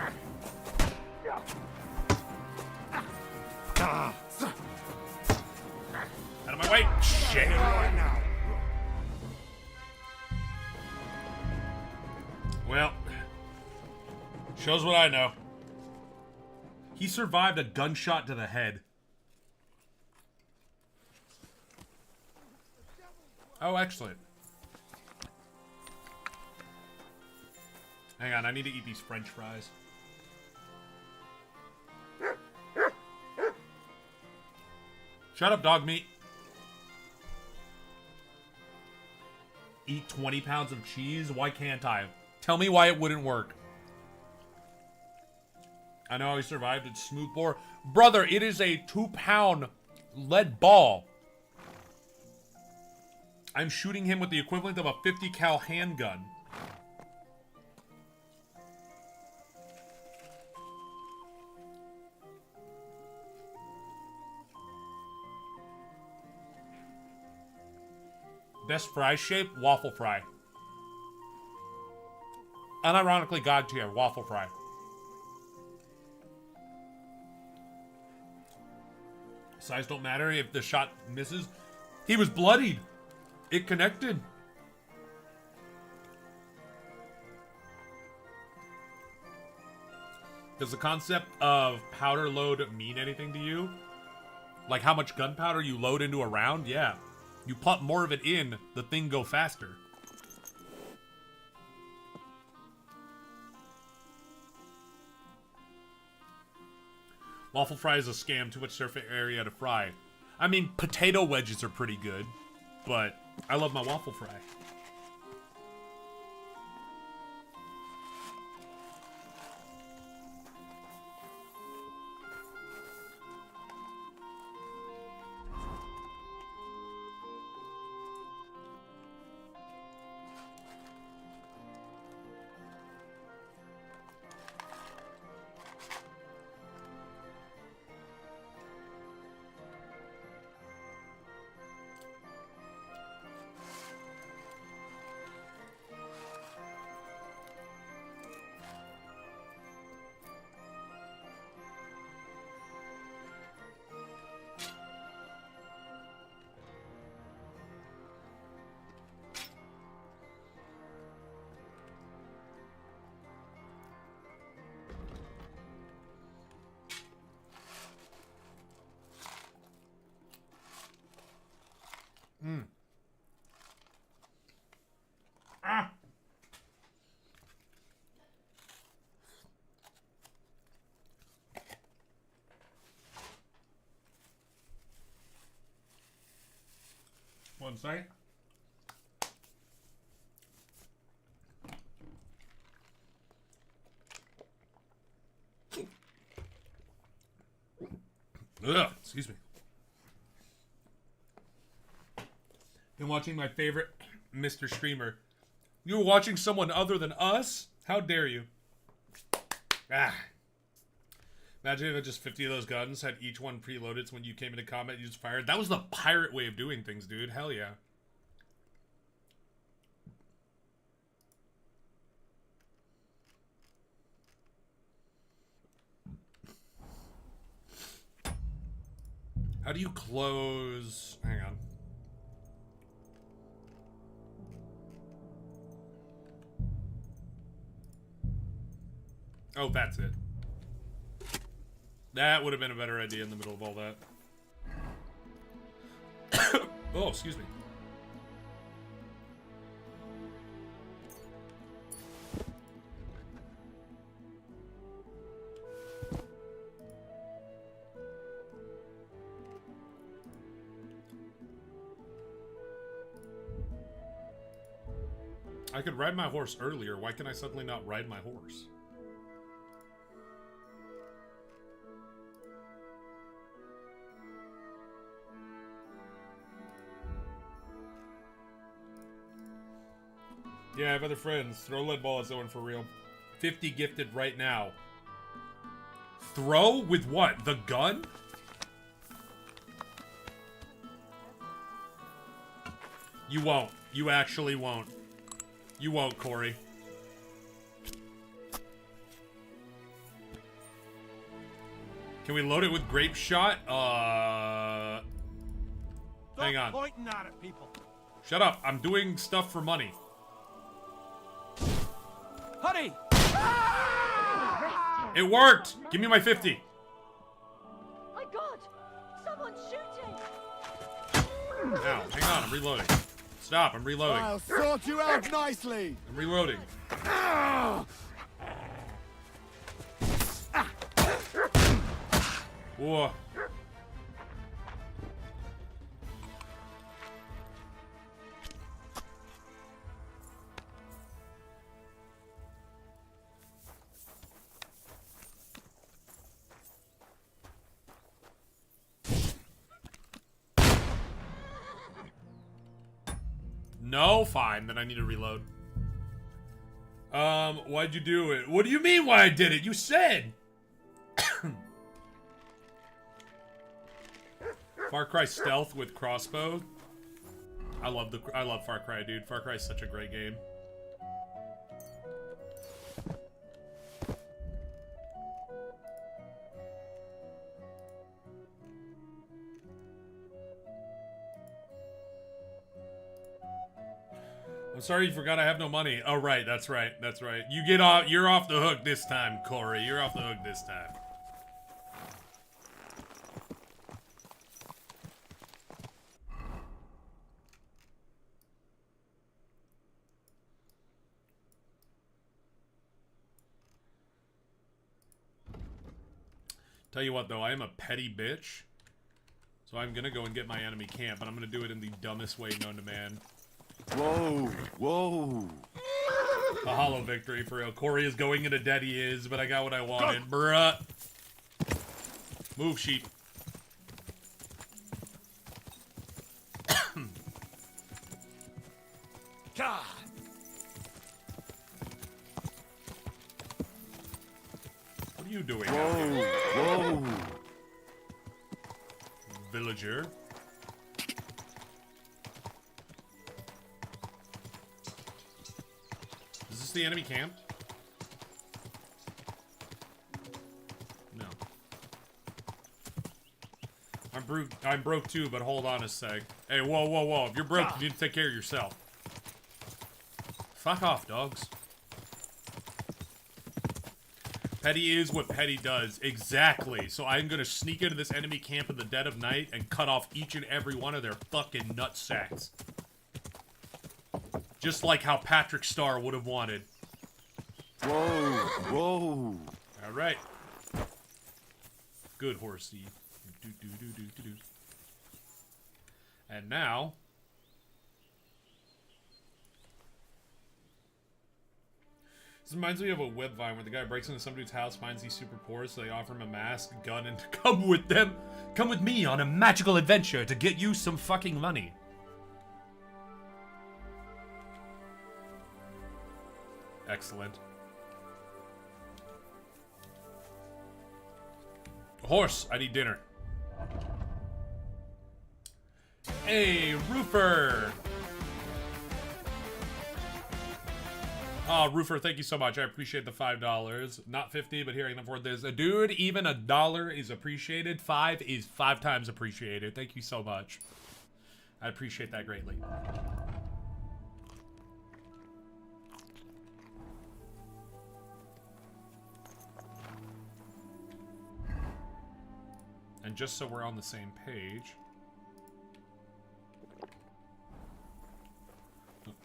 Speaker 1: Out of my way. Shit. Well, shows what I know. He survived a gunshot to the head. Oh, excellent. Hang on, I need to eat these French fries. Shut up, dog meat. Eat 20 pounds of cheese? Why can't I? Tell me why it wouldn't work. I know how he survived. It's smooth bore. Brother, it is a 2-pound lead ball. I'm shooting him with the equivalent of a 50 cal handgun. Best fry shape? Waffle fry. Unironically, God tier. Waffle fry. Size don't matter if the shot misses. He was bloodied. It connected. Does the concept of powder load mean anything to you? Like how much gunpowder you load into a round? Yeah. You pump more of it in, the thing go faster. Waffle fry is a scam. Too much surface area to fry. I mean, potato wedges are pretty good, but I love my waffle fry. Ah. One second. Ugh, excuse me. Been watching my favorite Mr. Streamer. You were watching someone other than us? How dare you? Ah. Imagine if just 50 of those guns had each one preloaded, so when you came into combat, you just fired. That was the pirate way of doing things, dude. Hell yeah. How do you close... Hang on. Oh, that's it. That would have been a better idea in the middle of all that. Oh, excuse me. I could ride my horse earlier. Why can I suddenly not ride my horse? Yeah, I have other friends. Throw lead ball at someone for real. 50 gifted right now. Throw? With what? The gun? You won't. You actually won't. You won't, Corey. Can we load it with grape shot? Hang on.
Speaker 6: Pointing at it, people.
Speaker 1: Shut up. I'm doing stuff for money.
Speaker 6: Honey!
Speaker 1: It worked! Give me my 50.
Speaker 12: My God! Someone's shooting!
Speaker 1: Now, hang on. I'm reloading. Stop. I'm reloading.
Speaker 6: I'll sort you out nicely.
Speaker 1: I'm reloading. Whoa. No? Fine, then I need to reload. Why'd you do it? What do you mean why I did it? You said! Far Cry Stealth with crossbow. I love Far Cry, dude. Far Cry is such a great game. I'm sorry you forgot I have no money. Oh, right, that's right, that's right. You're off the hook this time, Corey. You're off the hook this time. Tell you what, though, I am a petty bitch. So I'm gonna go and get my enemy camp, and I'm gonna do it in the dumbest way known to man.
Speaker 3: Whoa, whoa.
Speaker 1: A hollow victory for real. Corey is going into dead, he is, but I got what I wanted. Bruh. Move, sheep.
Speaker 3: God.
Speaker 1: What are you doing?
Speaker 3: Whoa, whoa.
Speaker 1: Villager. Is this the enemy camp? No. I'm broke too, but hold on a sec. Hey, whoa, whoa, whoa. If you're broke, you need to take care of yourself. Fuck off, dogs. Petty is what petty does. Exactly. So I'm gonna sneak into this enemy camp in the dead of night and cut off each and every one of their fucking nutsacks. Just like how Patrick Starr would have wanted.
Speaker 3: Whoa, whoa.
Speaker 1: Alright. Good, horsey. And now... This reminds me of a web vine where the guy breaks into some dude's house, finds he's super poor, so they offer him a mask, gun, and to come with them. Come with me on a magical adventure to get you some fucking money. Excellent. Horse, I need dinner. Hey, Roofer! Oh, Roofer, thank you so much. I appreciate the $5. Not 50, but here I can afford this. Dude, even $1 is appreciated. 5 is 5 times appreciated. Thank you so much. I appreciate that greatly. And just so we're on the same page...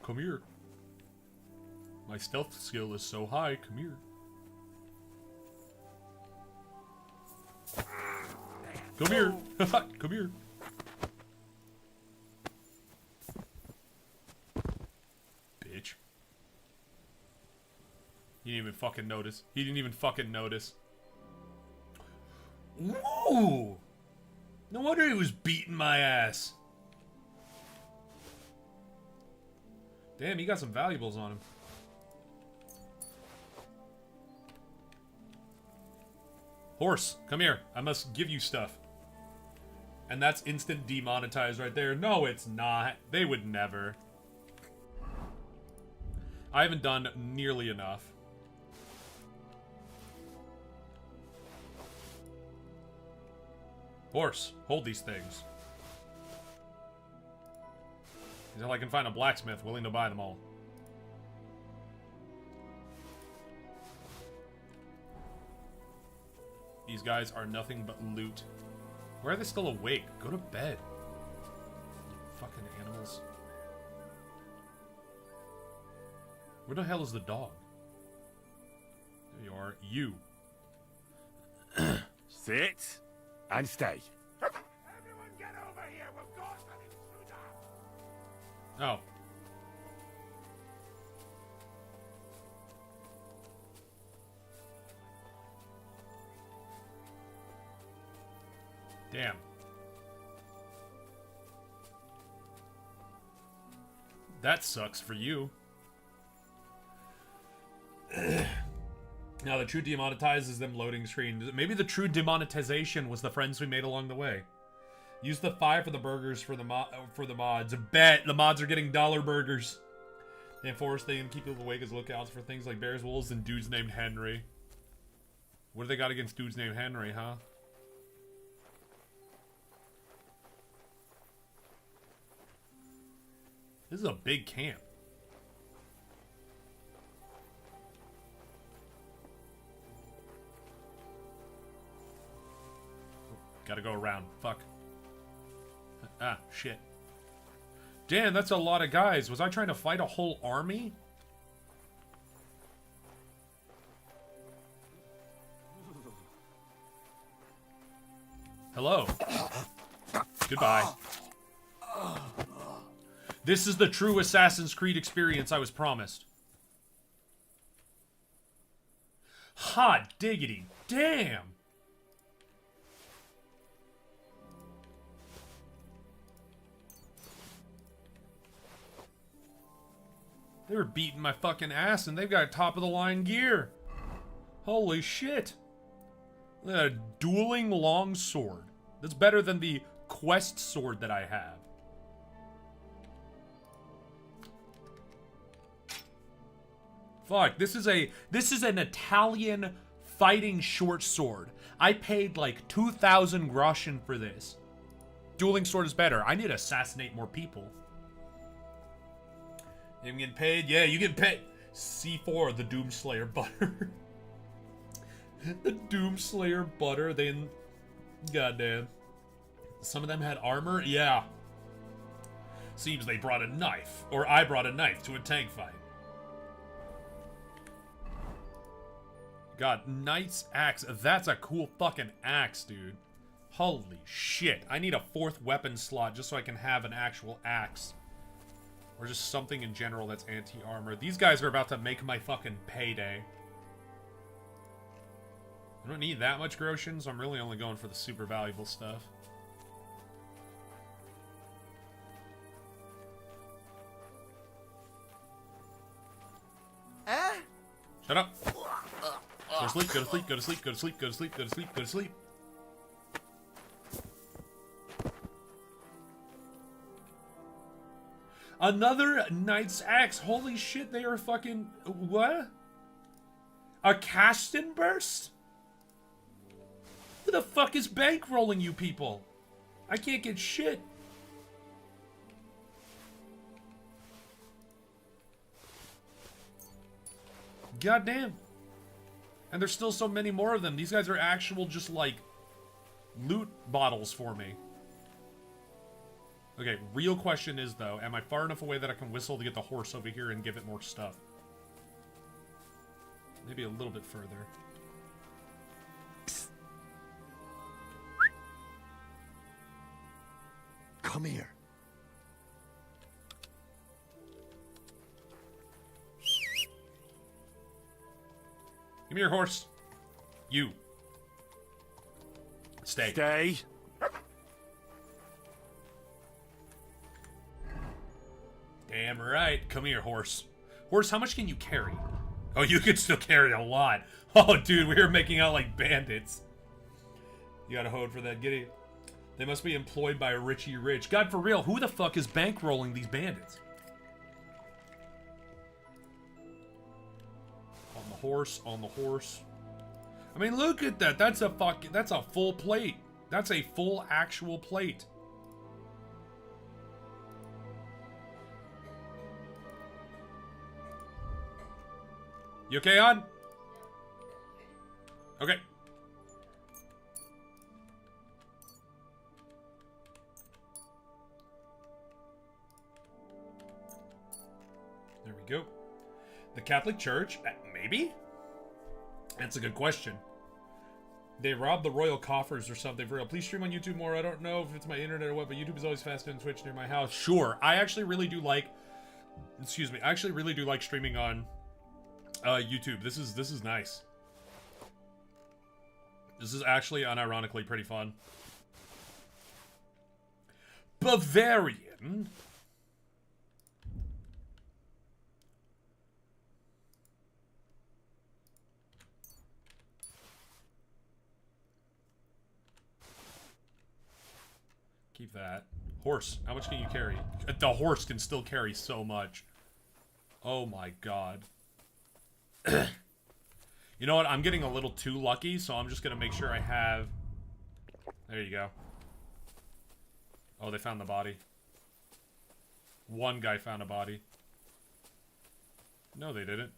Speaker 1: Come here. My stealth skill is so high. Come here. Come here. Come here. Bitch. He didn't even fucking notice. He didn't even fucking notice. Ooh! No wonder he was beating my ass. Damn, he got some valuables on him. Horse, come here. I must give you stuff. And that's instant demonetized right there. No, it's not. They would never. I haven't done nearly enough. Horse, hold these things. Until I can find a blacksmith willing to buy them all. These guys are nothing but loot. Why are they still awake? Go to bed. Fucking animals. Where the hell is the dog? There you are. You.
Speaker 3: Sit and stay.
Speaker 6: Everyone get over here. We've got an intruder.
Speaker 1: Oh. Damn. That sucks for you. Now the true demonetizes them loading screen. Maybe the true demonetization was the friends we made along the way. Use the 5 for the burgers for the mods. Bet the mods are getting dollar burgers. They enforce they can keep people awake as lookouts for things like bears, wolves, and dudes named Henry. What do they got against dudes named Henry, huh? This is a big camp. Gotta go around. Fuck. Ah, shit. Damn, that's a lot of guys. Was I trying to fight a whole army? Hello. Goodbye. This is the true Assassin's Creed experience I was promised. Hot diggity. Damn. They were beating my fucking ass and they've got top of the line gear. Holy shit. Look at a dueling long sword. That's better than the quest sword that I have. Fuck, this is an Italian fighting short sword. I paid like 2,000 groschen for this. Dueling sword is better. I need to assassinate more people. I'm getting paid? Yeah, you get paid. C4, the Doomslayer butter. The Doomslayer butter, goddamn. Some of them had armor? Yeah. Seems they brought a knife. Or I brought a knife to a tank fight. God, Knight's Axe. That's a cool fucking axe, dude. Holy shit. I need a 4th weapon slot just so I can have an actual axe. Or just something in general that's anti-armor. These guys are about to make my fucking payday. I don't need that much groschen, so I'm really only going for the super valuable stuff. Shut up. Go to sleep, go to sleep, go to sleep, go to sleep, go to sleep, go to sleep, go to sleep. Another Knight's Axe. Holy shit, they are fucking... What? A Caston Burst? Who the fuck is bankrolling you people? I can't get shit. Goddamn. And there's still so many more of them. These guys are actual just like loot bottles for me. Okay, real question is though, am I far enough away that I can whistle to get the horse over here and give it more stuff? Maybe a little bit further.
Speaker 6: Come here.
Speaker 1: Give me your horse. You. Stay.
Speaker 6: Stay.
Speaker 1: Damn right. Come here, horse. Horse, how much can you carry? Oh, you can still carry a lot. Oh, dude, we were making out like bandits. You got a hoed for that giddy. They must be employed by a Richie Rich. God, for real, who the fuck is bankrolling these bandits? On the horse, on the horse. I mean, look at that. That's a full plate. That's a full actual plate. You okay, on? Okay. There we go. The Catholic Church? Maybe? That's a good question. They robbed the royal coffers or something for real. Please stream on YouTube more. I don't know if it's my internet or what, but YouTube is always faster than Twitch near my house. Sure. I actually really do like... Excuse me. I actually really do like streaming on YouTube. This is nice. This is actually unironically pretty fun. Bavarian. Keep that. Horse. How much can you carry? The horse can still carry so much. Oh my god. You know what? I'm getting a little too lucky, so I'm just gonna make sure I have... There you go. Oh, they found the body. One guy found a body. No, they didn't.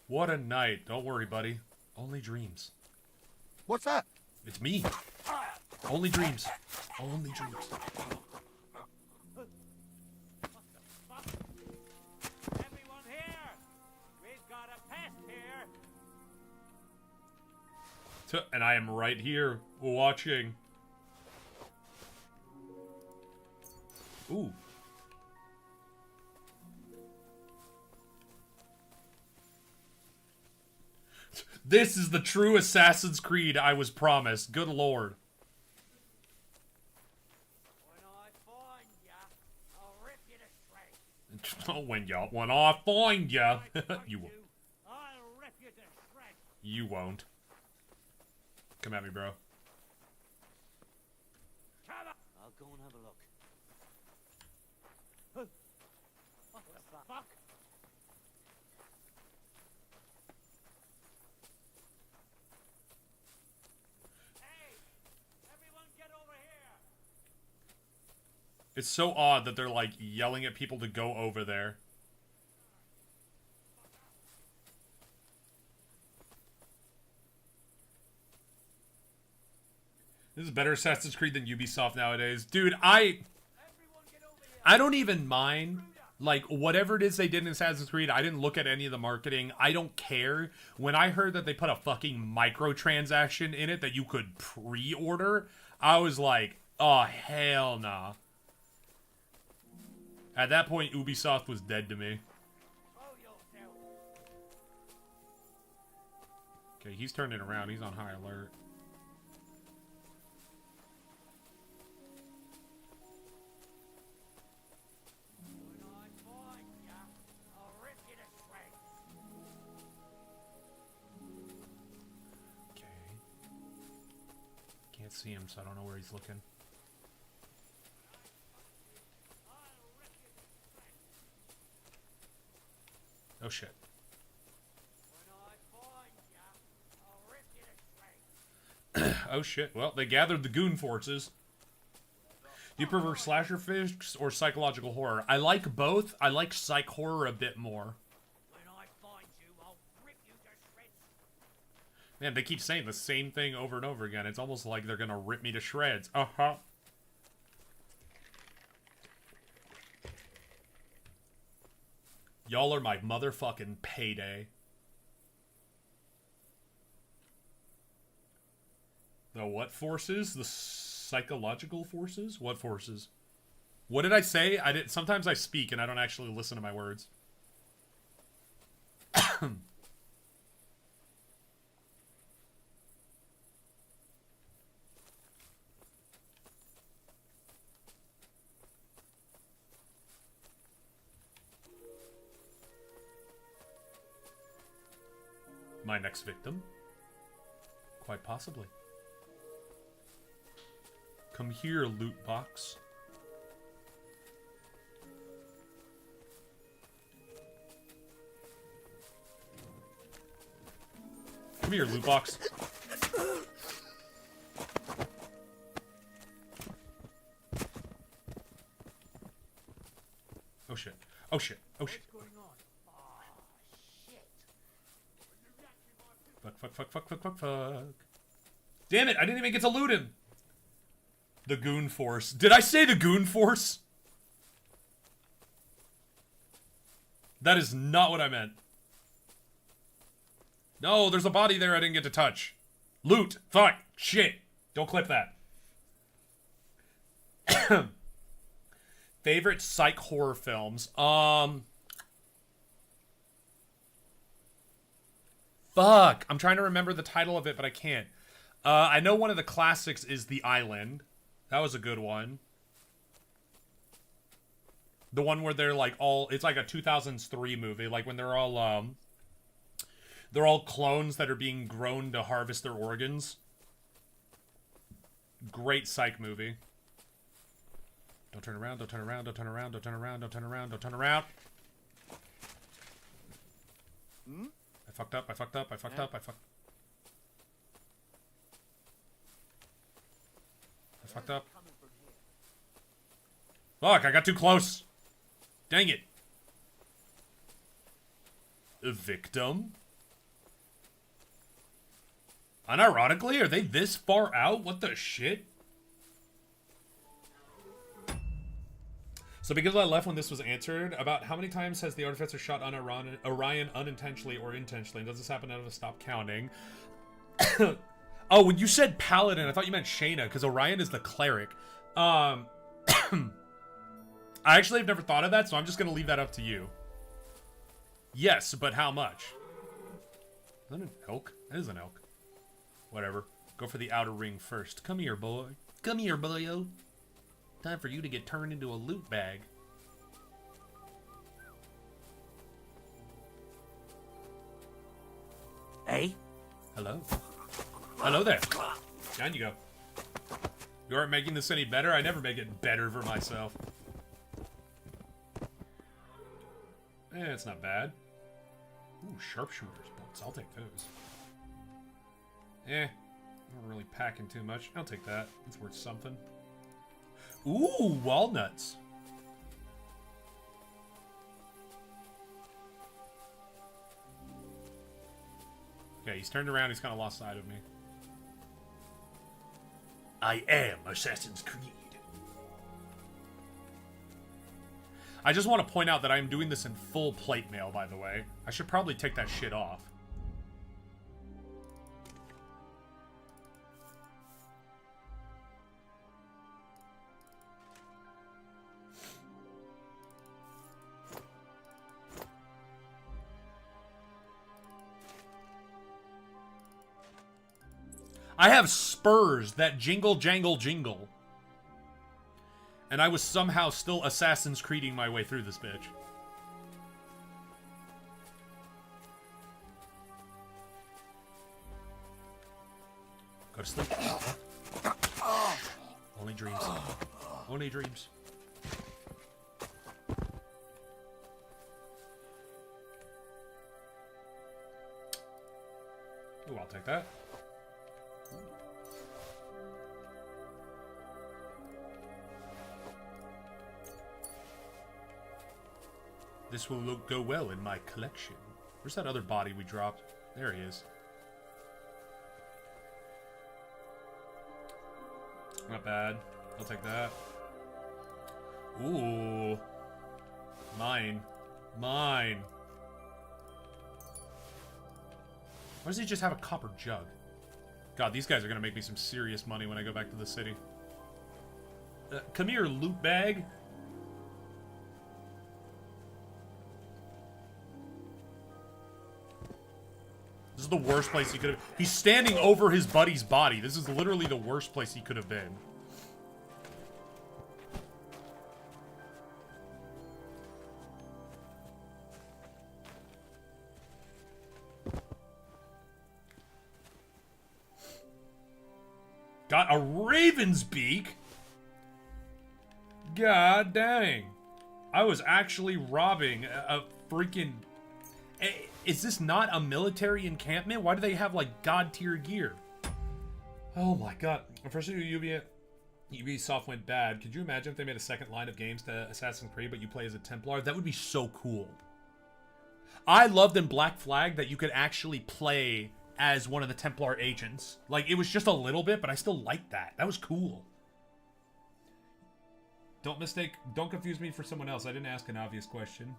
Speaker 1: What a night. Don't worry, buddy. Only dreams.
Speaker 6: What's that?
Speaker 1: It's me. Only dreams. Only dreams.
Speaker 5: Everyone here! We've got a pest here!
Speaker 1: And I am right here, watching. Ooh. This is the true Assassin's Creed I was promised. Good lord. When I find ya, you won't. You won't. Come at me, bro.
Speaker 2: I'll go and have a look. What the fuck?
Speaker 5: Hey! Everyone get over here!
Speaker 1: It's so odd that they're like yelling at people to go over there. This is better Assassin's Creed than Ubisoft nowadays. Dude, I don't even mind. Like, whatever it is they did in Assassin's Creed, I didn't look at any of the marketing. I don't care. When I heard that they put a fucking microtransaction in it that you could pre-order, I was like, oh, hell nah. At that point, Ubisoft was dead to me. Okay, he's turning around. He's on high alert. Can't see him, so I don't know where he's looking. Oh shit. Oh shit. Well, they gathered the goon forces. Do you prefer slasher flicks or psychological horror? I like both. I like psych horror a bit more. Man, they keep saying the same thing over and over again. It's almost like they're gonna rip me to shreds. Uh-huh. Y'all are my motherfucking payday. The what forces? The psychological forces? What forces? What did I say? Sometimes I speak and I don't actually listen to my words. My next victim? Quite possibly. Come here, loot box. Come here, loot box. Oh shit. Oh shit. Oh shit. Fuck. Damn it, I didn't even get to loot him. The goon force. Did I say the goon force? That is not what I meant. No, there's a body there I didn't get to touch. Loot. Fuck. Shit. Don't clip that. Favorite psych horror films? Fuck. I'm trying to remember the title of it, but I can't. I know one of the classics is The Island. That was a good one. The one where they're like all... It's like a 2003 movie. Like when they're all clones that are being grown to harvest their organs. Great psych movie. Don't turn around, don't turn around, don't turn around, don't turn around, don't turn around, don't turn around. I fucked up, I fucked up, I fucked up, I fucked up. Fuck, I got too close. Dang it. A victim? Unironically, are they this far out? What the shit? So because I left when this was answered, about how many times has the Artificer shot on Orion unintentionally or intentionally? And does this happen out of a stop counting? Oh, when you said Paladin, I thought you meant Shayna, because Orion is the cleric. I actually have never thought of that, so I'm just going to leave that up to you. Yes, but how much? Is that an elk? That is an elk. Whatever. Go for the outer ring first. Come here, boy. Come here, boyo. Time for you to get turned into a loot bag.
Speaker 2: Hey?
Speaker 1: Hello. Hello there. Down you go. You aren't making this any better? I never make it better for myself. It's not bad. Ooh, sharpshooter's bolts. I'll take those. I'm not really packing too much. I'll take that. It's worth something. Ooh, walnuts. Okay, he's turned around. He's kind of lost sight of me. I am Assassin's Creed. I just want to point out that I'm doing this in full plate mail, by the way. I should probably take that shit off. I have spurs that jingle, jangle, jingle. And I was somehow still Assassin's Creeding my way through this bitch. Go to sleep. Only dreams. Only dreams. Ooh, I'll take that. This will go well in my collection. Where's that other body we dropped? There he is. Not bad. I'll take that. Ooh. Mine. Mine. Why does he just have a copper jug? God, these guys are going to make me some serious money when I go back to the city. Come here, loot bag. This is the worst place he could have... He's standing over his buddy's body. This is literally the worst place he could have been. Got a raven's beak? God dang. I was actually robbing a freaking... Is this not a military encampment? Why do they have, like, god-tier gear? Oh my god. Unfortunately, Ubisoft went bad. Could you imagine if they made a second line of games to Assassin's Creed, but you play as a Templar? That would be so cool. I loved in Black Flag that you could actually play as one of the Templar agents. Like, it was just a little bit, but I still liked that. That was cool. Don't confuse me for someone else. I didn't ask an obvious question.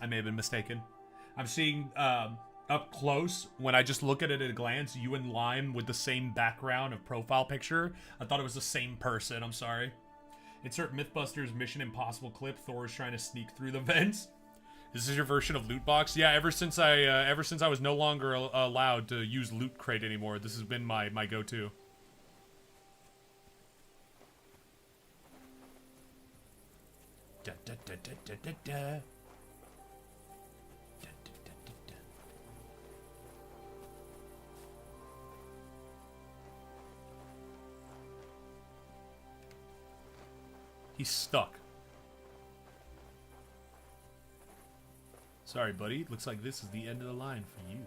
Speaker 1: I may have been mistaken. I'm seeing up close, when I just look at it at a glance, you and Lime with the same background of profile picture. I thought it was the same person. I'm sorry. Insert Mythbusters Mission Impossible clip. Thor is trying to sneak through the vents. This is your version of loot box? Yeah, ever since I was no longer allowed to use Loot Crate anymore, this has been my go-to. Da, da, da, da, da, da, da. He's stuck. Sorry, buddy. Looks like this is the end of the line for you.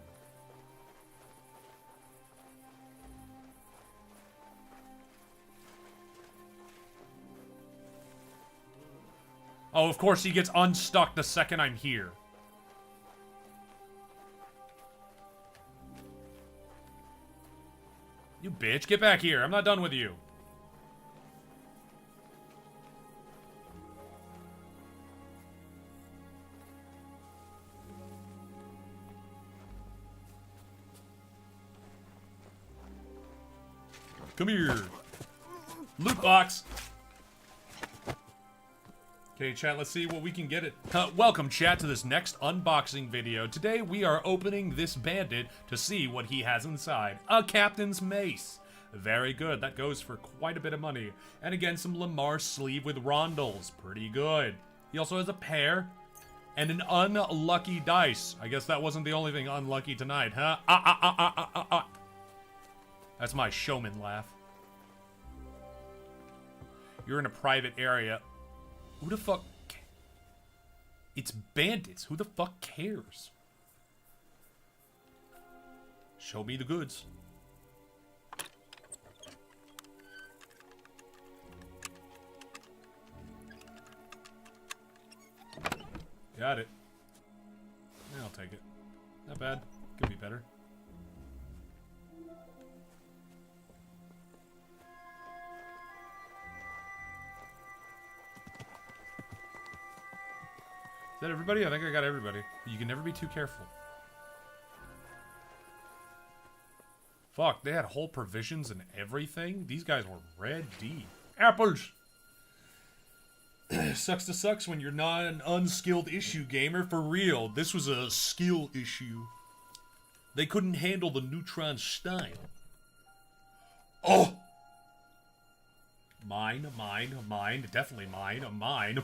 Speaker 1: Oh, of course he gets unstuck the second I'm here. You bitch, get back here. I'm not done with you. Come here. Loot box. Okay, chat, let's see what we can get it. Welcome, chat, to this next unboxing video. Today, we are opening this bandit to see what he has inside. A captain's mace. Very good. That goes for quite a bit of money. And again, some Lamar sleeve with rondels. Pretty good. He also has a pair and an unlucky dice. I guess that wasn't the only thing unlucky tonight, huh? That's my showman laugh. You're in a private area. Who the fuck? It's bandits. Who the fuck cares? Show me the goods. Got it. Yeah, I'll take it. Not bad. Could be better. Is that everybody? I think I got everybody. You can never be too careful. Fuck, they had whole provisions and everything? These guys were ready. Apples! Sucks to sucks when you're not an unskilled issue gamer, for real. This was a skill issue. They couldn't handle the neutron style. Oh! Mine, definitely mine.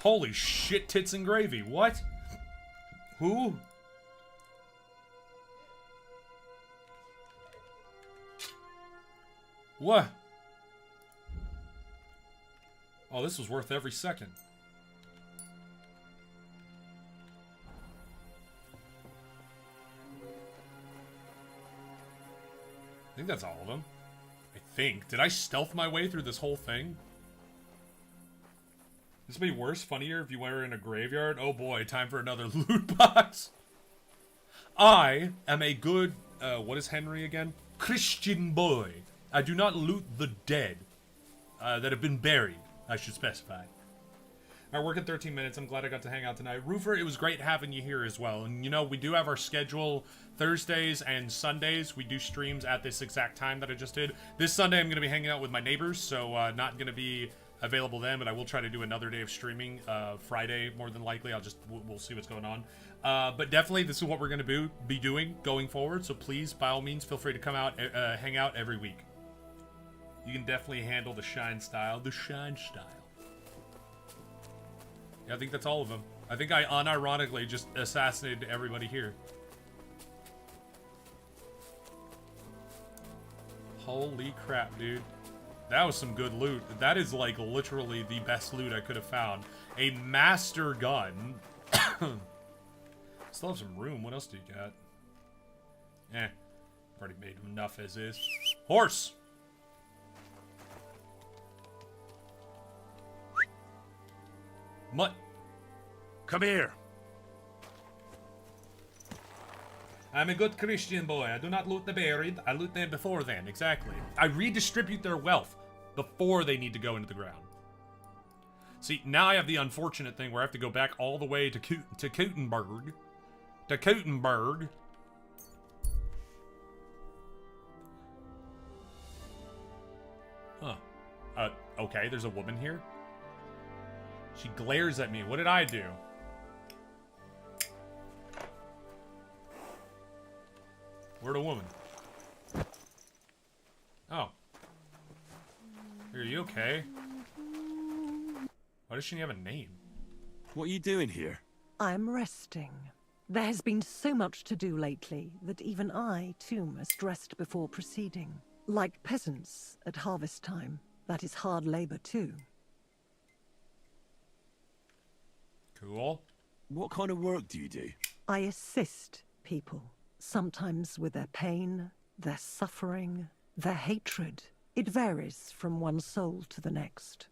Speaker 1: Holy shit, tits and gravy. What? Who? What? Oh, this was worth every second. I think that's all of them. I think. Did I stealth my way through this whole thing? This would be worse, funnier if you were in a graveyard. Oh boy, time for another loot box. I am a good, what is Henry again? Christian boy. I do not loot the dead that have been buried, I should specify. I work in 13 minutes. I'm glad I got to hang out tonight. Roofer, it was great having you here as well. And you know, we do have our schedule Thursdays and Sundays. We do streams at this exact time that I just did. This Sunday, I'm going to be hanging out with my neighbors, so not going to be available then, but I will try to do another day of streaming Friday, more than likely. We'll see what's going on. But definitely, this is what we're going to be doing going forward. So please, by all means, feel free to come out, hang out every week. You can definitely handle the shine style. The shine style. Yeah, I think that's all of them. I think I unironically just assassinated everybody here. Holy crap, dude. That was some good loot. That is like literally the best loot I could have found. A master gun. Still have some room. What else do you got? I've already made enough as is. Horse! Mutt.
Speaker 3: Come here.
Speaker 1: I'm a good Christian boy. I do not loot the buried. I loot them before then. Exactly. I redistribute their wealth before they need to go into the ground. See, now I have the unfortunate thing where I have to go back all the way to Kuttenberg. To Kuttenberg. Huh. Okay, there's a woman here. She glares at me. What did I do? Where'd a woman? Oh. Are you okay? Why does she have a name?
Speaker 3: What are you doing here?
Speaker 17: I'm resting. There has been so much to do lately that even I, too, must rest before proceeding. Like peasants at harvest time. That is hard labor, too.
Speaker 1: Cool.
Speaker 3: What kind of work do you do?
Speaker 17: I assist people, sometimes with their pain, their suffering, their hatred. It varies from one soul to the next.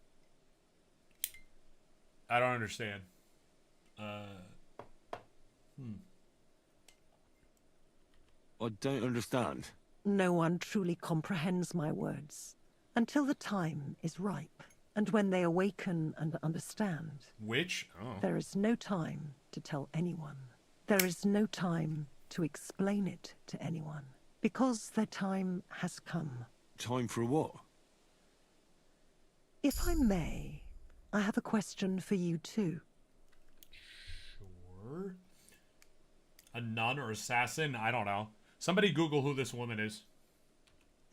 Speaker 1: I don't understand.
Speaker 3: I don't understand.
Speaker 17: No one truly comprehends my words until the time is ripe, and when they awaken and understand.
Speaker 1: Which? Oh.
Speaker 17: There is no time to tell anyone. There is no time to explain it to anyone, because their time has come.
Speaker 3: Time for what?
Speaker 17: If I may, I have a question for you too.
Speaker 1: Sure. A nun or assassin? I don't know. Somebody Google who this woman is.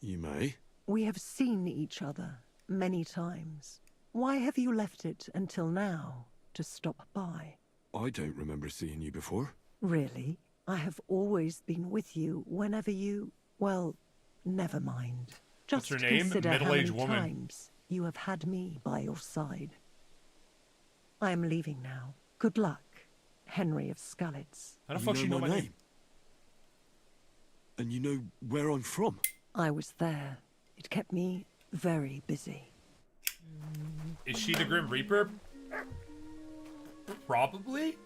Speaker 3: You may.
Speaker 17: We have seen each other many times. Why have you left it until now to stop by?
Speaker 3: I don't remember seeing you before.
Speaker 17: Really? I have always been with you whenever you... Well, never mind. Just
Speaker 1: What's her name?
Speaker 17: consider how many
Speaker 1: Middle-aged woman.
Speaker 17: times you have had me by your side. I am leaving now. Good luck, Henry of Skalitz.
Speaker 1: How the fuck she know my name?
Speaker 3: And you know where I'm from?
Speaker 17: I was there. It kept me very busy.
Speaker 1: Is she the Grim Reaper? Probably.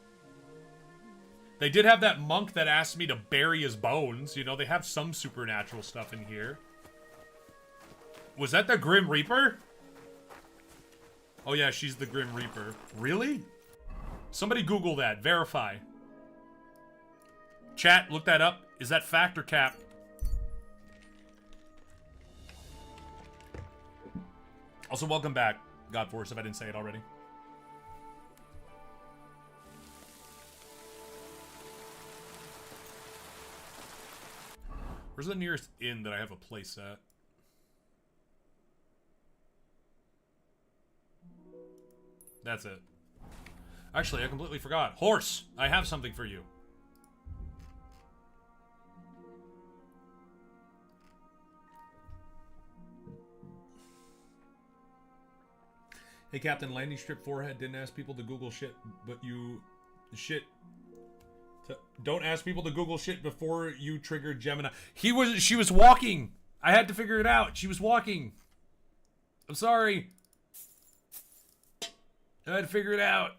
Speaker 1: They did have that monk that asked me to bury his bones. You know, they have some supernatural stuff in here. Was that the Grim Reaper? Oh yeah, she's the Grim Reaper. Really? Somebody Google that. Verify. Chat, look that up. Is that fact or cap? Also, welcome back, Godforce, if I didn't say it already. Where's the nearest inn that I have a place at? That's it. Actually, I completely forgot. Horse! I have something for you. Hey, Captain, landing strip forehead didn't ask people to Google shit, but you... Don't ask people to Google shit before you triggered Gemini. She was walking! I had to figure it out. She was walking. I'm sorry. I had to figure it out.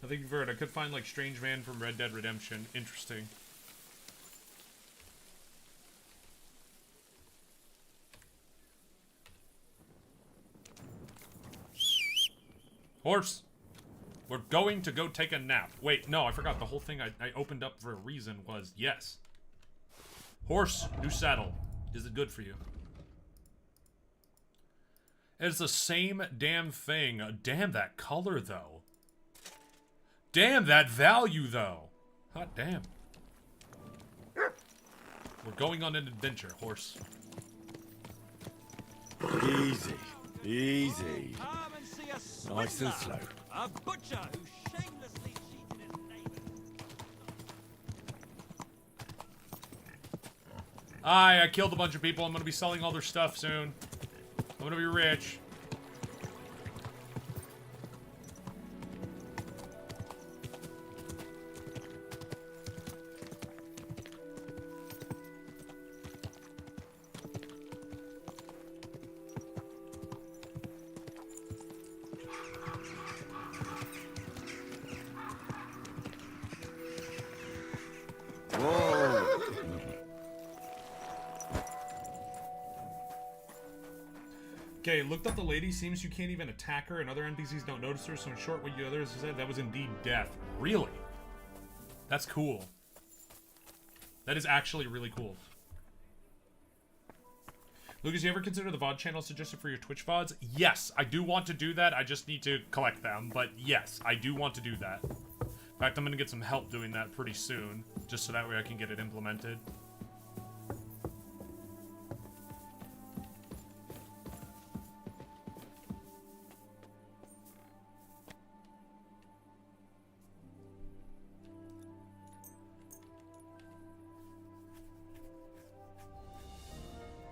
Speaker 1: Nothing convert. I could find like Strange Man from Red Dead Redemption. Interesting. Horse! We're going to go take a nap. Wait, no, I forgot. The whole thing I opened up for a reason was yes. Horse, new saddle. Is it good for you? It's the same damn thing. Damn that color, though. Damn that value, though. Hot damn. We're going on an adventure, horse.
Speaker 3: Easy. Easy. Nice and slow.
Speaker 5: A butcher who shamelessly cheated his neighbor.
Speaker 1: I killed a bunch of people. I'm gonna be selling all their stuff soon. I'm gonna be rich. Okay, looked up the lady. Seems you can't even attack her, and other NPCs don't notice her. So in short, what you others said, that was indeed death. Really? That's cool. That is actually really cool. Lucas, you ever consider the VOD channel suggested for your Twitch VODs? Yes, I do want to do that. I just need to collect them. But yes, I do want to do that. In fact, I'm going to get some help doing that pretty soon. Just so that way I can get it implemented.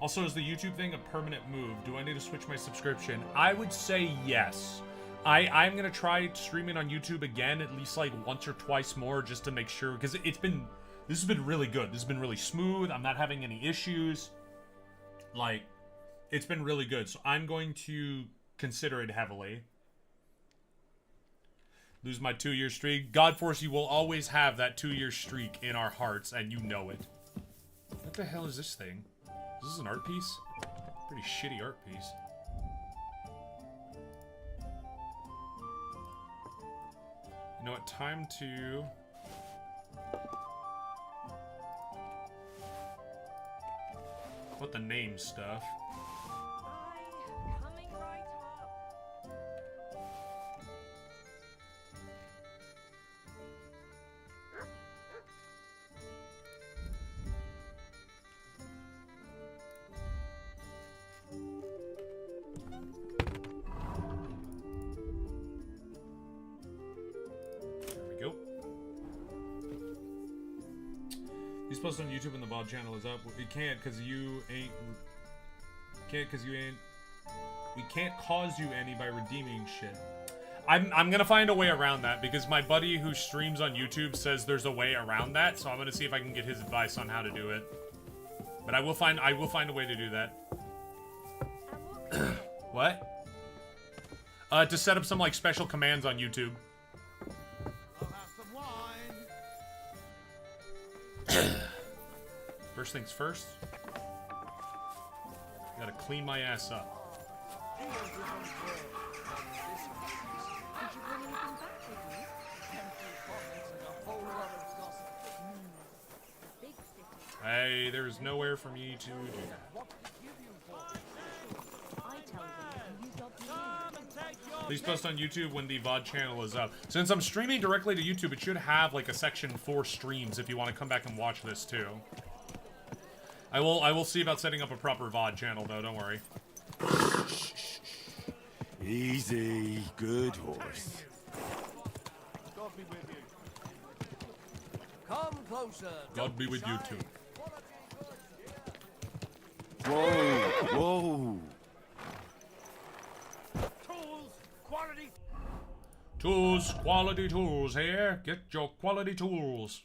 Speaker 1: Also, is the YouTube thing a permanent move? Do I need to switch my subscription? I would say yes. I'm going to try streaming on YouTube again at least like once or twice more just to make sure. Because this has been really good. This has been really smooth. I'm not having any issues. Like, it's been really good. So I'm going to consider it heavily. Lose my 2-year streak. Godforce, you will always have that 2-year streak in our hearts, and you know it. What the hell is this thing? Is this an art piece? Pretty shitty art piece. You know what? Time to... put the name stuff. Post on YouTube and the VOD channel is up. We can't because you ain't. We can't cause you any by redeeming shit. I'm gonna find a way around that because my buddy who streams on YouTube says there's a way around that. So I'm gonna see if I can get his advice on how to do it. But I will find a way to do that. What? To set up some like special commands on YouTube. First things first, gotta clean my ass up. Hey, there's nowhere for me to do that. Please post on YouTube when the VOD channel is up. Since I'm streaming directly to YouTube, it should have like a section for streams if you want to come back and watch this too. I will see about setting up a proper VOD channel though, don't worry.
Speaker 3: Easy, good horse.
Speaker 2: Come closer.
Speaker 1: God be with you too.
Speaker 3: Whoa, whoa.
Speaker 1: Tools, quality tools here. Get your quality tools.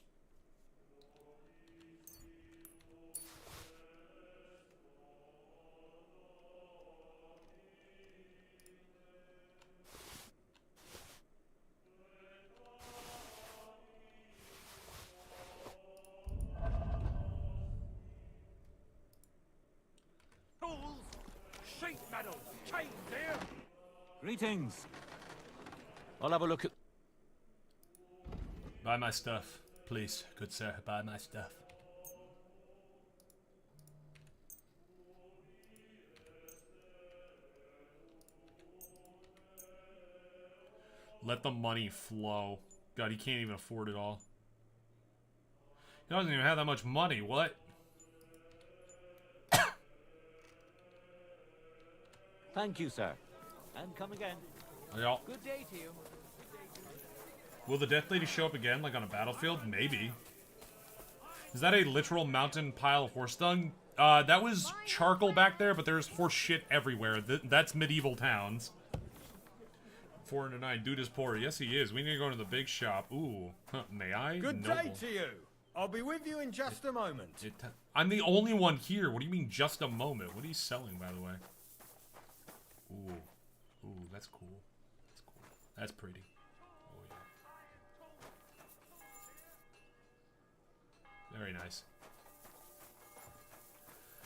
Speaker 18: Greetings. I'll have a look at...
Speaker 1: Buy my stuff. Please, good sir, buy my stuff. Let the money flow. God, he can't even afford it all. He doesn't even have that much money. What?
Speaker 18: Thank you, sir. And come again.
Speaker 1: Yeah.
Speaker 18: Good day to you.
Speaker 1: Will the Death Lady show up again, like on a battlefield? Maybe. Is that a literal mountain pile of horse dung? That was charcoal back there, but there's horse shit everywhere. That's medieval towns. 409. Dude is poor. Yes, he is. We need to go to the big shop. Ooh. Huh, may I?
Speaker 6: Good
Speaker 1: Noble.
Speaker 6: day to you. I'll be with you in just a moment.
Speaker 1: I'm the only one here. What do you mean, just a moment? What are you selling, by the way? Ooh. Ooh, that's cool. That's cool. That's pretty. Oh, yeah. Very nice.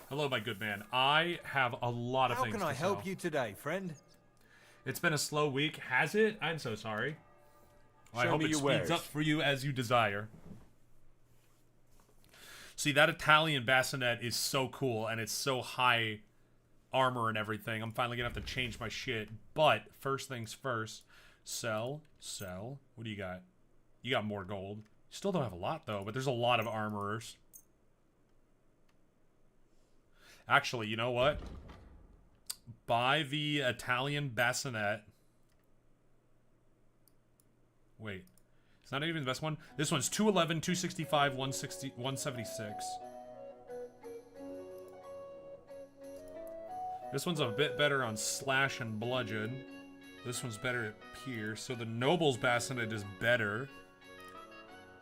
Speaker 1: Hello, my good man. I have a lot of things to sell.
Speaker 6: How can I help you today, friend?
Speaker 1: It's been a slow week. Has it? I'm so sorry. Well, I hope
Speaker 6: me
Speaker 1: it
Speaker 6: your
Speaker 1: speeds
Speaker 6: wares.
Speaker 1: up for you as you desire. See, that Italian bassinet is so cool, and it's so high armor and everything. I'm finally gonna have to change my shit. But first things first, sell. What do you got? You got more gold. You still don't have a lot though, but there's a lot of armorers. Actually, you know what? Buy the Italian bassinet. Wait. It's not even the best one. This one's 211, 265, 160, 176. This one's a bit better on slash and bludgeon. This one's better at pierce. So the noble's bassinet is better.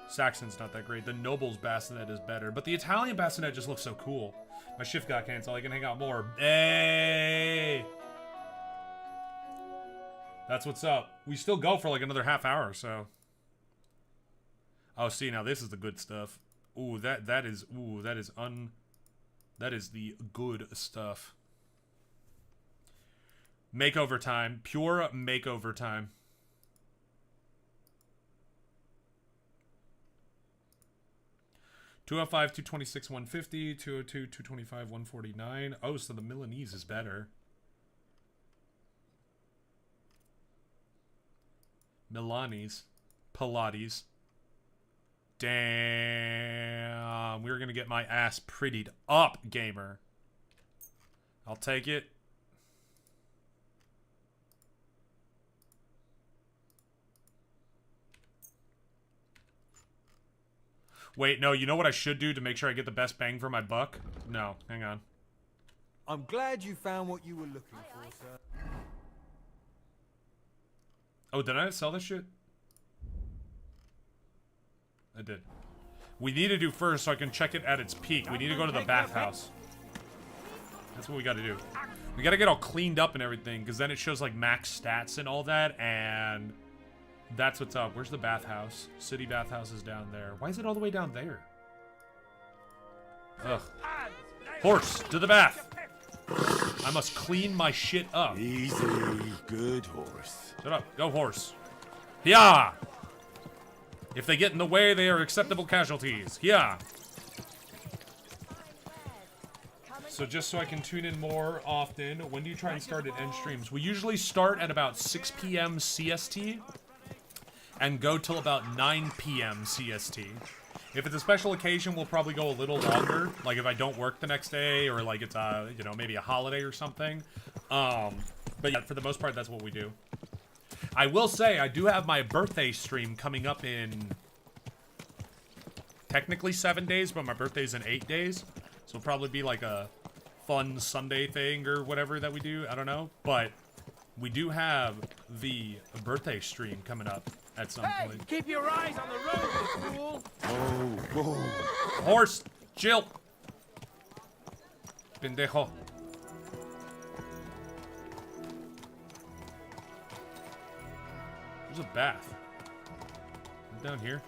Speaker 1: Saxon's not that great. The noble's bassinet is better. But the Italian bassinet just looks so cool. My shift got canceled. I can hang out more. Hey! That's what's up. We still go for like another half hour or so. Oh, see, now this is the good stuff. Ooh, that is the good stuff. Makeover time. Pure makeover time. $205, $226, $150, $202, $225, $149. Oh, so the Milanese is better. Milanese. Pilates. Damn. We're gonna get my ass prettied up, gamer. I'll take it. Wait, no, you know what I should do to make sure I get the best bang for my buck? No, hang on.
Speaker 6: I'm glad you found what you were looking for, sir.
Speaker 1: Oh, did I sell this shit? I did. We need to do first so I can check it at its peak. We need to go to the bathhouse. That's what we gotta do. We gotta get all cleaned up and everything, because then it shows like max stats and all that, and that's what's up. Where's the bathhouse? City bathhouse is down there. Why is it all the way down there? Ugh. Horse, to the bath. I must clean my shit up.
Speaker 3: Easy, good horse.
Speaker 1: Shut up. Go horse. Yeah. If they get in the way, they are acceptable casualties. Yeah. So just so I can tune in more often, when do you try and start at end streams? We usually start at about 6 p.m. CST and go till about 9 p.m. CST. If it's a special occasion, we'll probably go a little longer. Like if I don't work the next day, or like it's you know, maybe a holiday or something. But yeah, for the most part, that's what we do. I will say, I do have my birthday stream coming up in technically 7 days, but my birthday's in 8 days. So it'll probably be like a fun Sunday thing or whatever that we do. I don't know. But we do have the birthday stream coming up at some point.
Speaker 5: Keep your eyes on the road, fool!
Speaker 3: Oh.
Speaker 1: Horse, chill. Pendejo. There's a bath. Down here.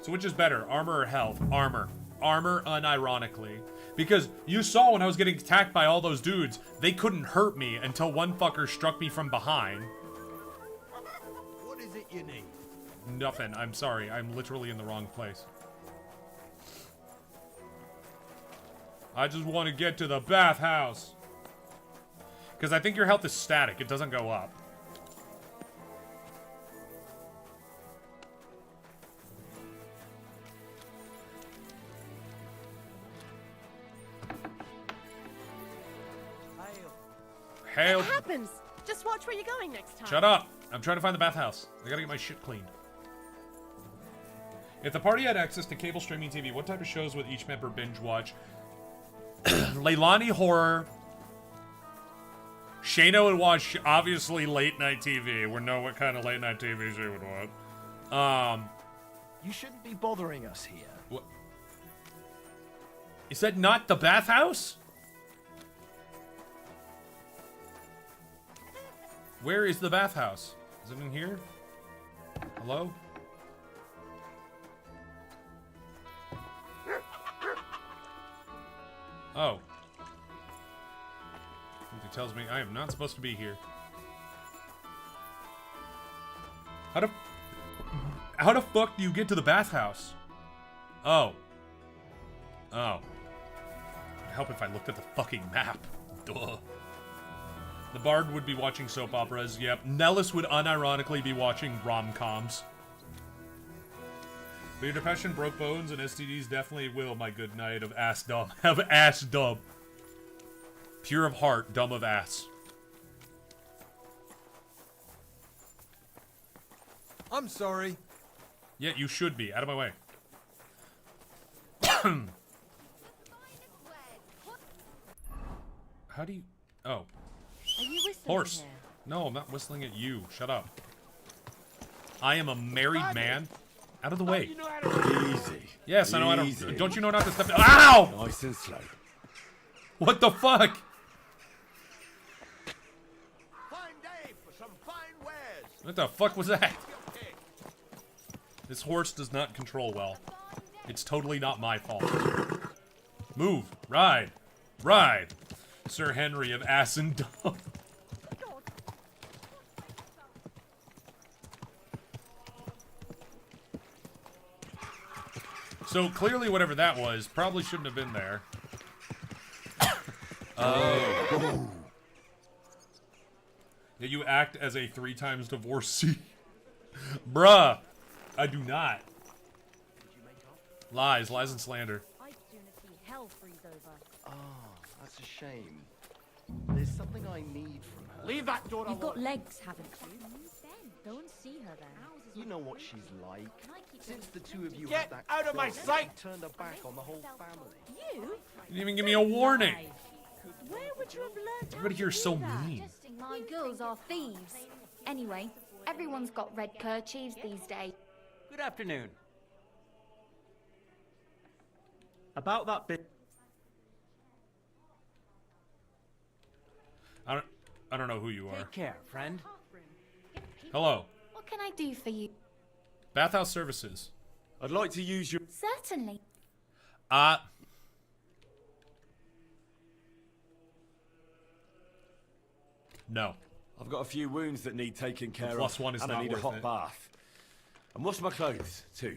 Speaker 1: So which is better, armor or health? Armor. Armor, unironically. Because you saw when I was getting attacked by all those dudes, they couldn't hurt me until one fucker struck me from behind.
Speaker 6: What is it you need?
Speaker 1: Nothing. I'm sorry. I'm literally in the wrong place. I just want to get to the bathhouse. Because I think your health is static. It doesn't go up. Hail.
Speaker 12: It happens. Just watch where you're going next time.
Speaker 1: Shut up. I'm trying to find the bathhouse. I gotta get my shit cleaned. If the party had access to cable streaming TV, what type of shows would each member binge watch? Leilani horror. Shayna would watch, obviously, late night TV. We know what kind of late night TV she would watch.
Speaker 10: You shouldn't be bothering us here.
Speaker 1: What? Is that not the bathhouse? Where is the bathhouse? Is it in here? Hello? Oh. It tells me I am not supposed to be here. How the fuck do you get to the bathhouse? Oh. Oh. help if I looked at the fucking map. Duh. The Bard would be watching soap operas. Yep. Nellis would unironically be watching rom-coms. But your depression, broke bones, and STDs definitely will, my good knight of ass dumb. Of ass dumb. Pure of heart, dumb of ass.
Speaker 19: I'm sorry.
Speaker 1: Yeah, you should be. Out of my way. How do you... Oh.
Speaker 20: Are you whistling
Speaker 1: Horse.
Speaker 20: here?
Speaker 1: No, I'm not whistling at you. Shut up. I am a married man. Out of the way.
Speaker 3: Easy.
Speaker 1: Yes, I know how to...
Speaker 3: Easy.
Speaker 1: Don't you know not to step... Ow!
Speaker 3: Nice and slow.
Speaker 1: What the fuck?
Speaker 6: Fine day for some fine wares.
Speaker 1: What the fuck was that? This horse does not control well. It's totally not my fault. Move. Ride. Ride. Sir Henry of Ass and Dumb. So clearly whatever that was probably shouldn't have been there. Oh. Yeah, you act as a 3 times divorcee. Bruh. I do not. Lies. Lies and slander.
Speaker 20: I'd sooner see hell freeze over.
Speaker 21: Ah, that's a shame. There's something I need from her.
Speaker 6: Leave that door
Speaker 20: You've got
Speaker 6: alone.
Speaker 20: legs, haven't you? Go and see her then.
Speaker 21: You know what she's like. Since the two of you
Speaker 6: Get
Speaker 21: had that
Speaker 6: out of my
Speaker 21: quarrel,
Speaker 6: sight!
Speaker 21: she turned her back on the whole family.
Speaker 20: You?
Speaker 1: You didn't even give me a warning.
Speaker 20: Where would you have learned
Speaker 1: Everybody here is so mean.
Speaker 22: My girls are thieves. Anyway, everyone's got red kerchiefs these days.
Speaker 23: Good afternoon. About that bit.
Speaker 1: I don't know who you are.
Speaker 23: Take care, friend.
Speaker 1: Hello.
Speaker 22: What can I do for you?
Speaker 1: Bathhouse services.
Speaker 3: I'd like to use your...
Speaker 22: Certainly.
Speaker 1: No.
Speaker 3: I've got a few wounds that need taking care
Speaker 1: plus
Speaker 3: of.
Speaker 1: one is
Speaker 3: and
Speaker 1: not
Speaker 3: I need a
Speaker 1: worth
Speaker 3: hot
Speaker 1: it.
Speaker 3: bath. And wash my clothes, too.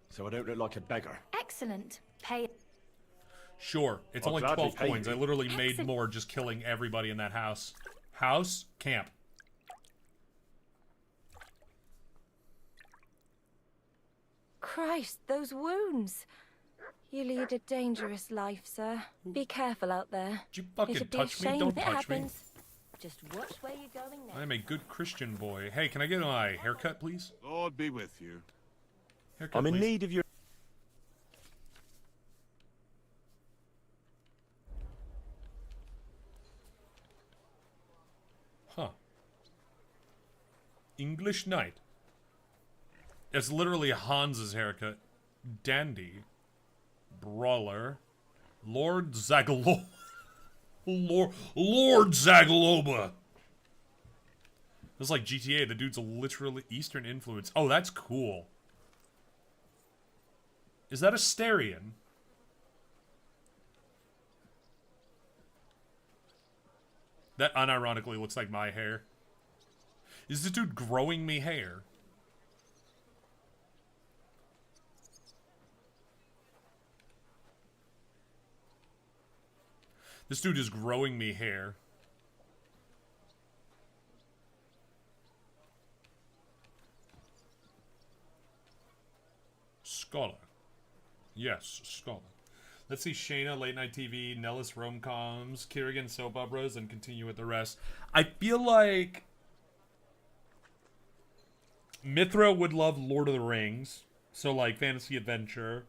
Speaker 3: So I don't look like a beggar.
Speaker 22: Excellent. Pay.
Speaker 1: Sure. It's
Speaker 3: I'll
Speaker 1: only
Speaker 3: gladly
Speaker 1: 12
Speaker 3: pay
Speaker 1: coins.
Speaker 3: you.
Speaker 1: I literally made more just killing everybody in that house. House? Camp.
Speaker 24: Christ, those wounds. You lead a dangerous life, sir. Be careful out there.
Speaker 1: Did you fucking
Speaker 24: it should be
Speaker 1: touch
Speaker 24: a
Speaker 1: me?
Speaker 24: shame
Speaker 1: Don't
Speaker 24: if it
Speaker 1: touch me.
Speaker 24: happens. Just watch where you're going next.
Speaker 1: I am a good Christian boy. Hey, can I get my haircut, please?
Speaker 6: Lord be with you.
Speaker 1: Haircut,
Speaker 3: I'm in
Speaker 1: please.
Speaker 3: need of your...
Speaker 1: Huh. English Knight. It's literally Hans's haircut. Dandy. Brawler. Lord Zagaloba. Lord Zagaloba. It's like GTA. The dude's a literally Eastern influence. Oh, that's cool. Is that a Styrian? That unironically looks like my hair. Is this dude growing me hair? This dude is growing me hair. Scholar. Yes, scholar. Let's see Shayna, late night TV, Nellis rom-coms, Kerrigan soap operas, and continue with the rest. I feel like Mithra would love Lord of the Rings, so like fantasy adventure.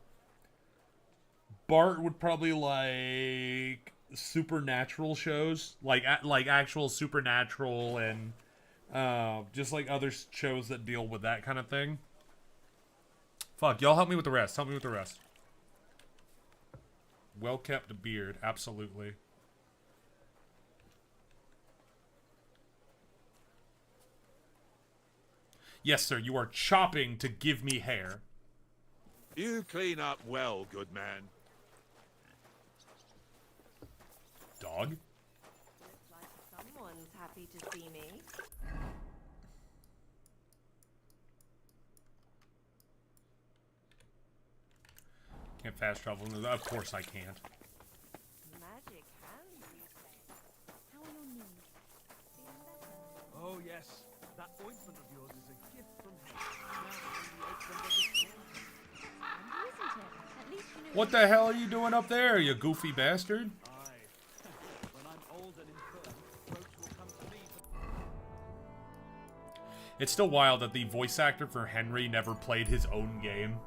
Speaker 1: Bart would probably like supernatural shows, like actual supernatural and just like other shows that deal with that kind of thing. Fuck, y'all help me with the rest. Help me with the rest. Well-kept beard, absolutely. Yes, sir, you are chopping to give me hair.
Speaker 6: You clean up well, good man.
Speaker 1: Dog?
Speaker 12: Looks like someone's happy to see me.
Speaker 1: Can't fast travel. Of course I can't.
Speaker 12: Magic
Speaker 10: Yes, that ointment of yours is a gift from heaven.
Speaker 20: Isn't it? At least you know
Speaker 1: What the hell are you doing up there, you goofy bastard?
Speaker 10: When I'm old and infirm, folks will come to me.
Speaker 1: It's still wild that the voice actor for Henry never played his own game.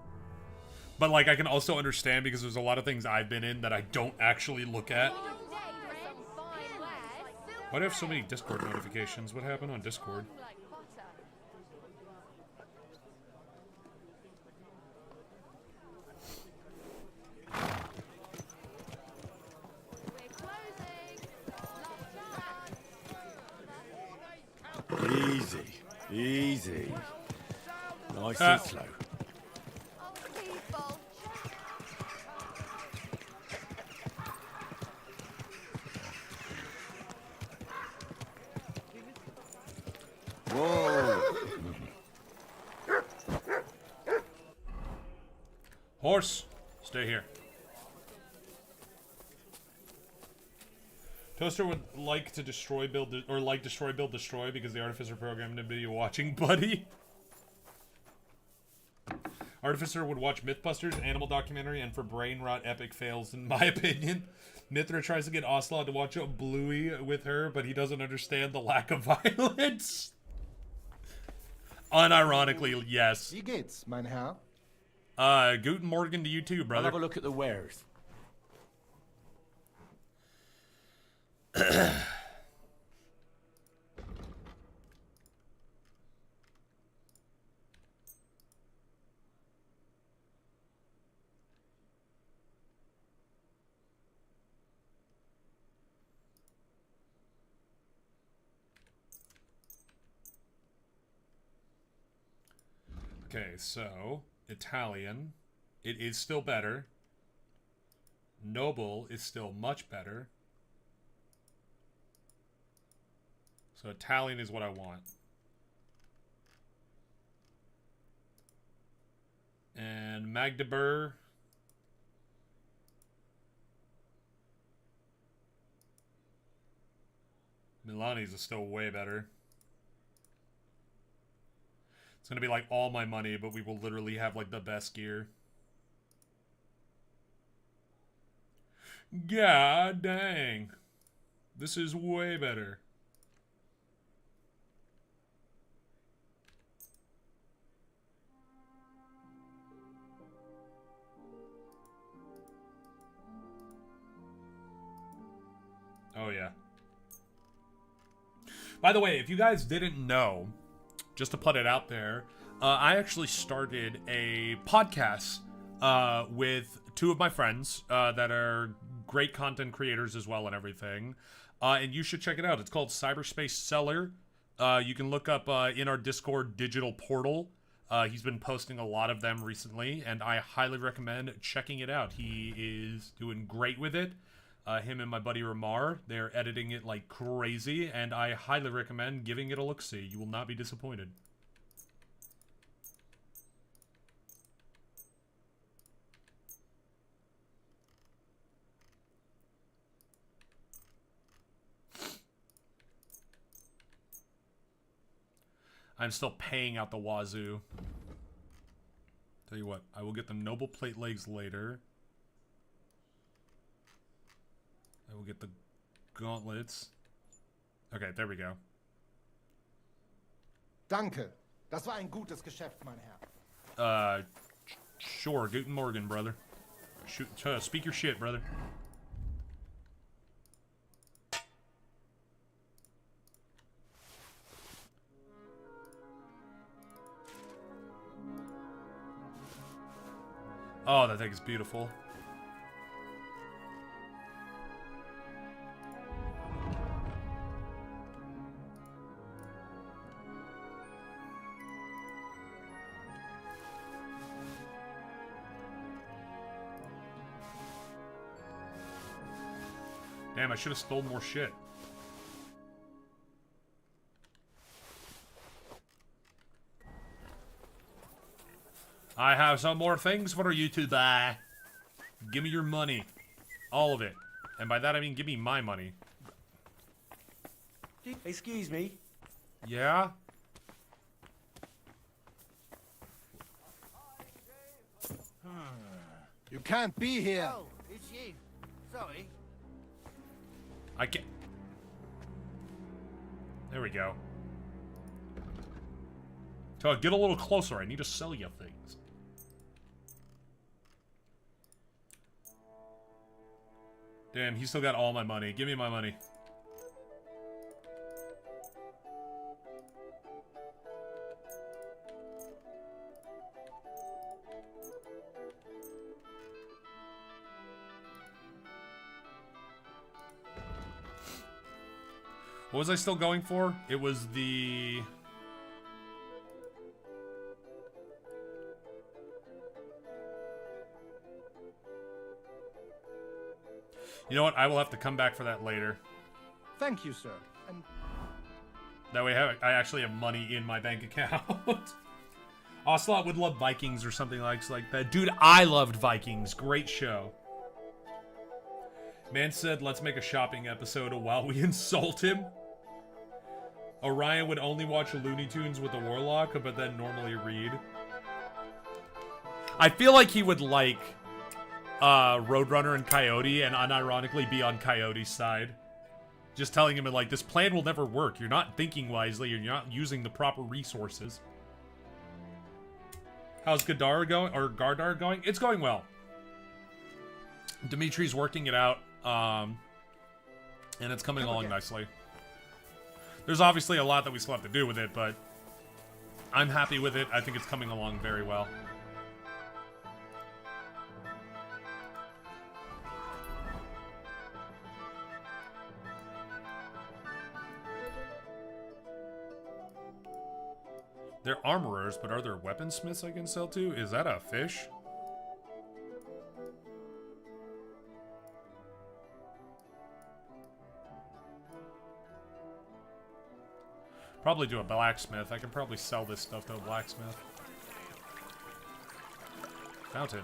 Speaker 1: But, like, I can also understand because there's a lot of things I've been in that I don't actually look at. Why do I have so many Discord notifications? What happened on Discord?
Speaker 3: Easy. Easy. Nice and slow.
Speaker 1: Whoa. Horse, stay here. Toaster would like to destroy, build, or like destroy, build, destroy because the Artificer programmed him to be watching Buddy. Artificer would watch Mythbusters, Animal Documentary, and for brain rot epic fails, in my opinion. Mithra tries to get Ocelot to watch Bluey with her, but he doesn't understand the lack of violence. Unironically, yes.
Speaker 4: Wie geht's, mein Herr?
Speaker 1: Guten Morgen to you too, brother.
Speaker 18: I'll have a look at the wares.
Speaker 1: Okay, so Italian, it is still better. Noble is still much better. So Italian is what I want. And Magdeburg. Milani's is still way better. It's gonna be like all my money, but we will literally have like the best gear. God dang. This is way better. Oh yeah. By the way, if you guys didn't know, just to put it out there, I actually started a podcast with two of my friends that are great content creators as well and everything. And you should check it out. It's called Cyberspace Seller. You can look up in our Discord digital portal. He's been posting a lot of them recently, and I highly recommend checking it out. He is doing great with it. Him and my buddy Ramar, they're editing it like crazy, and I highly recommend giving it a look-see. You will not be disappointed. I'm still paying out the wazoo. Tell you what, I will get the noble plate legs later. I will get the gauntlets. Okay, there we go.
Speaker 4: Danke. Das war ein gutes Geschäft, mein Herr.
Speaker 1: Sure. Guten Morgen, brother. Speak your shit, brother. Oh, that thing is beautiful. Damn, I should have stole more shit. I have some more things for you to buy. Give me your money. All of it. And by that I mean give me my money.
Speaker 7: Excuse me.
Speaker 1: Yeah?
Speaker 6: You can't be here. Oh, it's you. Sorry.
Speaker 1: I can't... There we go. So get a little closer. I need to sell you things. Damn, he still got all my money. Give me my money. What was I still going for? It was the... You know what? I will have to come back for that later.
Speaker 4: Thank you, sir. And
Speaker 1: That way I actually have money in my bank account. Ocelot would love Vikings or something like that. Dude, I loved Vikings. Great show. Man said, let's make a shopping episode while we insult him. Orion would only watch Looney Tunes with the Warlock, but then normally read. I feel like he would like Roadrunner and Coyote and unironically be on Coyote's side. Just telling him, like, this plan will never work. You're not thinking wisely, and you're not using the proper resources. How's Gardar going? It's going well. Dimitri's working it out, and it's coming along nicely. There's obviously a lot that we still have to do with it, but I'm happy with it. I think it's coming along very well. They're armorers, but are there weaponsmiths I can sell to? Is that a fish? Probably do a blacksmith. I can probably sell this stuff to a blacksmith. Fountain.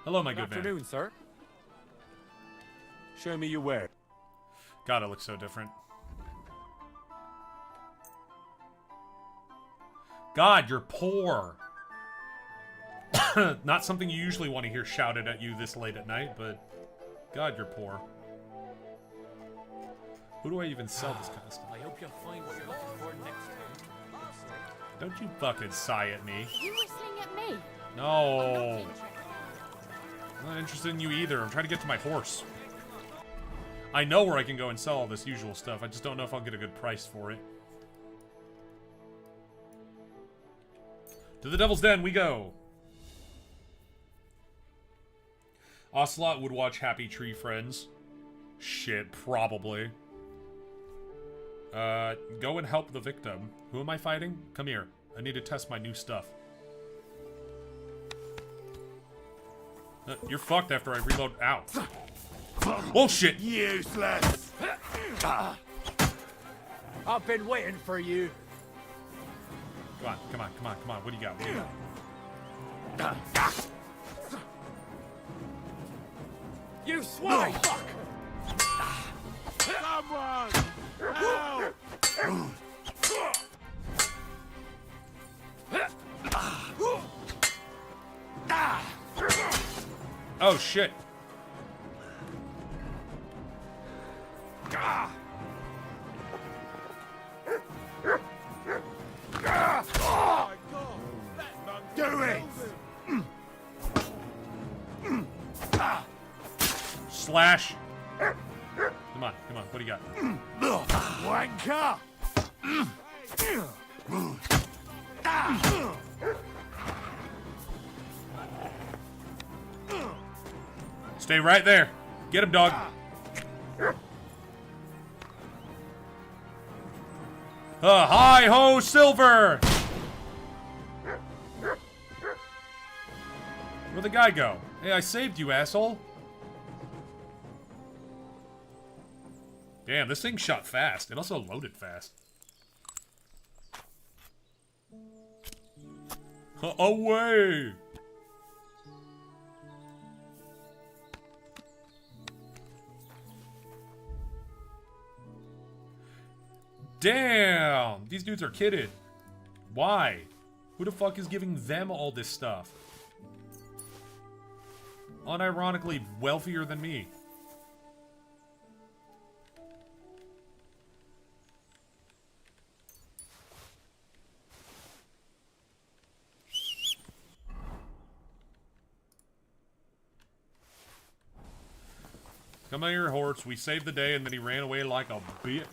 Speaker 1: Hello, my good man.
Speaker 16: Afternoon, sir. Show me your wares.
Speaker 1: God, it looks so different. God, you're poor. Not something you usually want to hear shouted at you this late at night, but God, you're poor. Who do I even sell this kind of stuff?
Speaker 15: I hope you'll find what you're looking for next time.
Speaker 1: Don't you fucking sigh at me.
Speaker 22: You whistling at me?
Speaker 1: No. I'm not interested in you either. I'm trying to get to my horse. I know where I can go and sell all this usual stuff. I just don't know if I'll get a good price for it. To the Devil's Den we go. Ocelot would watch Happy Tree Friends. Shit, probably. Go and help the victim. Who am I fighting? Come here. I need to test my new stuff. You're fucked after I reload. Ow. Oh shit!
Speaker 6: Useless!
Speaker 10: I've been waiting for you.
Speaker 1: Come on, come on, come on, come on. What do you got? What do you got?
Speaker 10: You swine! Fuck!
Speaker 6: Someone! Help!
Speaker 1: Oh shit!
Speaker 6: Do it!
Speaker 1: Slash! Come on, come on. What do you got?
Speaker 6: Wanker!
Speaker 1: Stay right there. Get him, dog. Hi ho, Silver! Where'd the guy go? Hey, I saved you, asshole. Damn, this thing shot fast. It also loaded fast. Away! Damn! These dudes are kidded. Why? Who the fuck is giving them all this stuff? Unironically wealthier than me. Come on here, horse. We saved the day and then he ran away like a bitch.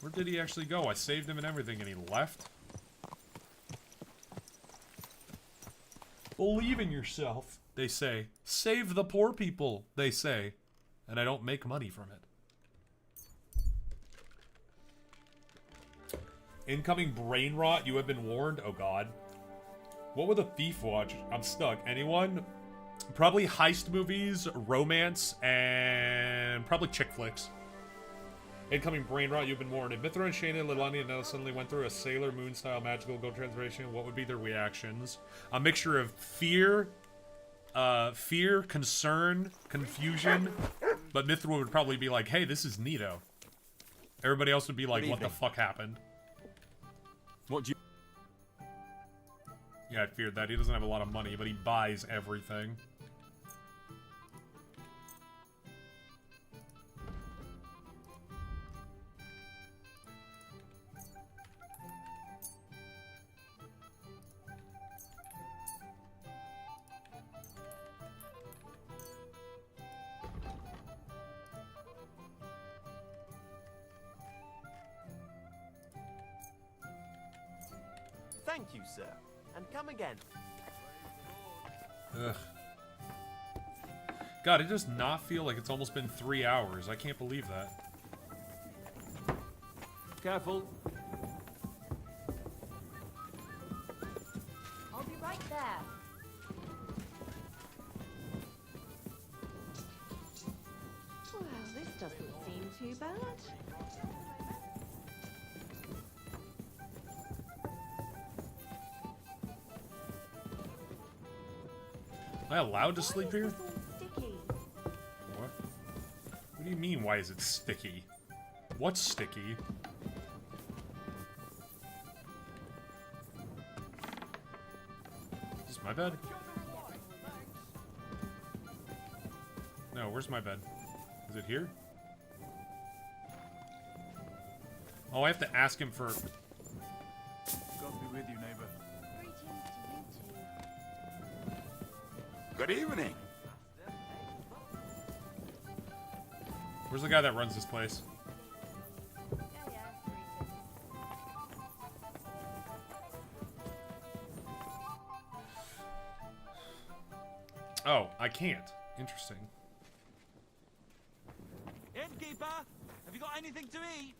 Speaker 1: Where did he actually go? I saved him and everything and he left? Believe in yourself, they say. Save the poor people, they say. And I don't make money from it. Incoming brain rot, you have been warned. Oh god. What would a thief watch? I'm stuck. Anyone? Probably heist movies, romance, and probably chick flicks. Incoming brain rot, you've been warned. If Mithra and Shayna, Lilani, and Nella suddenly went through a Sailor Moon style magical gold transformation, what would be their reactions? A mixture of fear, concern, confusion. But Mithra would probably be like, hey, this is neato. Everybody else would be like, what the fuck happened?
Speaker 3: What do you...
Speaker 1: Yeah, I feared that. He doesn't have a lot of money, but he buys everything.
Speaker 7: Thank you, sir. And come again.
Speaker 1: Ugh. God, it does not feel like it's almost been 3 hours. I can't believe that.
Speaker 18: Careful.
Speaker 12: I'll be right there. Well, this doesn't seem too bad.
Speaker 1: Am I allowed to sleep here?
Speaker 12: Sticky.
Speaker 1: What? What do you mean, why is it sticky? What's sticky? Is this my bed? No, where's my bed? Is it here? Oh, I have to ask him for...
Speaker 8: God be with you, neighbor.
Speaker 6: Good evening.
Speaker 1: Where's the guy that runs this place? Oh, I can't. Interesting.
Speaker 18: Innkeeper, have you got anything to eat?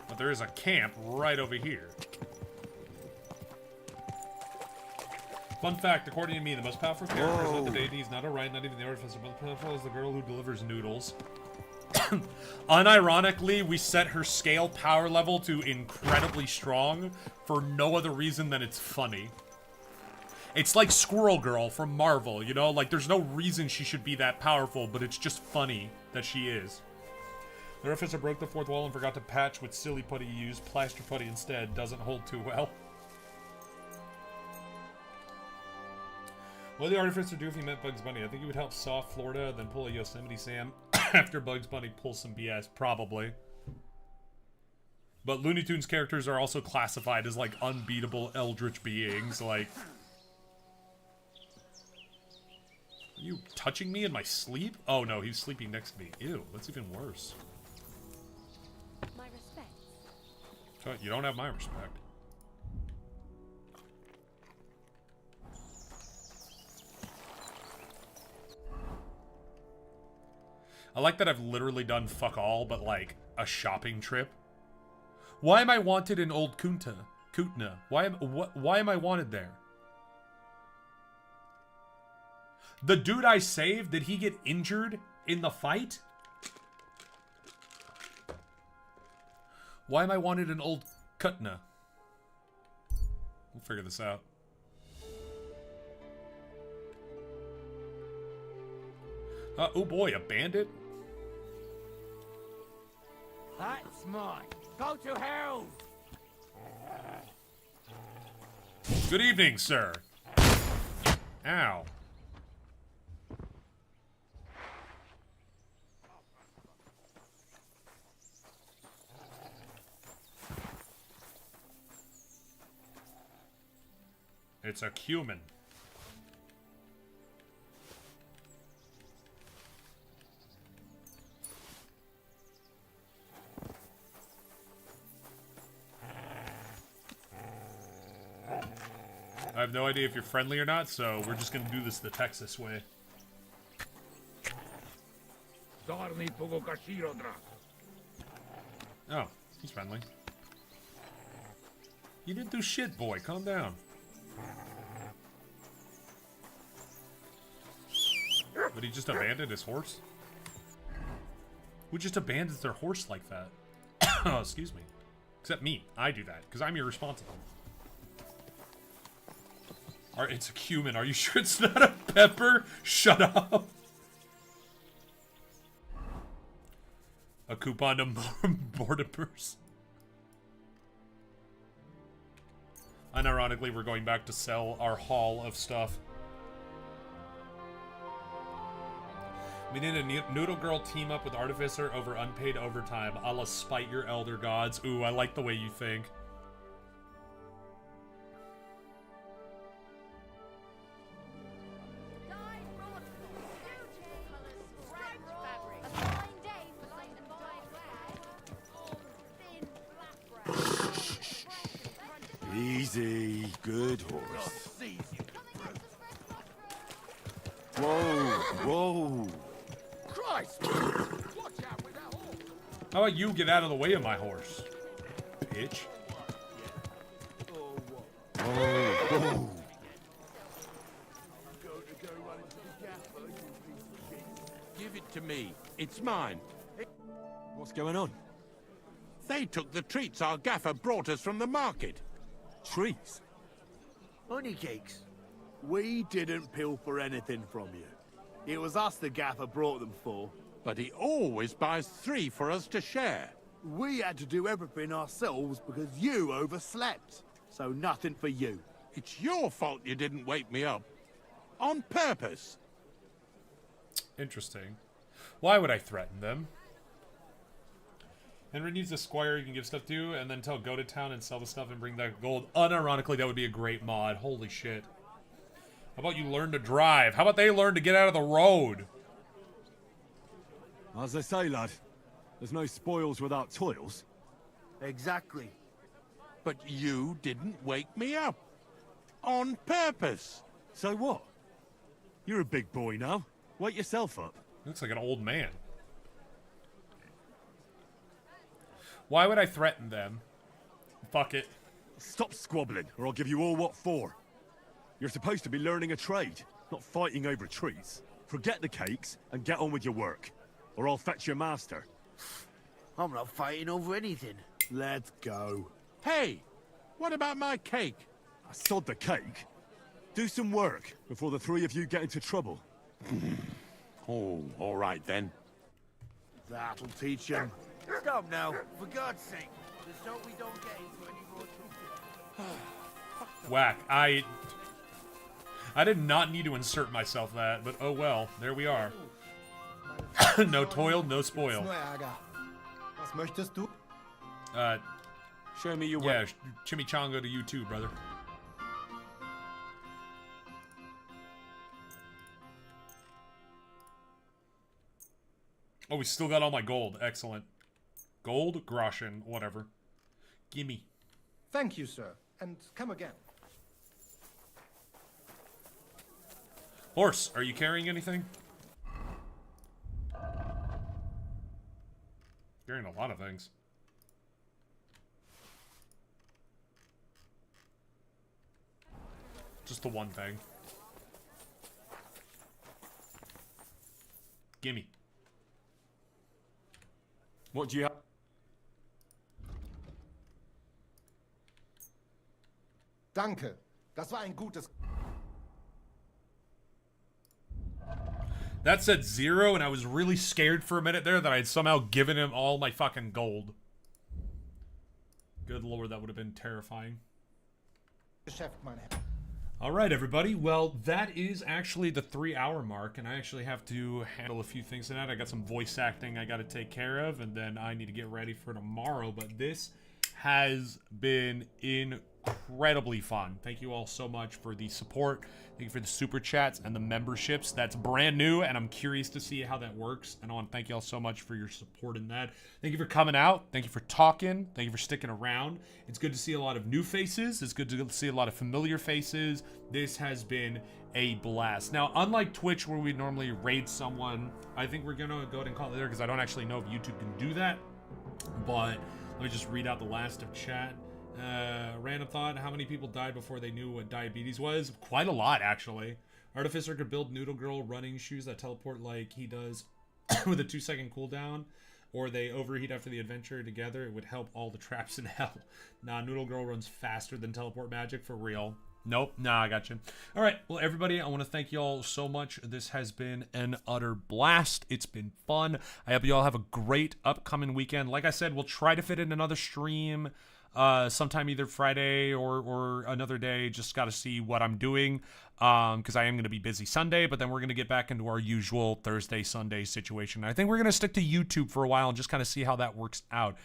Speaker 1: But there is a camp right over here. Fun fact, according to me, the most powerful character is not the deity, he's not a right, not even the artificer, but the powerful is the girl who delivers noodles. Unironically, we set her scale power level to incredibly strong for no other reason than it's funny. It's like Squirrel Girl from Marvel, you know? Like, there's no reason she should be that powerful, but it's just funny that she is. The artificer broke the fourth wall and forgot to patch with silly putty he used. Plaster putty instead. Doesn't hold too well. What would the artificer do if he met Bugs Bunny? I think he would help soft Florida, then pull a Yosemite Sam after Bugs Bunny pulls some BS. Probably. But Looney Tunes characters are also classified as, like, unbeatable eldritch beings. Like... Are you touching me in my sleep? Oh, no, he's sleeping next to me. Ew, that's even worse.
Speaker 12: My respects.
Speaker 1: You don't have my respect. I like that I've literally done fuck all but, like, a shopping trip. Why am I wanted in Old Kutna? Why am I wanted there? The dude I saved, did he get injured in the fight? Why am I wanted in Old Kutna? We'll figure this out. Oh boy, a bandit?
Speaker 6: That's mine. Go to hell!
Speaker 1: Good evening, sir. Ow. It's a cumin. I have no idea if you're friendly or not, so we're just gonna do this the Texas way. Oh, he's friendly. You didn't do shit, boy. Calm down. But he just abandoned his horse? Who just abandons their horse like that? Oh, excuse me. Except me. I do that, because I'm irresponsible. Alright, it's a cumin. Are you sure it's not a pepper? Shut up. A coupon to Mortimer's. Unironically, we're going back to sell our haul of stuff. We need a Noodle Girl team up with Artificer over unpaid overtime, a la Spite Your Elder Gods. Ooh, I like the way you think.
Speaker 3: Easy, good horse. Whoa, whoa.
Speaker 6: Christ! Watch out with that horse!
Speaker 1: How about you get out of the way of my horse, bitch?
Speaker 3: Whoa.
Speaker 6: Give it to me. It's mine.
Speaker 3: What's going on?
Speaker 6: They took the treats our gaffer brought us from the market.
Speaker 3: Treats?
Speaker 9: Honey cakes. We didn't pilfer anything from you. It was us the gaffer brought them for.
Speaker 6: But he always buys 3 for us to share.
Speaker 9: We had to do everything ourselves because you overslept. So nothing for you.
Speaker 6: It's your fault you didn't wake me up. On purpose.
Speaker 1: Interesting. Why would I threaten them? Henry needs a squire you can give stuff to, and then tell go to town and sell the stuff and bring back gold. Unironically, that would be a great mod. Holy shit. How about you learn to drive? How about they learn to get out of the road?
Speaker 3: As they say, lad, there's no spoils without toils.
Speaker 9: Exactly.
Speaker 6: But you didn't wake me up. On purpose.
Speaker 3: So what? You're a big boy now. Wake yourself up.
Speaker 1: Looks like an old man. Why would I threaten them? Fuck it.
Speaker 3: Stop squabbling, or I'll give you all what for. You're supposed to be learning a trade, not fighting over treats. Forget the cakes and get on with your work, or I'll fetch your master.
Speaker 9: I'm not fighting over anything. Let's go.
Speaker 6: Hey, what about my cake?
Speaker 3: I sod the cake. Do some work before the 3 of you get into trouble.
Speaker 6: Oh, all right then.
Speaker 9: That'll teach him. Stop now, for God's sake. Just hope we don't get into any more trouble.
Speaker 1: Whack. I did not need to insert myself that, but oh well. There we are. No toil, no spoil.
Speaker 4: Was möchtest du?
Speaker 3: Show me your
Speaker 1: way. Yeah, chimichanga to you too, brother. Oh, we still got all my gold. Excellent. Gold, groschen, whatever. Gimme.
Speaker 4: Thank you, sir. And come again.
Speaker 1: Horse, are you carrying anything? Carrying a lot of things. Just the one thing. Gimme.
Speaker 3: What do you have?
Speaker 4: Danke. Das war ein gutes...
Speaker 1: That said 0, and I was really scared for a minute there that I'd somehow given him all my fucking gold. Good lord, that would have been terrifying.
Speaker 4: Geschäft, mein Herr.
Speaker 1: All right, everybody. Well, that is actually the 3-hour mark, and I actually have to handle a few things tonight. I got some voice acting I got to take care of, and then I need to get ready for tomorrow. But this has been incredibly fun. Thank you all so much for the support. Thank you for the super chats and the memberships. That's brand new, and I'm curious to see how that works. And I want to thank you all so much for your support in that. Thank you for coming out. Thank you for talking. Thank you for sticking around. It's good to see a lot of new faces. It's good to see a lot of familiar faces. This has been a blast. Now, unlike Twitch, where we normally raid someone, I think we're going to go ahead and call it there because I don't actually know if YouTube can do that. But let me just read out the last of chat. Random thought, how many people died before they knew what diabetes was? Quite a lot, actually. Artificer could build Noodle Girl running shoes that teleport like he does with a 2-second cooldown, or they overheat after the adventure together. It would help all the traps in hell. Nah, Noodle Girl runs faster than teleport magic, for real. Nope, nah, I got you. All right, well, everybody, I want to thank you all so much. This has been an utter blast. It's been fun. I hope you all have a great upcoming weekend. Like I said, we'll try to fit in another stream sometime either Friday or another day. Just got to see what I'm doing because I am going to be busy Sunday, but then we're going to get back into our usual Thursday, Sunday situation. I think we're going to stick to YouTube for a while and just kind of see how that works out.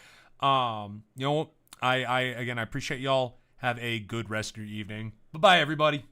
Speaker 1: You know, I appreciate y'all. Have a good rest of your evening. Bye-bye, everybody.